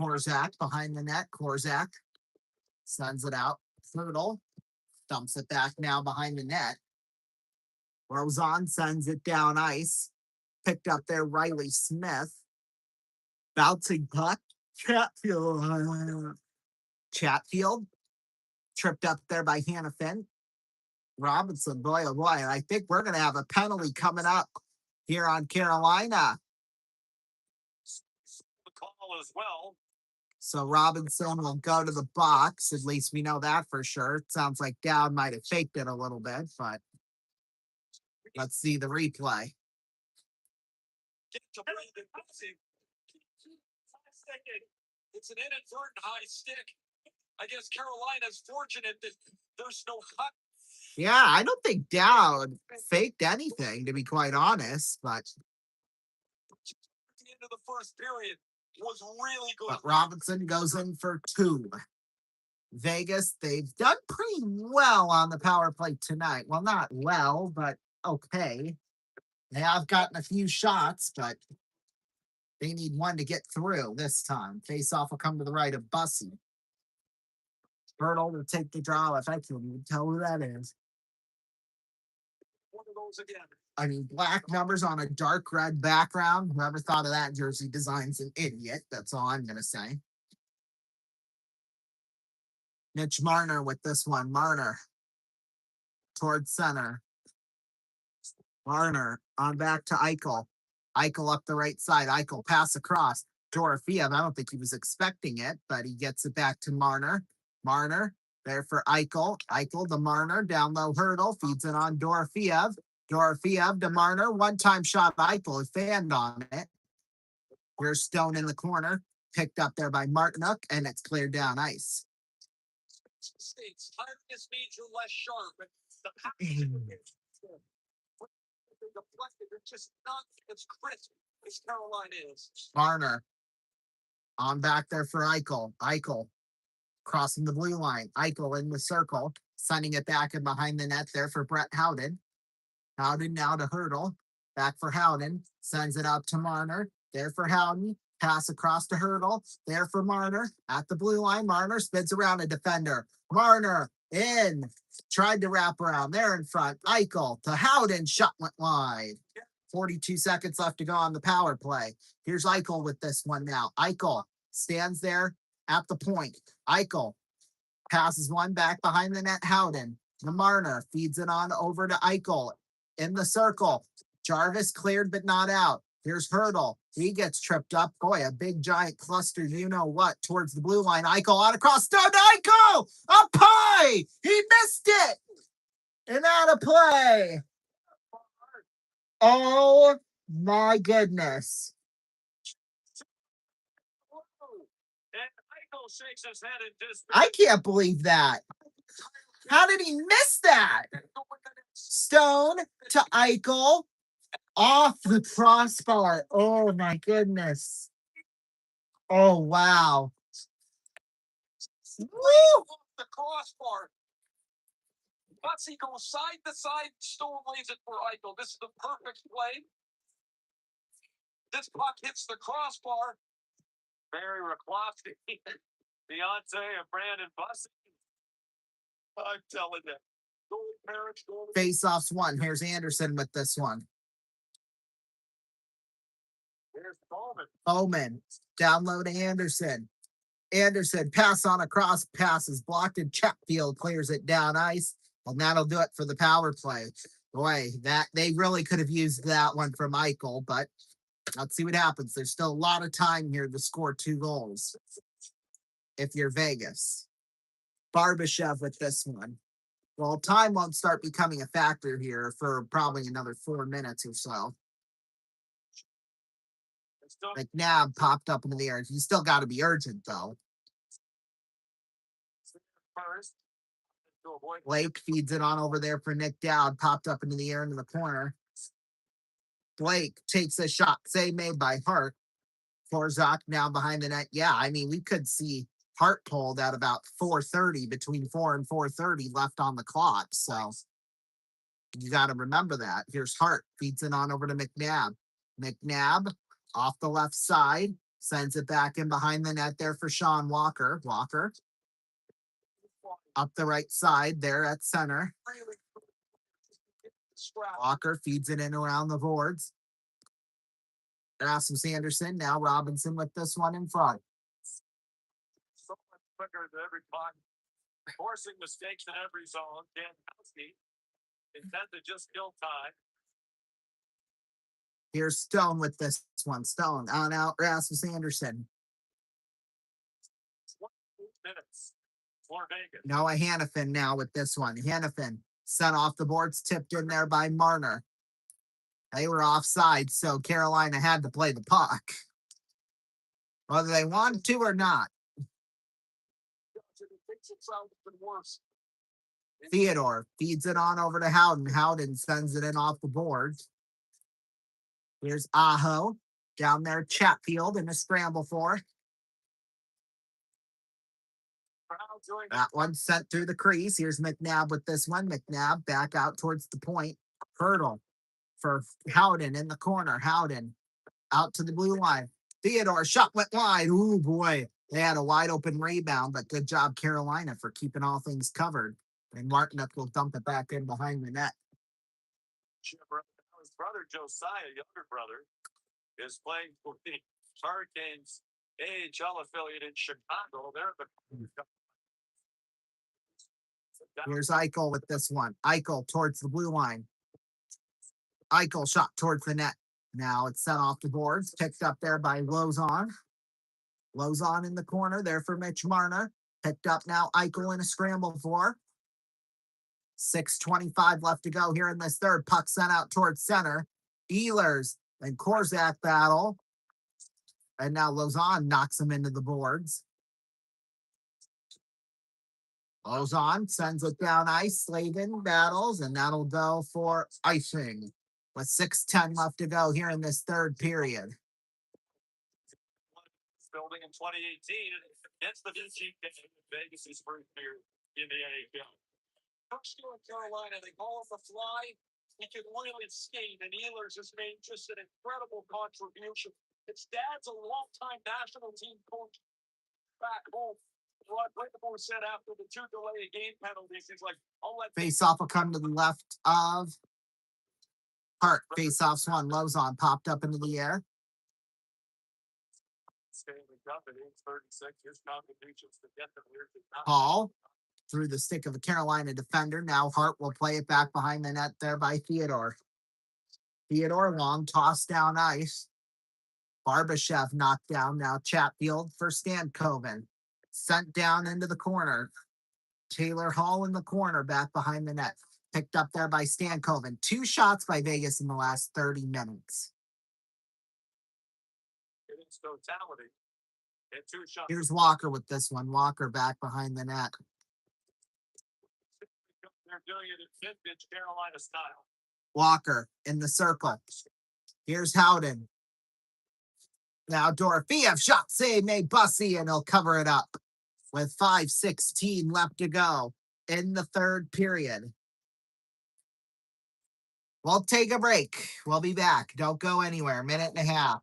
Korzak behind the net. Korzak sends it out. Fertile dumps it back now behind the net. Rozon sends it down ice. Picked up there, Riley Smith. Bouncing puck. Chatfield. Tripped up there by Hannafin. Robinson, boy, oh boy. And I think we're going to have a penalty coming up here on Carolina. The call as well. So Robinson will go to the box. At least we know that for sure. It sounds like Dowd might have faked it a little bit, but let's see the replay. It's an inadvertent high stick. I guess Carolina's fortunate that there's no cut. Yeah, I don't think Dowd faked anything, to be quite honest, but The end of the first period was really good. But Robinson goes in for 2. Vegas, they've done pretty well on the power play tonight. Well, not well, but okay. They have gotten a few shots, but they need one to get through this time. Face-off will come to the right of Bussy. Bertle will take the draw. If I can even tell who that is. One of those again. I mean, black numbers on a dark red background. Whoever thought of that jersey design's an idiot. That's all I'm going to say. Mitch Marner with this one. Marner towards center. Marner on back to Eichel. Eichel up the right side. Eichel pass across. Dorofeev. I don't think he was expecting it, but he gets it back to Marner. Marner there for Eichel. Eichel to Marner. Down low hurdle. Feeds it on Dorofeev. Dorofeev to Marner. One-time shot. Eichel is fanned on it. Here's Stone in the corner. Picked up there by Martinuk, and it's cleared down ice. States tiredness means you're less sharp. The deflected, it's just not as crisp as Carolina is. Marner on back there for Eichel. Eichel crossing the blue line. Eichel in the circle, sending it back and behind the net there for Brett Howden. Howden now to Hurdle. Back for Howden. Sends it out to Marner. There for Howden. Pass across to Hurdle. There for Marner. At the blue line. Marner spins around a defender. Marner in. Tried to wrap around. There in front. Eichel to Howden. Shot went wide. 42 seconds left to go on the power play. Here's Eichel with this one now. Eichel stands there at the point. Eichel passes one back behind the net. Howden. The Marner feeds it on over to Eichel in the circle. Jarvis cleared but not out. Here's Hurdle. He gets tripped up. Boy, a big giant cluster, you know what, towards the blue line. Eichel out across. Stone to Eichel! Up high! He missed it! And out of play. Oh my goodness. And Eichel shakes his head in dismay. I can't believe that. How did he miss that? Stone to Eichel off the crossbar. Oh my goodness. Oh wow. Woo! Off the crossbar. Butsy goes side to side. Stone lays it for Eichel. This is the perfect play. This puck hits the crossbar. Barry Raklowski, Beyonce, and Brandon Bussey. I'm telling you. Goalie parents, goalie. Face-offs one. Here's Anderson with this one. Here's Bowman. Bowman. Down low to Anderson. Anderson pass on across, passes blocked, and Chatfield clears it down ice. And that'll do it for the power play. Boy, that they really could have used that one from Eichel, but let's see what happens. There's still a lot of time here to score 2 goals. If you're Vegas. Barbashev with this one. Well, time won't start becoming a factor here for probably another 4 minutes or so. McNabb popped up into the air. He's still got to be urgent, though. Blake feeds it on over there for Nick Dowd. Popped up into the air into the corner. Blake takes a shot. Save made by Hart. Forzak now behind the net. Yeah, I mean, we could see Hart pulled at about 4:30, between 4 and 4:30 left on the clock. So you got to remember that. Here's Hart. Feeds it on over to McNabb. McNabb off the left side. Sends it back in behind the net there for Sean Walker. Walker up the right side there at center. Walker feeds it in around the boards. Rasmus Anderson. Now Robinson with this one in front. So much quicker than every puck. Forcing mistakes in every zone. Jankowski intent to just kill time. Here's Stone with this one. Stone on out. Rasmus Anderson. 28 minutes for Vegas. Noah Hannafin now with this one. Hannafin sent off the boards, tipped in there by Marner. They were offside, so Carolina had to play the puck. Whether they wanted to or not. Theodore feeds it on over to Howden. Howden sends it in off the boards. Here's Aho down there. Chatfield in a scramble for. That one sent through the crease. Here's McNabb with this one. McNabb back out towards the point. Hurdle for Howden in the corner. Howden out to the blue line. Theodore shot went wide. Ooh, boy. They had a wide open rebound, but good job, Carolina, for keeping all things covered. And Martinuk will dump it back in behind the net. His brother, Josiah, younger brother, is playing for the Hurricanes AHL affiliate in Chicago. They're the Here's Eichel with this one. Eichel towards the blue line. Eichel shot towards the net. Now it's sent off the boards. Picked up there by Lozon. Lozon in the corner there for Mitch Marner. Picked up now Eichel in a scramble for. 6:25 left to go here in this third. Puck sent out towards center. Ehlers and Korzak battle. And now Lozon knocks him into the boards. Lozon sends it down ice. Slavin battles, and that'll go for icing. With 6:10 left to go here in this third period. Building in 2018 against the VGK Vegas' first year in the AHL. Coach in Carolina, they call him the Fly. He can really skate, and Ehlers has made just an incredible contribution. His dad's a longtime national team coach back home. Rod Whitmore said after the 2 delay game penalties, he's like, I'll let Face off will come to the left of Hart. Face off's one. Lozon popped up into the air. Stanley Cup at age 36. His contributions to get them here. Hall through the stick of a Carolina defender. Now Hart will play it back behind the net there by Theodore. Theodore long toss down ice. Barbashev knocked down. Now Chatfield for Stankoven. Sent down into the corner. Taylor Hall in the corner back behind the net. Picked up there by Stankoven. 2 shots by Vegas in the last 30 minutes. Its totality. And 2 shots. Here's Walker with this one. Walker back behind the net. They're doing it in vintage Carolina style. Walker in the circle. Here's Howden. Now Dorofeev shot save made Bussy, and he'll cover it up with 5:16 left to go in the third period. We'll take a break. We'll be back. Don't go anywhere. Minute and a half.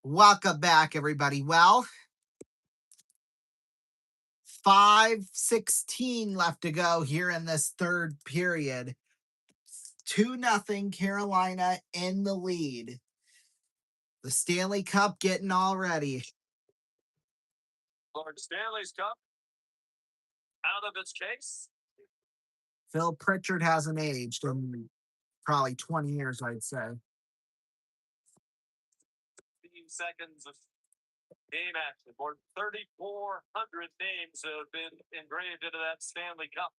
Welcome back, everybody. Well, 5:16 left to go here in this third period. 2-0 Carolina in the lead. The Stanley Cup getting all ready. Lord Stanley's Cup out of its case. Phil Pritchard hasn't aged in probably 20 years, I'd say. 15 seconds of game action. More than 3,400 names have been engraved into that Stanley Cup.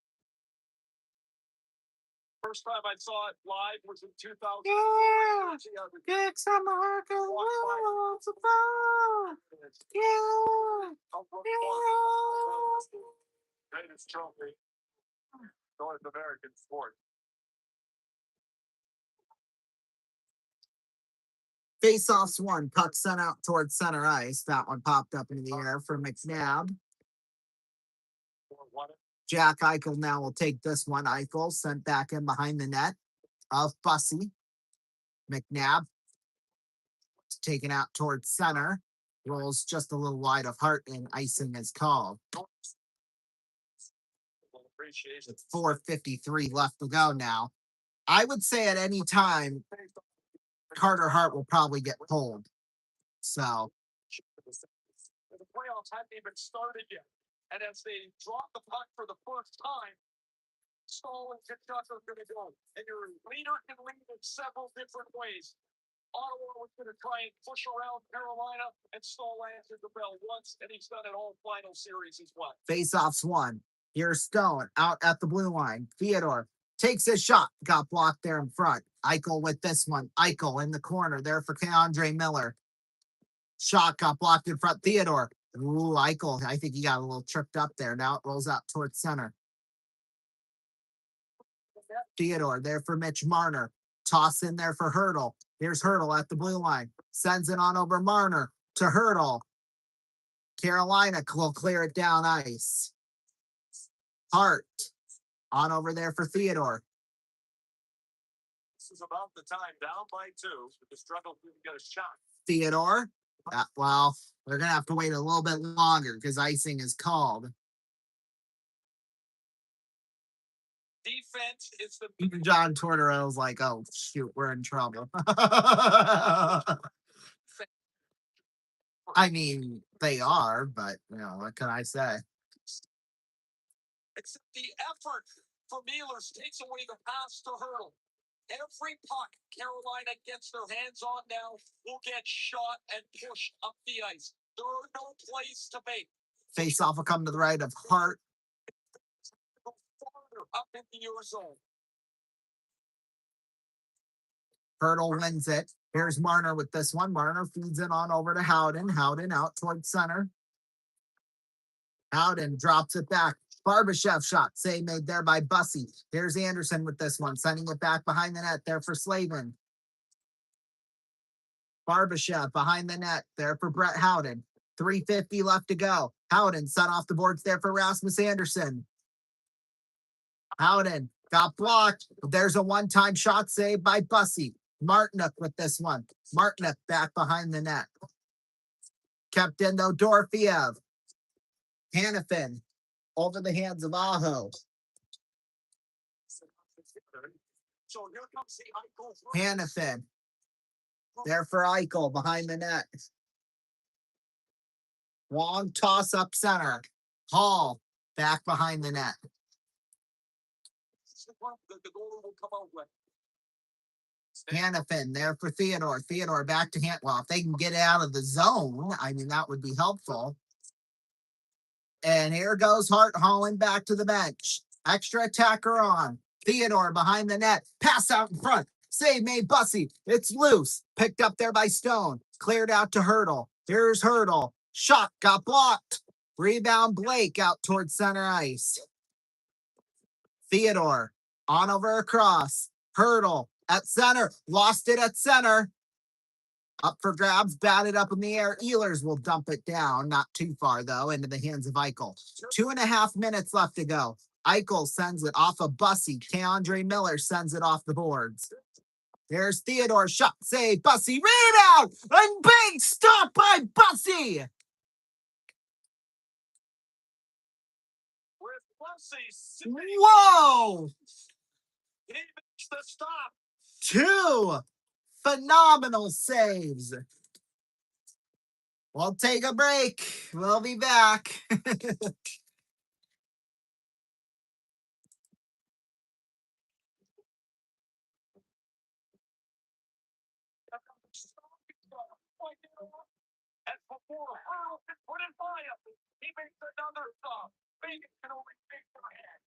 First time I saw it live was in 2000. Yeah! Get some Yeah! Greatest trophy North American sport. Face-offs one. Puck sent out towards center ice. That one popped up into the air for McNabb. Jack Eichel now will take this one. Eichel sent back in behind the net of Bussy. McNabb taken out towards center. Rolls just a little wide of Hart and icing is called. With 4:53 left to go now. I would say at any time, Carter Hart will probably get pulled. So The playoffs haven't even started yet. And as they drop the puck for the first time, Stahl and Kachuk are going to go. And your leader can lead in several different ways. Ottawa was going to try and push around Carolina, and Stahl answered the bell once, and he's done it all final series as well. Face-offs won. Here's Stone out at the blue line. Theodore takes his shot. Got blocked there in front. Eichel with this one. Eichel in the corner there for Keandre Miller. Shot got blocked in front. Theodore. Ooh, Eichel. I think he got a little tripped up there. Now it rolls out towards center. Theodore there for Mitch Marner. Toss in there for Hurdle. Here's Hurdle at the blue line. Sends it on over Marner to Hurdle. Carolina will clear it down ice. Hart on over there for Theodore. This is about the time, down by 2, with the struggle to get a shot. Theodore. Well, they're going to have to wait a little bit longer because icing is called. Defense is the Even John Tortorella's like, oh, shoot, we're in trouble. I mean, they are, but, what can I say? Except the effort for Mealers takes away the pass to Hurdle. Every puck Carolina gets their hands on now will get shot and pushed up the ice. There are no plays to make. Face-off will come to the right of Hart. Go farther up into your zone. Hurdle wins it. Here's Marner with this one. Marner feeds it on over to Howden. Howden out towards center. Howden drops it back. Barbashev shot. Save made there by Bussy. Here's Anderson with this one. Sending it back behind the net there for Slavin. Barbashev behind the net there for Brett Howden. 3:50 left to go. Howden set off the boards there for Rasmus Anderson. Howden got blocked. There's a one-time shot saved by Bussy. Martinook with this one. Martinook back behind the net. Kept in though Dorofeev. Hannafin over the hands of Aho. So here comes the Eichel. Hannafin there for Eichel behind the net. Long toss up center. Hall back behind the net. The goal will come out with. Hannafin there for Theodore. Theodore back to Well, if they can get out of the zone, I mean, that would be helpful. And here goes Hart hauling back to the bench. Extra attacker on. Theodore behind the net. Pass out in front. Save made Bussy. It's loose. Picked up there by Stone. Cleared out to Hurdle. Here's Hurdle. Shot got blocked. Rebound Blake out towards center ice. Theodore on over across. Hurdle at center. Lost it at center. Up for grabs, batted up in the air. Ehlers will dump it down, not too far though, into the hands of Eichel. 2.5 minutes left to go. Eichel sends it off of Bussy. Keandre Miller sends it off the boards. There's Theodore, shot, save, Bussy, rebound, and big stop by Bussy. With Bussy. Whoa! He makes the stop. 2 phenomenal saves. We'll take a break. We'll be back. And before Hurdle can put it by him, he makes another stop. Vegas can only take their hand.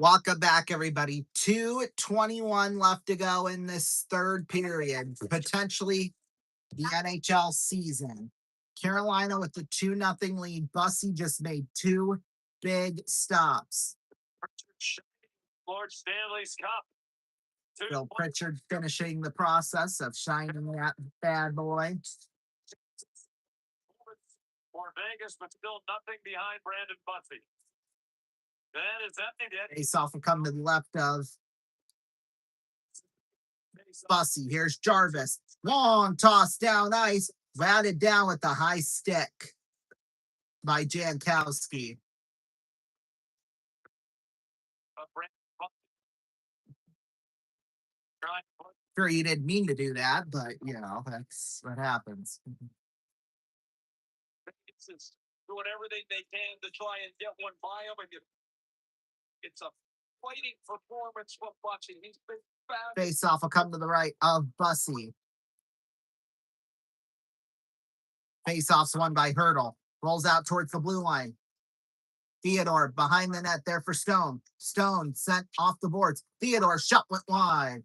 Welcome back, everybody. 2:21 left to go in this third period, potentially the NHL season. Carolina with the 2-0 lead. Bussy just made 2 big stops. Lord Stanley's Cup. Phil Pritchard finishing the process of shining that bad boy. For Vegas, but still nothing behind Brandon Bussy. That is empty. Face off will come to the left of Bussy. Here's Jarvis. Long toss down ice. Routed down with the high stick by Jankowski. Sure, he didn't mean to do that, but that's what happens. Vegas doing everything they can to try and get one by him, and it's a fighting performance for Bussy. He's been fast. Face off will come to the right of Bussy. Face off's won by Hurdle. Rolls out towards the blue line. Theodore behind the net there for Stone. Stone sent off the boards. Theodore shot went wide.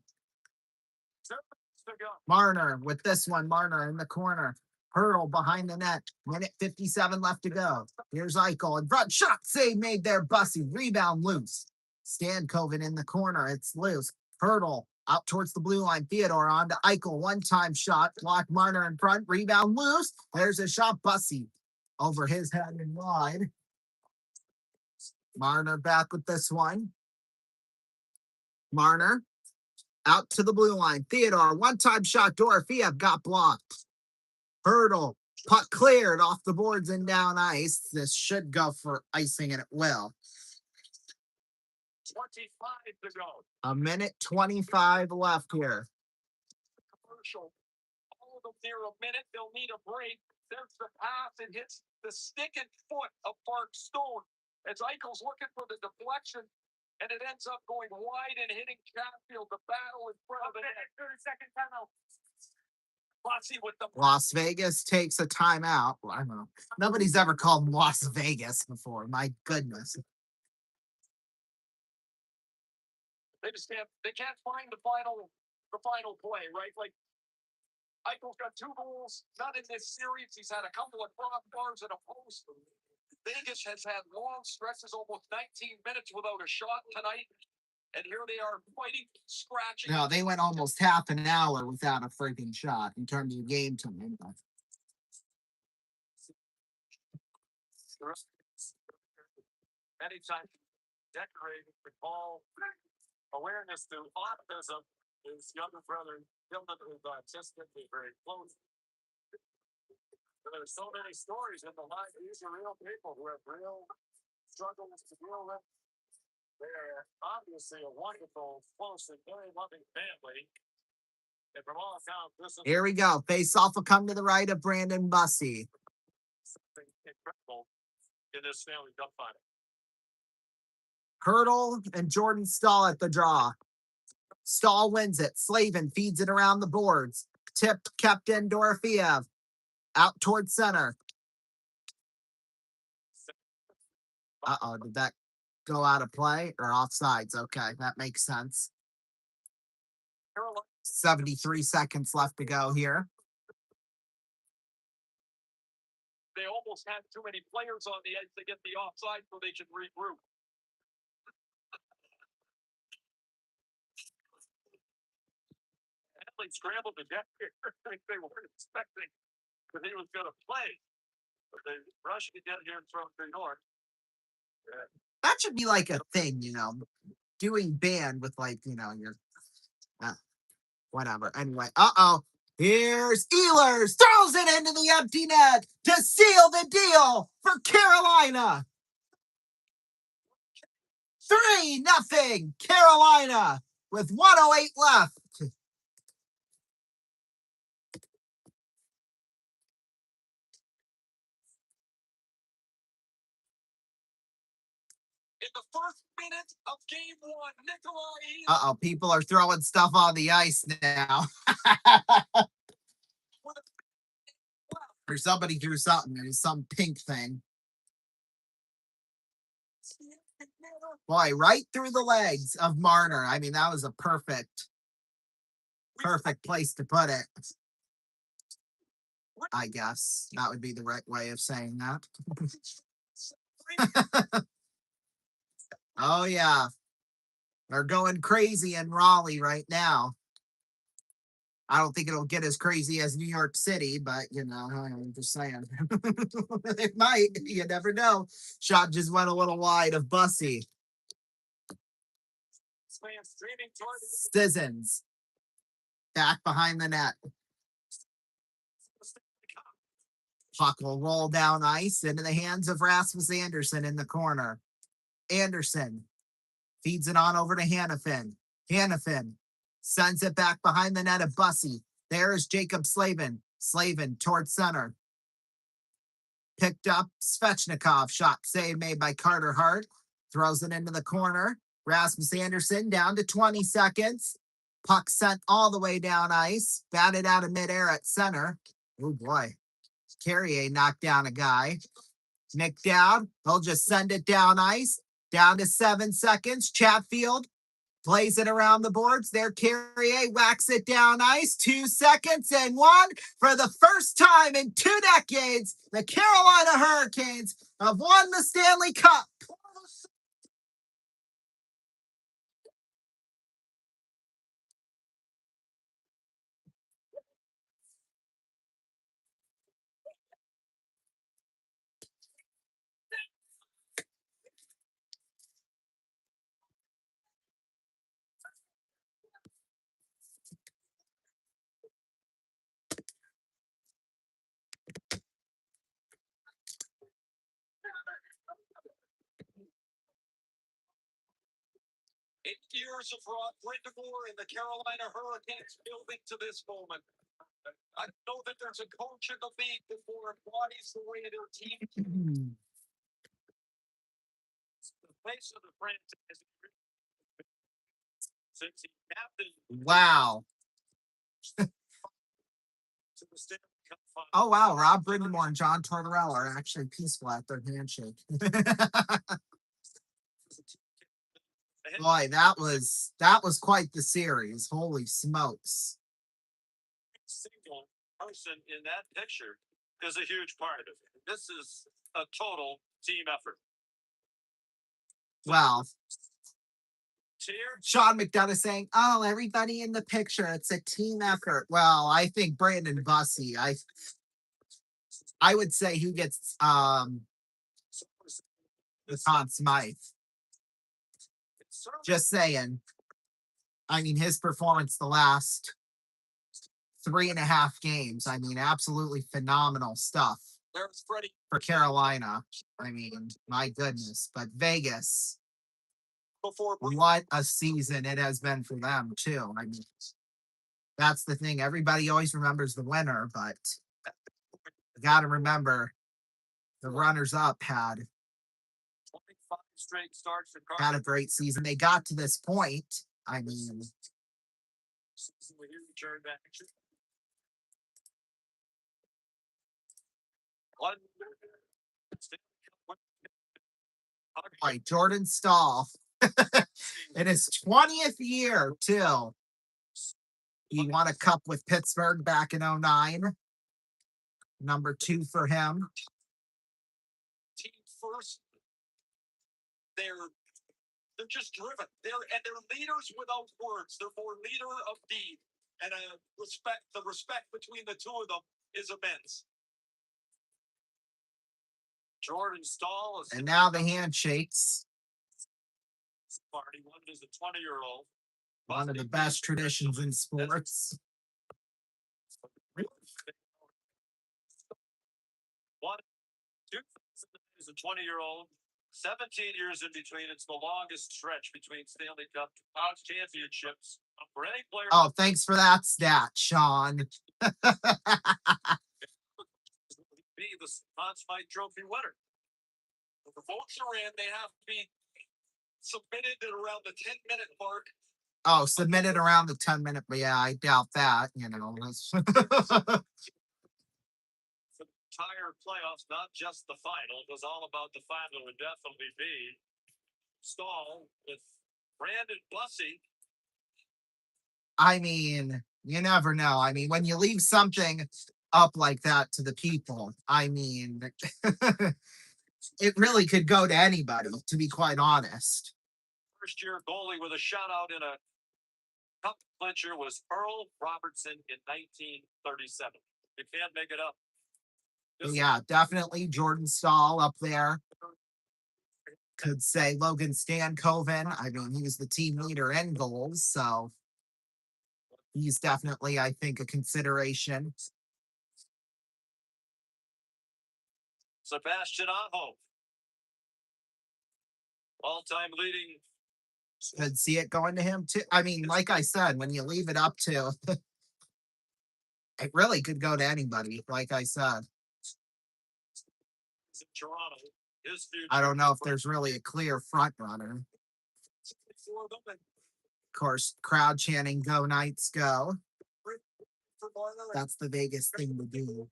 Marner with this one. Marner in the corner. Hurdle behind the net. Minute 57 left to go. Here's Eichel in front. Shot save made there. Bussy. Rebound loose. Stankoven in the corner. It's loose. Hurdle out towards the blue line. Theodore on to Eichel. One-time shot. Block Marner in front. Rebound loose. There's a shot. Bussy over his head and wide. Marner back with this one. Marner out to the blue line. Theodore, one-time shot. Dorofeev got blocked. Hurdle, puck cleared off the boards and down ice. This should go for icing, and it will. 25 to go. A minute 25 left here. Commercial. All of them near a minute. They'll need a break. There's the pass. It hits the stick and foot of Mark Stone. As Eichel's looking for the deflection, and it ends up going wide and hitting Chatfield. The battle in front of the net. 30-second timeout. Bussy with the Las Vegas takes a timeout. Well, I don't know. Nobody's ever called Las Vegas before. My goodness. They can't find the final play, right? Like, Eichel's got 2 goals, not in this series. He's had a couple of crossbars and a post. Vegas has had long stretches, almost 19 minutes without a shot tonight. And here they are fighting, scratching. No, they went almost half an hour without a freaking shot in terms of game time. Anytime decorating the ball, awareness to autism. His younger brother, Dylan, is autistic, is very close. There's so many stories in the life. These are real people who have real struggles to deal with. They're obviously a wonderful, close, and very loving family. And from all accounts, this is Here we go. Face off will come to the right of Brandon Bussy. something incredible in this Stanley Cup final. Hurdle and Jordan Stahl at the draw. Stahl wins it. Slavin feeds it around the boards. Tipped, kept in Dorofeev. Out towards center. Uh-oh, did that go out of play or offsides? Okay, that makes sense. 73 seconds left to go here. They almost had too many players on the edge to get the offside, so they should regroup. Stanley scrambled to get here. They weren't expecting that he was going to play. But they rushed to get here from the north. That should be like a thing, doing band with your whatever. Anyway, here's Ehlers, throws it into the empty net to seal the deal for Carolina. 3-0 Carolina with 1:08 left. In the first minute of game 1, Nikolai. Uh-oh, people are throwing stuff on the ice now. Or somebody threw something. It was some pink thing. Boy, right through the legs of Marner. I mean, that was a perfect place to put it. I guess that would be the right way of saying that. Oh, yeah. They're going crazy in Raleigh right now. I don't think it'll get as crazy as New York City, but, I'm just saying. It might. You never know. Shot just went a little wide of Bussy. Sissons. Back behind the net. Puck will roll down ice into the hands of Rasmus Anderson in the corner. Anderson feeds it on over to Hannafin. Hannafin sends it back behind the net of Bussy. There is Jacob Slavin. Slavin towards center. Picked up Svechnikov. Shot save made by Carter Hart. Throws it into the corner. Rasmus Anderson down to 20 seconds. Puck sent all the way down ice. Batted out of midair at center. Oh boy. Carrier knocked down a guy. Nick down. He'll just send it down ice. Down to 7 seconds. Chatfield plays it around the boards. There, Carrier whacks it down ice. 2 seconds and one. For the first time in 2 decades, the Carolina Hurricanes have won the Stanley Cup. Eight years have brought Brindamore and the Carolina Hurricanes building to this moment. I know that there's a coach in the league that more embodies the way their team. The face of the franchise. Since he captained. Wow. Oh, wow. Rob Brindamore and John Tortorella are actually peaceful at their handshake. Boy, that was quite the series. Holy smokes. Single person in that picture is a huge part of it. This is a total team effort. Wow. Sean McDonough saying, "Oh, everybody in the picture, it's a team effort." Well, I think Brandon Bussy. I would say who gets the Conn Smythe. Just saying. I mean, his performance the last 3.5 games. I mean, absolutely phenomenal stuff for Carolina. I mean, my goodness. But Vegas, what a season it has been for them, too. I mean, that's the thing. Everybody always remembers the winner, but you got to remember the runners-up had a great season. They got to this point. I mean, like Jordan Stahl in his 20th year, too. He won a cup with Pittsburgh back in 2009. Number 2 for him. Team first. They're just driven. They're leaders without words. They're more leader of deed. And the respect between the two of them is immense. Jordan Stahl is. And now the handshakes. Party one is a 20-year-old. One of the best traditions in sports. One, 2 is a 20-year-old. 17 years in between. It's the longest stretch between Stanley Cup championships for any player. Oh, thanks for that stat, Sean. Be the Conn Smythe Trophy winner. The votes are in. They have to be submitted at around the 10-minute mark. Oh, submitted around the 10-minute, but yeah, I doubt that. For the entire playoffs, not just the final. It was all about the final. Would definitely be Stall with Brandon Bussey. I mean, you never know. I mean, when you leave something up like that to the people, I mean, it really could go to anybody, to be quite honest. First year goalie with a shutout in a cup clincher was Earl Robertson in 1937. You can't make it up. But yeah, definitely Jordan Stahl up there. Could say Logan Stankoven. I mean, he was the team leader in goals, so he's definitely, I think, a consideration. Sebastian Aho, all-time leading. Could see it going to him too. I mean, like I said, when you leave it up to, it really could go to anybody. Like I said, Toronto. I don't know if there's really a clear front runner. Of course, crowd chanting "Go Knights, go!" That's the Vegas thing to do.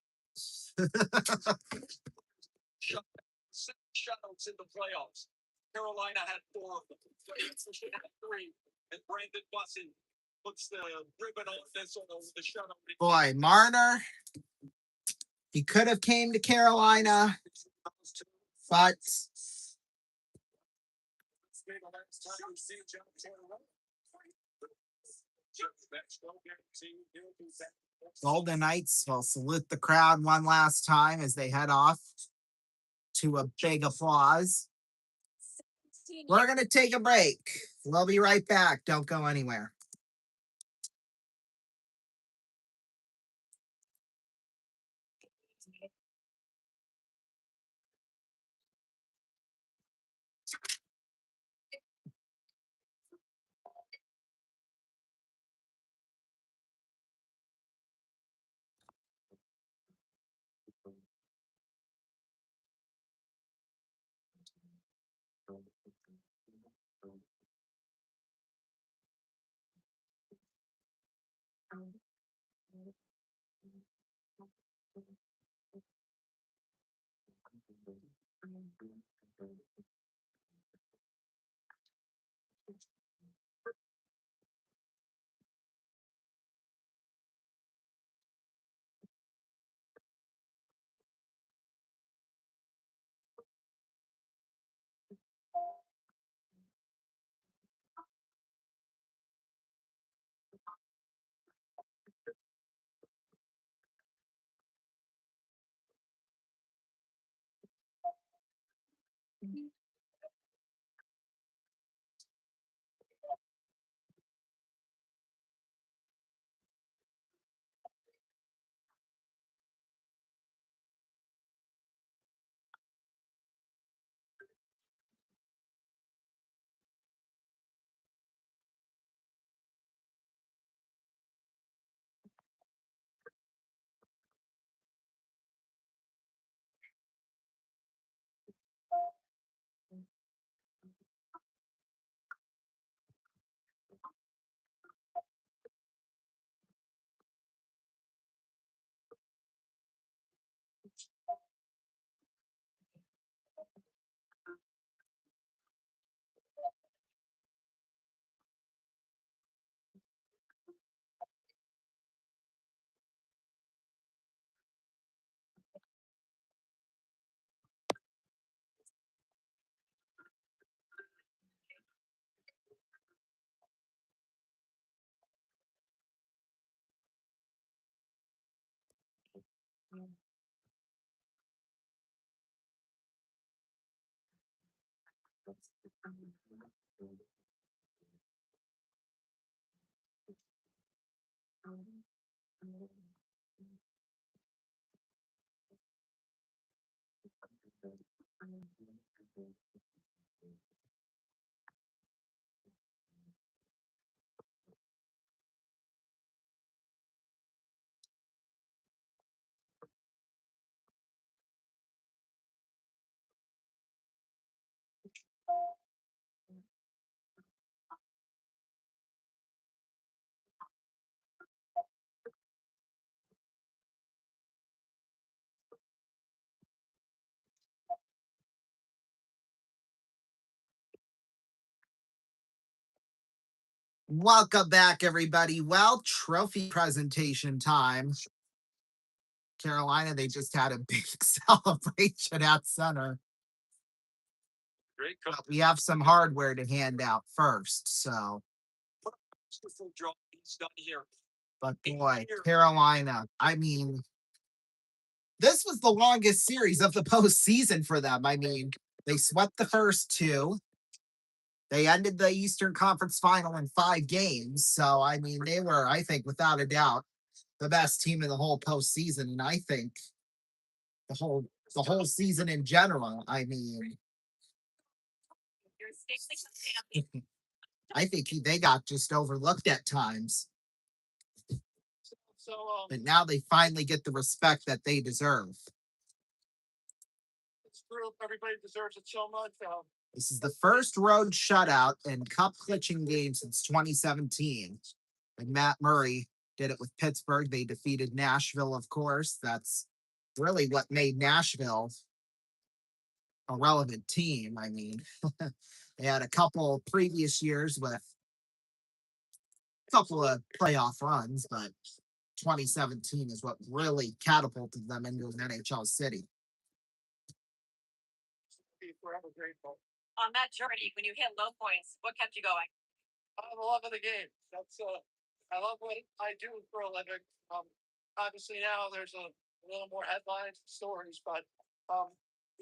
Shutouts in the playoffs. Carolina had 4 of them. Had 3, and Brandon Bussey puts the ribbon on this one over the shutout. Boy, Marner, he could have came to Carolina, but Golden Knights will salute the crowd one last time as they head off to a big applause. We're going to take a break. We'll be right back. Don't go anywhere. Welcome back, everybody. Well, trophy presentation time. Carolina, they just had a big celebration at center. Great But coach. we have some hardware to hand out first. So, Beautiful job he's done here. but boy, Carolina, I mean, this was the longest series of the postseason for them. I mean, they swept the first two. They ended the Eastern Conference Final in 5 games. So, I mean, they were, I think, without a doubt, the best team in the whole postseason. And I think the whole season in general. I mean, You're Stanley Cup champion. I think they got just overlooked at times. So, But now they finally get the respect that they deserve. it's true. Everybody deserves it so much. This is the first road shutout in cup clinching game since 2017. And Matt Murray did it with Pittsburgh. They defeated Nashville, of course. That's really what made Nashville a relevant team. I mean, they had a couple previous years with a couple of playoff runs, but 2017 is what really catapulted them into an NHL city. Be forever grateful. On that journey, when you hit low points, what kept you going? The love of the game. That's I love what I do for a living. Obviously now there's a little more headlines and stories, but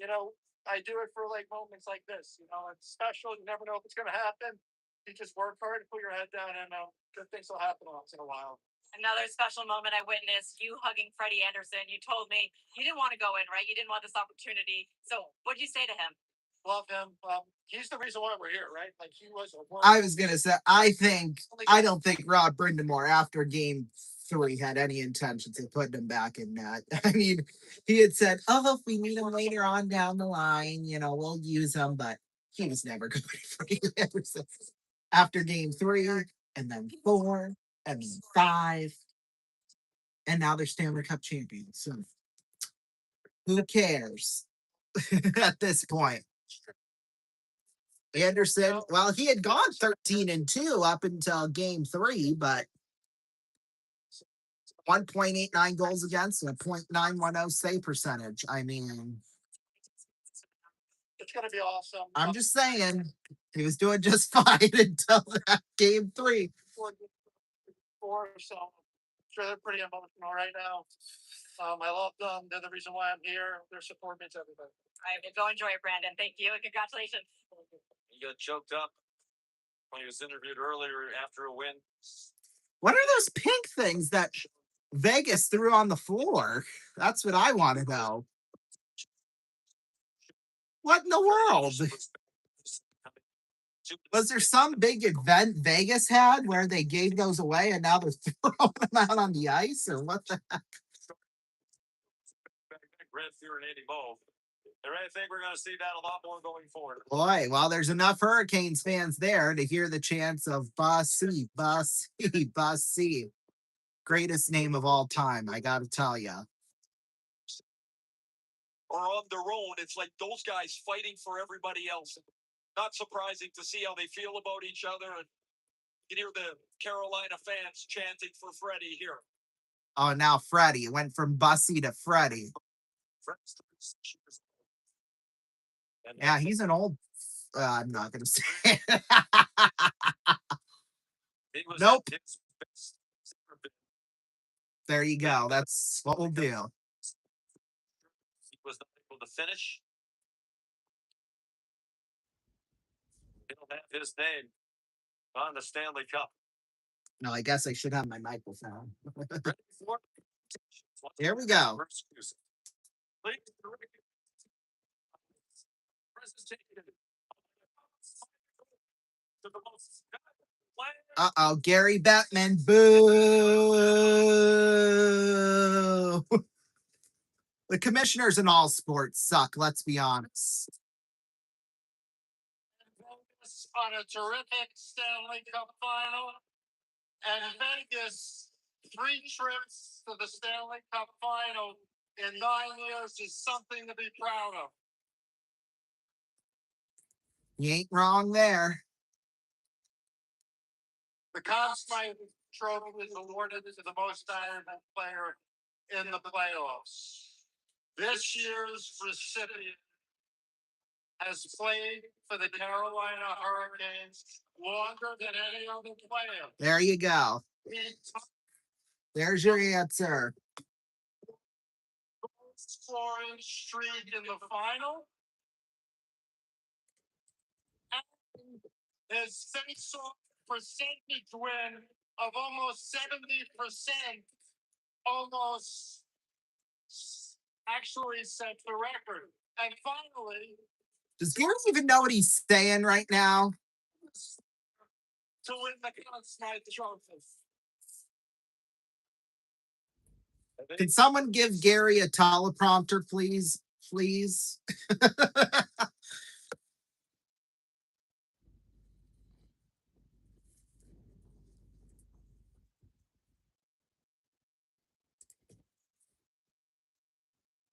you know, I do it for like moments like this. You know, it's special. You never know if it's gonna happen. You just work hard, put your head down, and good things will happen once in a while. Another special moment I witnessed, you hugging Freddie Anderson. You told me you didn't want to go in, right? You didn't want this opportunity. So what'd you say to him? Love him. He's the reason why we're here, right? Like he was a I was gonna say, I don't think Rod Brindamore after game 3 had any intentions of putting him back in net. I mean, he had said, "Oh, if we need him later on down the line, we'll use him," but he was never going to be ever since after game 3, and then 4, and then 5, and now they're Stanley Cup champions. So who cares at this point? Anderson, well, he had gone 13-2 up until game 3, but 1.89 goals against and a .910 save percentage. I mean, it's gonna be awesome. I'm just saying he was doing just fine until that game 3. So I'm sure they're pretty emotional right now. I love them. They're the reason why I'm here. Their support means everything. All right, well, go enjoy it, Brandon. Thank you and congratulations. He got choked up when he was interviewed earlier after a win. What are those pink things that Vegas threw on the floor? That's what I want to know. What in the world? Was there some big event Vegas had where they gave those away and now they're throwing them out on the ice, or what the heck? Red Fear and Andy Bow. And I think we're going to see that a lot more going forward. Boy, well, there's enough Hurricanes fans there to hear the chants of Bussy, Bussy, Bussy. Greatest name of all time, I got to tell you. Or on their own, it's like those guys fighting for everybody else. Not surprising to see how they feel about each other. And you hear the Carolina fans chanting for Freddie here. Oh, now Freddie. It went from Bussy to Freddie. Yeah, he's an old. I'm not going to say it. Nope. There you go. That's what we'll do. He was not able to finish. He'll have his name on the Stanley Cup. No, I guess I should have my microphone. Here we go. Uh-oh, Gary Bettman. Boo! The commissioners in all sports suck, let's be honest. On a terrific Stanley Cup final. And Vegas, 3 trips to the Stanley Cup final in 9 years is something to be proud of. You ain't wrong there. The The Conn Smythe Trophy is awarded to the most valuable player in the playoffs. This year's recipient has played for the Carolina Hurricanes longer than any other player. There you go. There's your answer. Scoring streak in the final. And his face-off percentage win of almost 70%, almost actually set the record. And finally, Does Gary even know what he's saying right now? to win the Conn Smythe Trophy. Can someone give Gary a teleprompter, please? Please.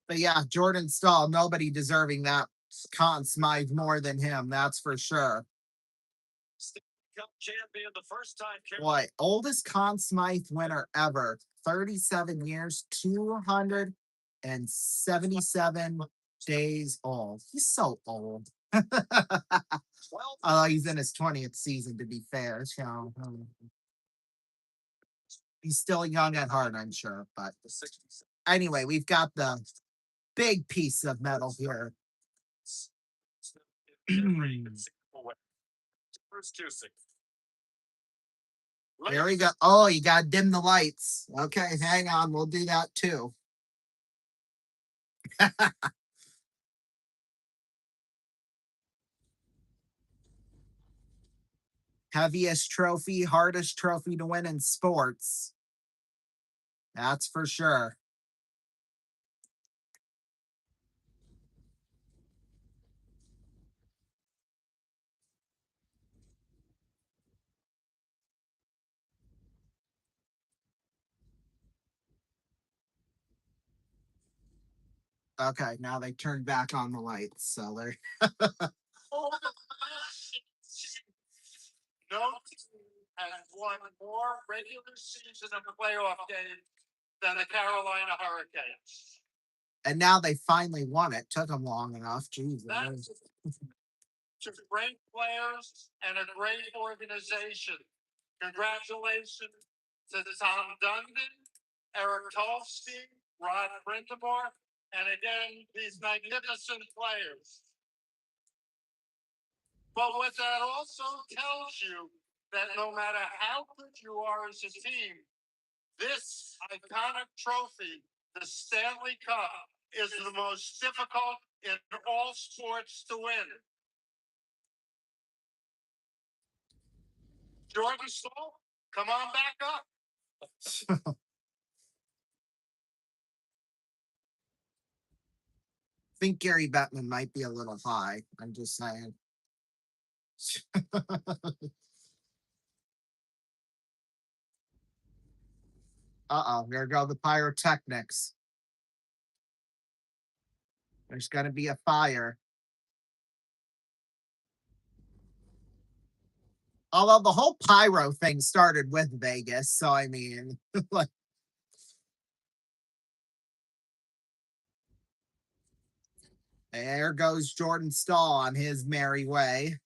But yeah, Jordan Stahl, nobody deserving that Conn Smythe more than him. That's for sure. Cup champion the first time. Boy, oldest Conn Smythe winner ever. 37 years, 277 days old. He's so old. Although he's in his 20th season, to be fair. So, he's still young at heart, I'm sure. But anyway, we've got the big piece of metal here. There we go. Oh, you got to dim the lights. Okay, hang on. We'll do that too. Heaviest trophy, hardest trophy to win in sports. That's for sure. Okay, now they turned back on the lights, so they're no team has won more regular season of playoff games than the Carolina Hurricanes. and now they finally won it. Took them long enough. Jesus. That's to great players and a great organization. Congratulations to Tom Dundon, Eric Tolstein, Rod Brindamore, and again, these magnificent players. But what that also tells you that no matter how good you are as a team, this iconic trophy, the Stanley Cup, is the most difficult in all sports to win. Jordan Stahl, come on back up. I think Gary Bettman might be a little high. I'm just saying. Uh-oh, there go the pyrotechnics. There's going to be a fire. Although the whole pyro thing started with Vegas, so I mean, like, there goes Jordan Stahl on his merry way.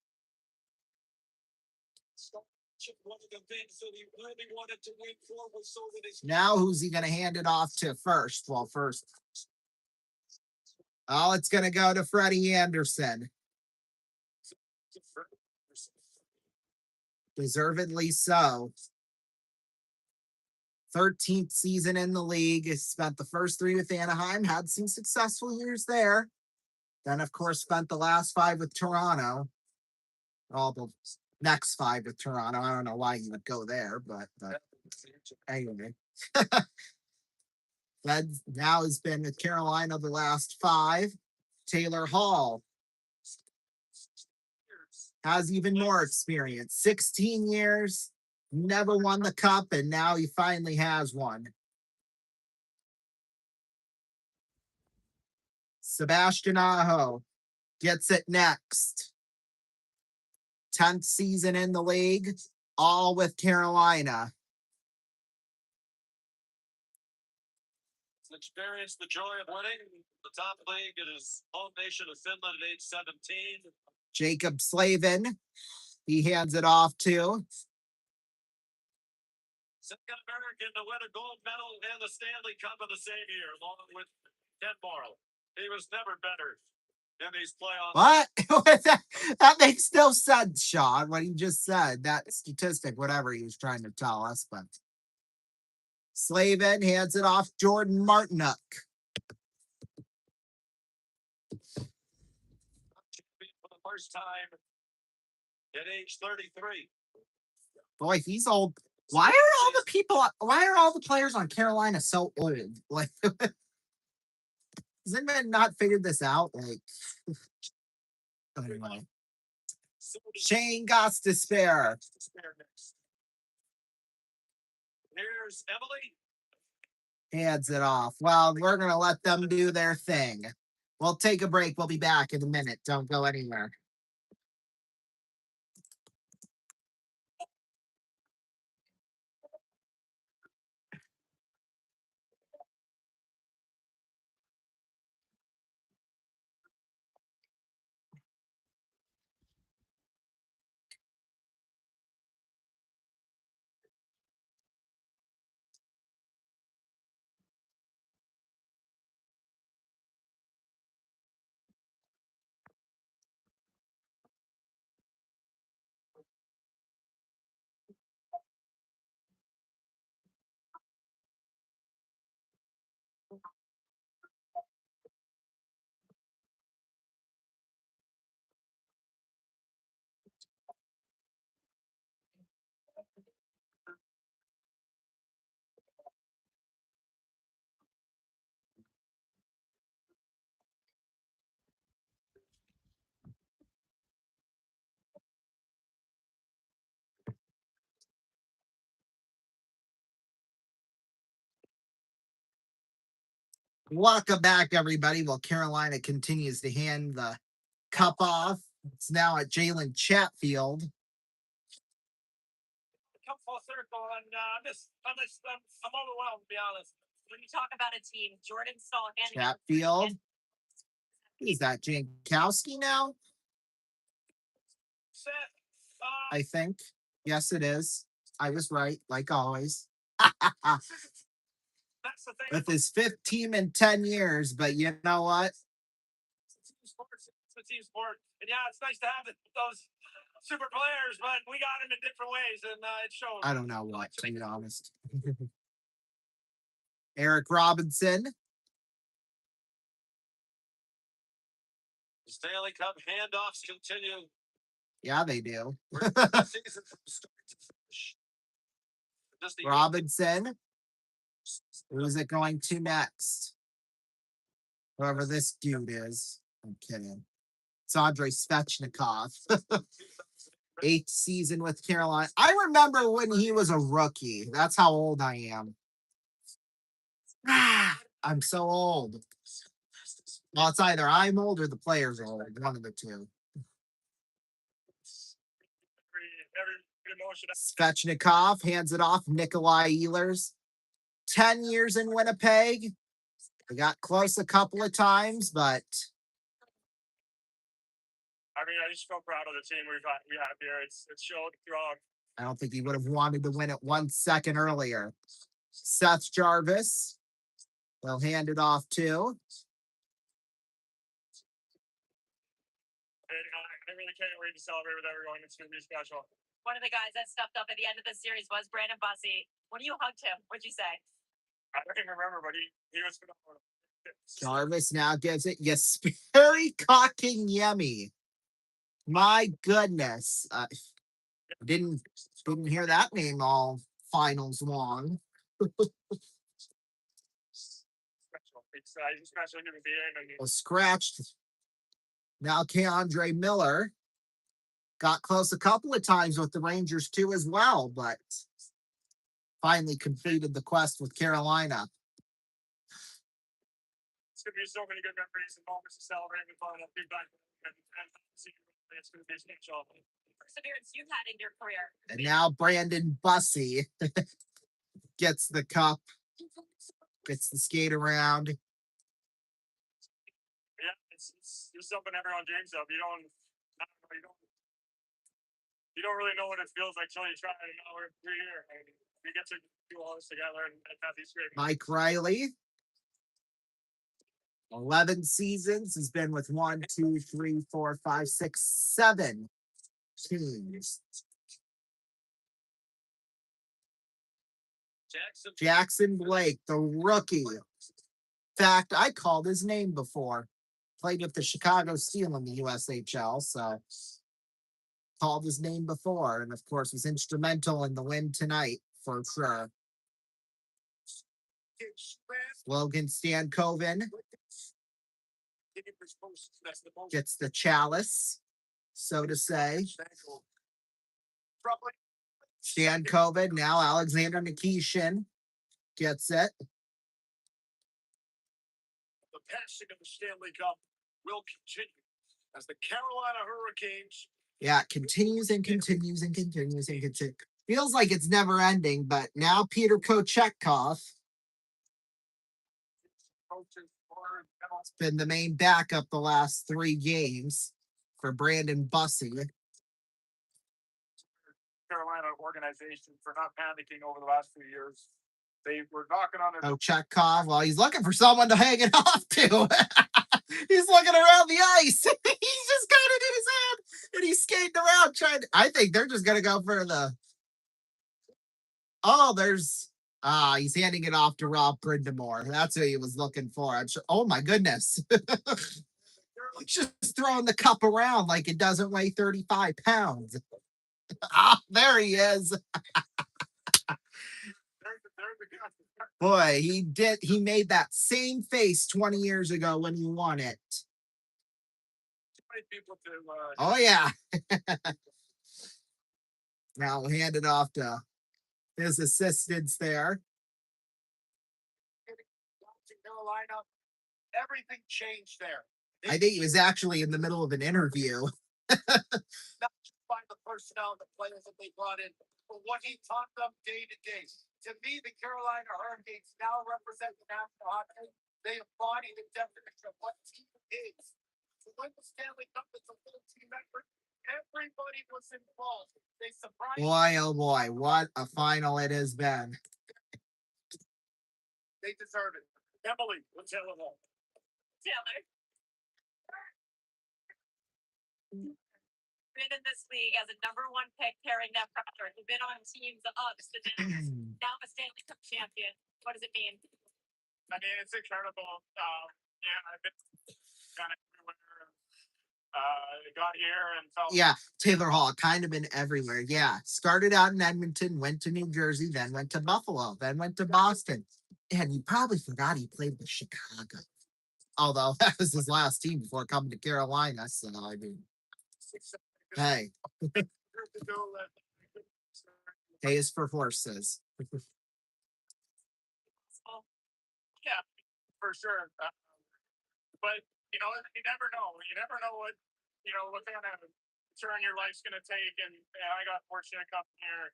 Now who's he going to hand it off to first? Well, first. Oh, it's going to go to Freddie Anderson. Deservedly so. 13th season in the league. Spent the first 3 with Anaheim. Had some successful years there. Then, of course, spent the last 5 with Toronto. All the next 5 with Toronto. I don't know why you would go there, but anyway. That now has been with Carolina the last 5. Taylor Hall has even more experience. 16 years, never won the cup, and now he finally has one. Sebastian Aho gets it next. 10th season in the league, all with Carolina. Experience the joy of winning the top league in his home nation of Finland at age 17. Jacob Slavin, he hands it off to. Second American to win a gold medal and the Stanley Cup in the same year, along with Ken Morrow. He was never better in these playoffs. What? that makes no sense, Sean, what he just said. That statistic, whatever he was trying to tell us, but Slavin hands it off Jordan Martinook. For the first time at age 33. Boy, he's old. Why are all the players on Carolina so old? Like, has anyone not figured this out? Like, anyway. Shane Gostisbehere. Here's Emily. Hands it off. Well, we're going to let them do their thing. We'll take a break. We'll be back in a minute. Don't go anywhere. Welcome back, everybody. While Carolina continues to hand the cup off, it's now at Jalen Chatfield. Come full circle, and I'm overwhelmed, to be honest. When you talk about a team, Jordan Stahl handing Chatfield. Is that Jankowski now? Set. I think. Yes, it is. I was right, like always. That's the thing. With his 5th team in 10 years, but you know what? It's a team sport. And yeah, it's nice to have those super players, but we got them in different ways, and it shows. I don't know what, to be honest. Eric Robinson. The Stanley Cup handoffs continue. Yeah, they do. Season from start to finish. Robinson. Who's it going to next? Whoever this dude is. I'm kidding. It's Andrei Svechnikov. 8th season with Carolina. I remember when he was a rookie. That's how old I am. I'm so old. Well, it's either I'm old or the players are old. One of the two. Svechnikov hands it off. Nikolai Ehlers. 10 years in Winnipeg. They got close a couple of times, but I mean, I just feel proud of the team we have here. It's showed throughout. I don't think he would have wanted to win it 1 second earlier. Seth Jarvis. They'll hand it off to. I really can't wait to celebrate with everyone. It's going to be special. One of the guys that stepped up at the end of the series was Brandon Bussey. When you hugged him, what'd you say? I don't even remember, but he was phenomenal. Jarvis now gives it Jesperi Kotkaniemi. My goodness. Didn't hear that name all finals long. He's a special human being. Was scratched. Now Keandre Miller got close a couple of times with the Rangers too as well, but finally completed the quest with Carolina. It's going to be so many good memories and moments to celebrate with fun. I'll be back and see you. It's going to be special. perseverance you've had in your career. And now Brandon Bussey gets the cup, gets the skate around. Yeah, it's something everyone dreams of. You don't really know what it feels like until you try it. Now we're here, and we get to do all this together and have these great. Mike Riley, 11 seasons, has been with 1, 2, 3, 4, 5, 6, 7 teams. Jackson Blake, the rookie. In fact, I called his name before. Played with the Chicago Steel in the USHL, so called his name before, and of course was instrumental in the win tonight for sure. Logan Stankoven gets the chalice, so to say. Stankoven, now Alexander Nikishin gets it. The passing of the Stanley Cup will continue as the Carolina Hurricanes. Yeah, it continues and continues and continues and continues. Feels like it's never ending, but now Peter Kochetkov has been the main backup the last 3 games for Brandon Bussey. Carolina organization for not panicking over the last few years. They were knocking on their Kochetkov, well, he's looking for someone to hang it off to. He's looking around the ice. He's just got it in his hand and he's skating around trying to, I think they're just gonna go for the he's handing it off to Rob Brindamore. That's who he was looking for. Oh my goodness. Just throwing the cup around like it doesn't weigh 35 pounds. There he is. Boy, he made that same face 20 years ago when he won it. Oh yeah. Now we'll hand it off to his assistants there. Carolina, everything changed there. I think he was actually in the middle of an interview. Not just by the personnel, the players that they brought in, but what he taught them day to day. To me, the Carolina Hurricanes now represent the National Hockey League. They embody the definition of what team is. To win the Stanley Cup as a full team effort, everybody was involved. They surprised. Boy, oh boy, what a final it has been. They deserve it. Emily, what's Taylor? Taylor. Been in this league as a #1 pick carrying that pressure. You've been on teams ups and downs. Now a Stanley Cup champion. What does it mean? I mean, it's incredible. I've been kind of everywhere. Got here and felt. Yeah, Taylor Hall, kind of been everywhere. Yeah, started out in Edmonton, went to New Jersey, then went to Buffalo, then went to Boston. And you probably forgot he played with Chicago. Although that was his last team before coming to Carolina. So, I mean, hey. Pays for horses. Yeah, for sure. But, you never know. You never know what kind of turn your life's going to take. And I got fortunate to come here.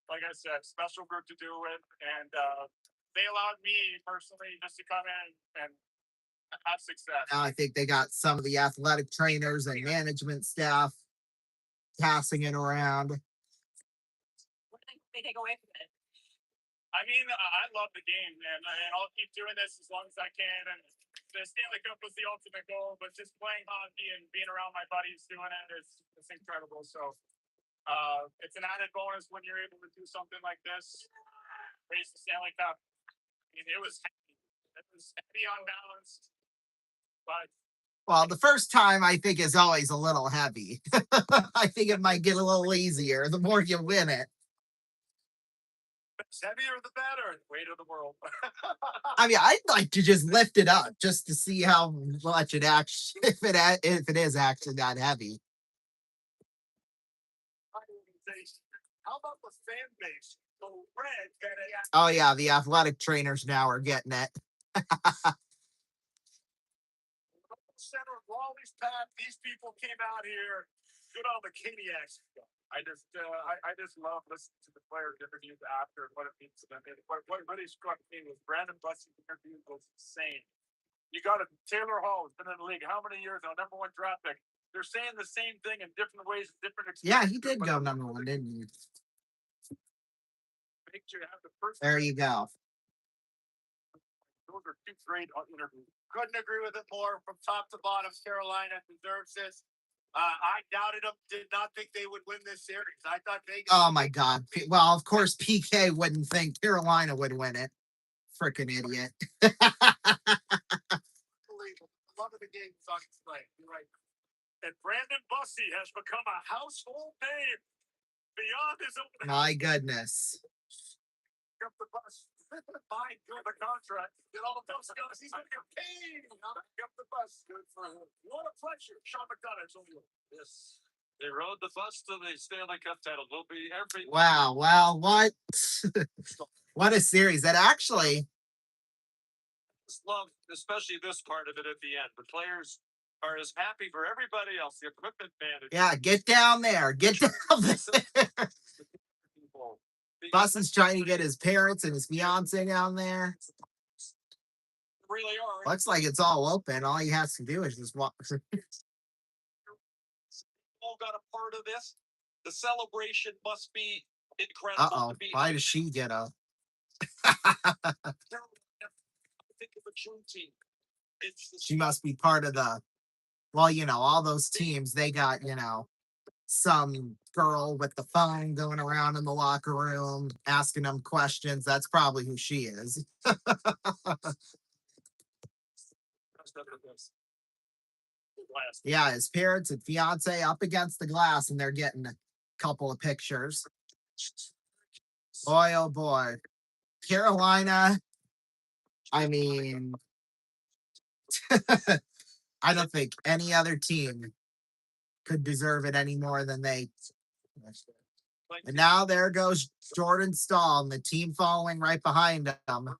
Like I said, special group to do it. And they allowed me personally just to come in and have success. Now I think they got some of the athletic trainers and management staff passing it around. What do they take away from it? I mean, I love the game, and I'll keep doing this as long as I can. And the Stanley Cup was the ultimate goal, but just playing hockey and being around my buddies doing it is incredible. So it's an added bonus when you're able to do something like this. Raise the Stanley Cup. I mean, it was heavy on balance, but. Well, the first time I think is always a little heavy. I think it might get a little easier the more you win it. The heavier the better. Weight of the world. I mean, I'd like to just lift it up just to see how much it actually, if it is actually that heavy. How about the fan base? The red. Oh yeah, the athletic trainers now are getting it. Center of Wally's path. These people came out here Good on the Caniacs. I just love listening to the players' interviews after what it means to them. And what really struck me was Brandon Bussey's interview was insane. You got a Taylor Hall has been in the league how many years now? Number 1 draft pick. They're saying the same thing in different ways, different Yeah, he experiences. did go number 1, didn't he? Make sure you have the first. There you go. Those are 2 great interviews. Couldn't agree with it more. From top to bottom, Carolina deserves this. I doubted them. Did not think they would win this series. I thought Vegas. Oh my God. Well, of course, PK wouldn't think Carolina would win it. Freaking idiot. Unbelievable. Love of the game is on display. You're right. And Brandon Bussey has become a household name beyond his own. My goodness. Up the bus. Fine, good the contract. Get all the bus guys. He's gonna get paid. Up the bus. Good for him. What a pleasure. Sean McDonough told you. Yes. They rode the bus to the Stanley Cup title. Will be every. Wow. Well, what? What a series. That actually. Love, especially this part of it at the end. The players are as happy for everybody else. The equipment manager. Yeah, get down there. Get down there. Bus is trying to get his parents and his fiance down there. Really are. Looks like it's all open. All he has to do is just walk. All got a part of this. The celebration must be incredible. Uh-oh. Why does she get a... She must be part of the... Well, you know, all those teams, they got, you know, some girl with the phone going around in the locker room asking them questions. That's probably who she is. Yeah, his parents and fiance up against the glass, and they're getting a couple of pictures. Boy, oh boy. Carolina, I mean, I don't think any other team could deserve it any more than they. And now there goes Jordan Stahl and the team following right behind them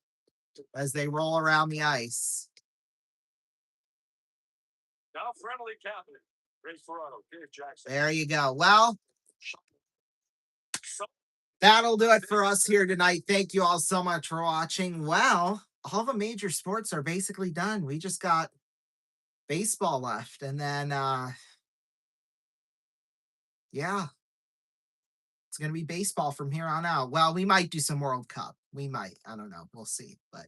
as they roll around the ice. Now friendly captain, Ray Ferraro, Dave Jackson. There you go. Well, that'll do it for us here tonight. Thank you all so much for watching. Well, all the major sports are basically done. We just got baseball left, and then yeah, it's gonna be baseball from here on out. Well, we might do some World Cup. We might. I don't know. We'll see. But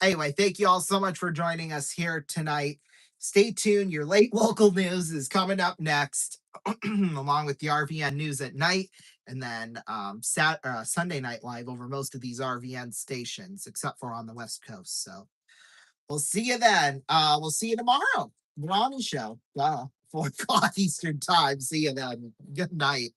anyway, thank you all so much for joining us here tonight. Stay tuned. Your late local news is coming up next, along with the RVN news at night, and then Sunday Night Live over most of these RVN stations, except for on the West Coast. So we'll see you then. We'll see you tomorrow. Ronnie Show, 4 o'clock Eastern Time. See you then. Good night.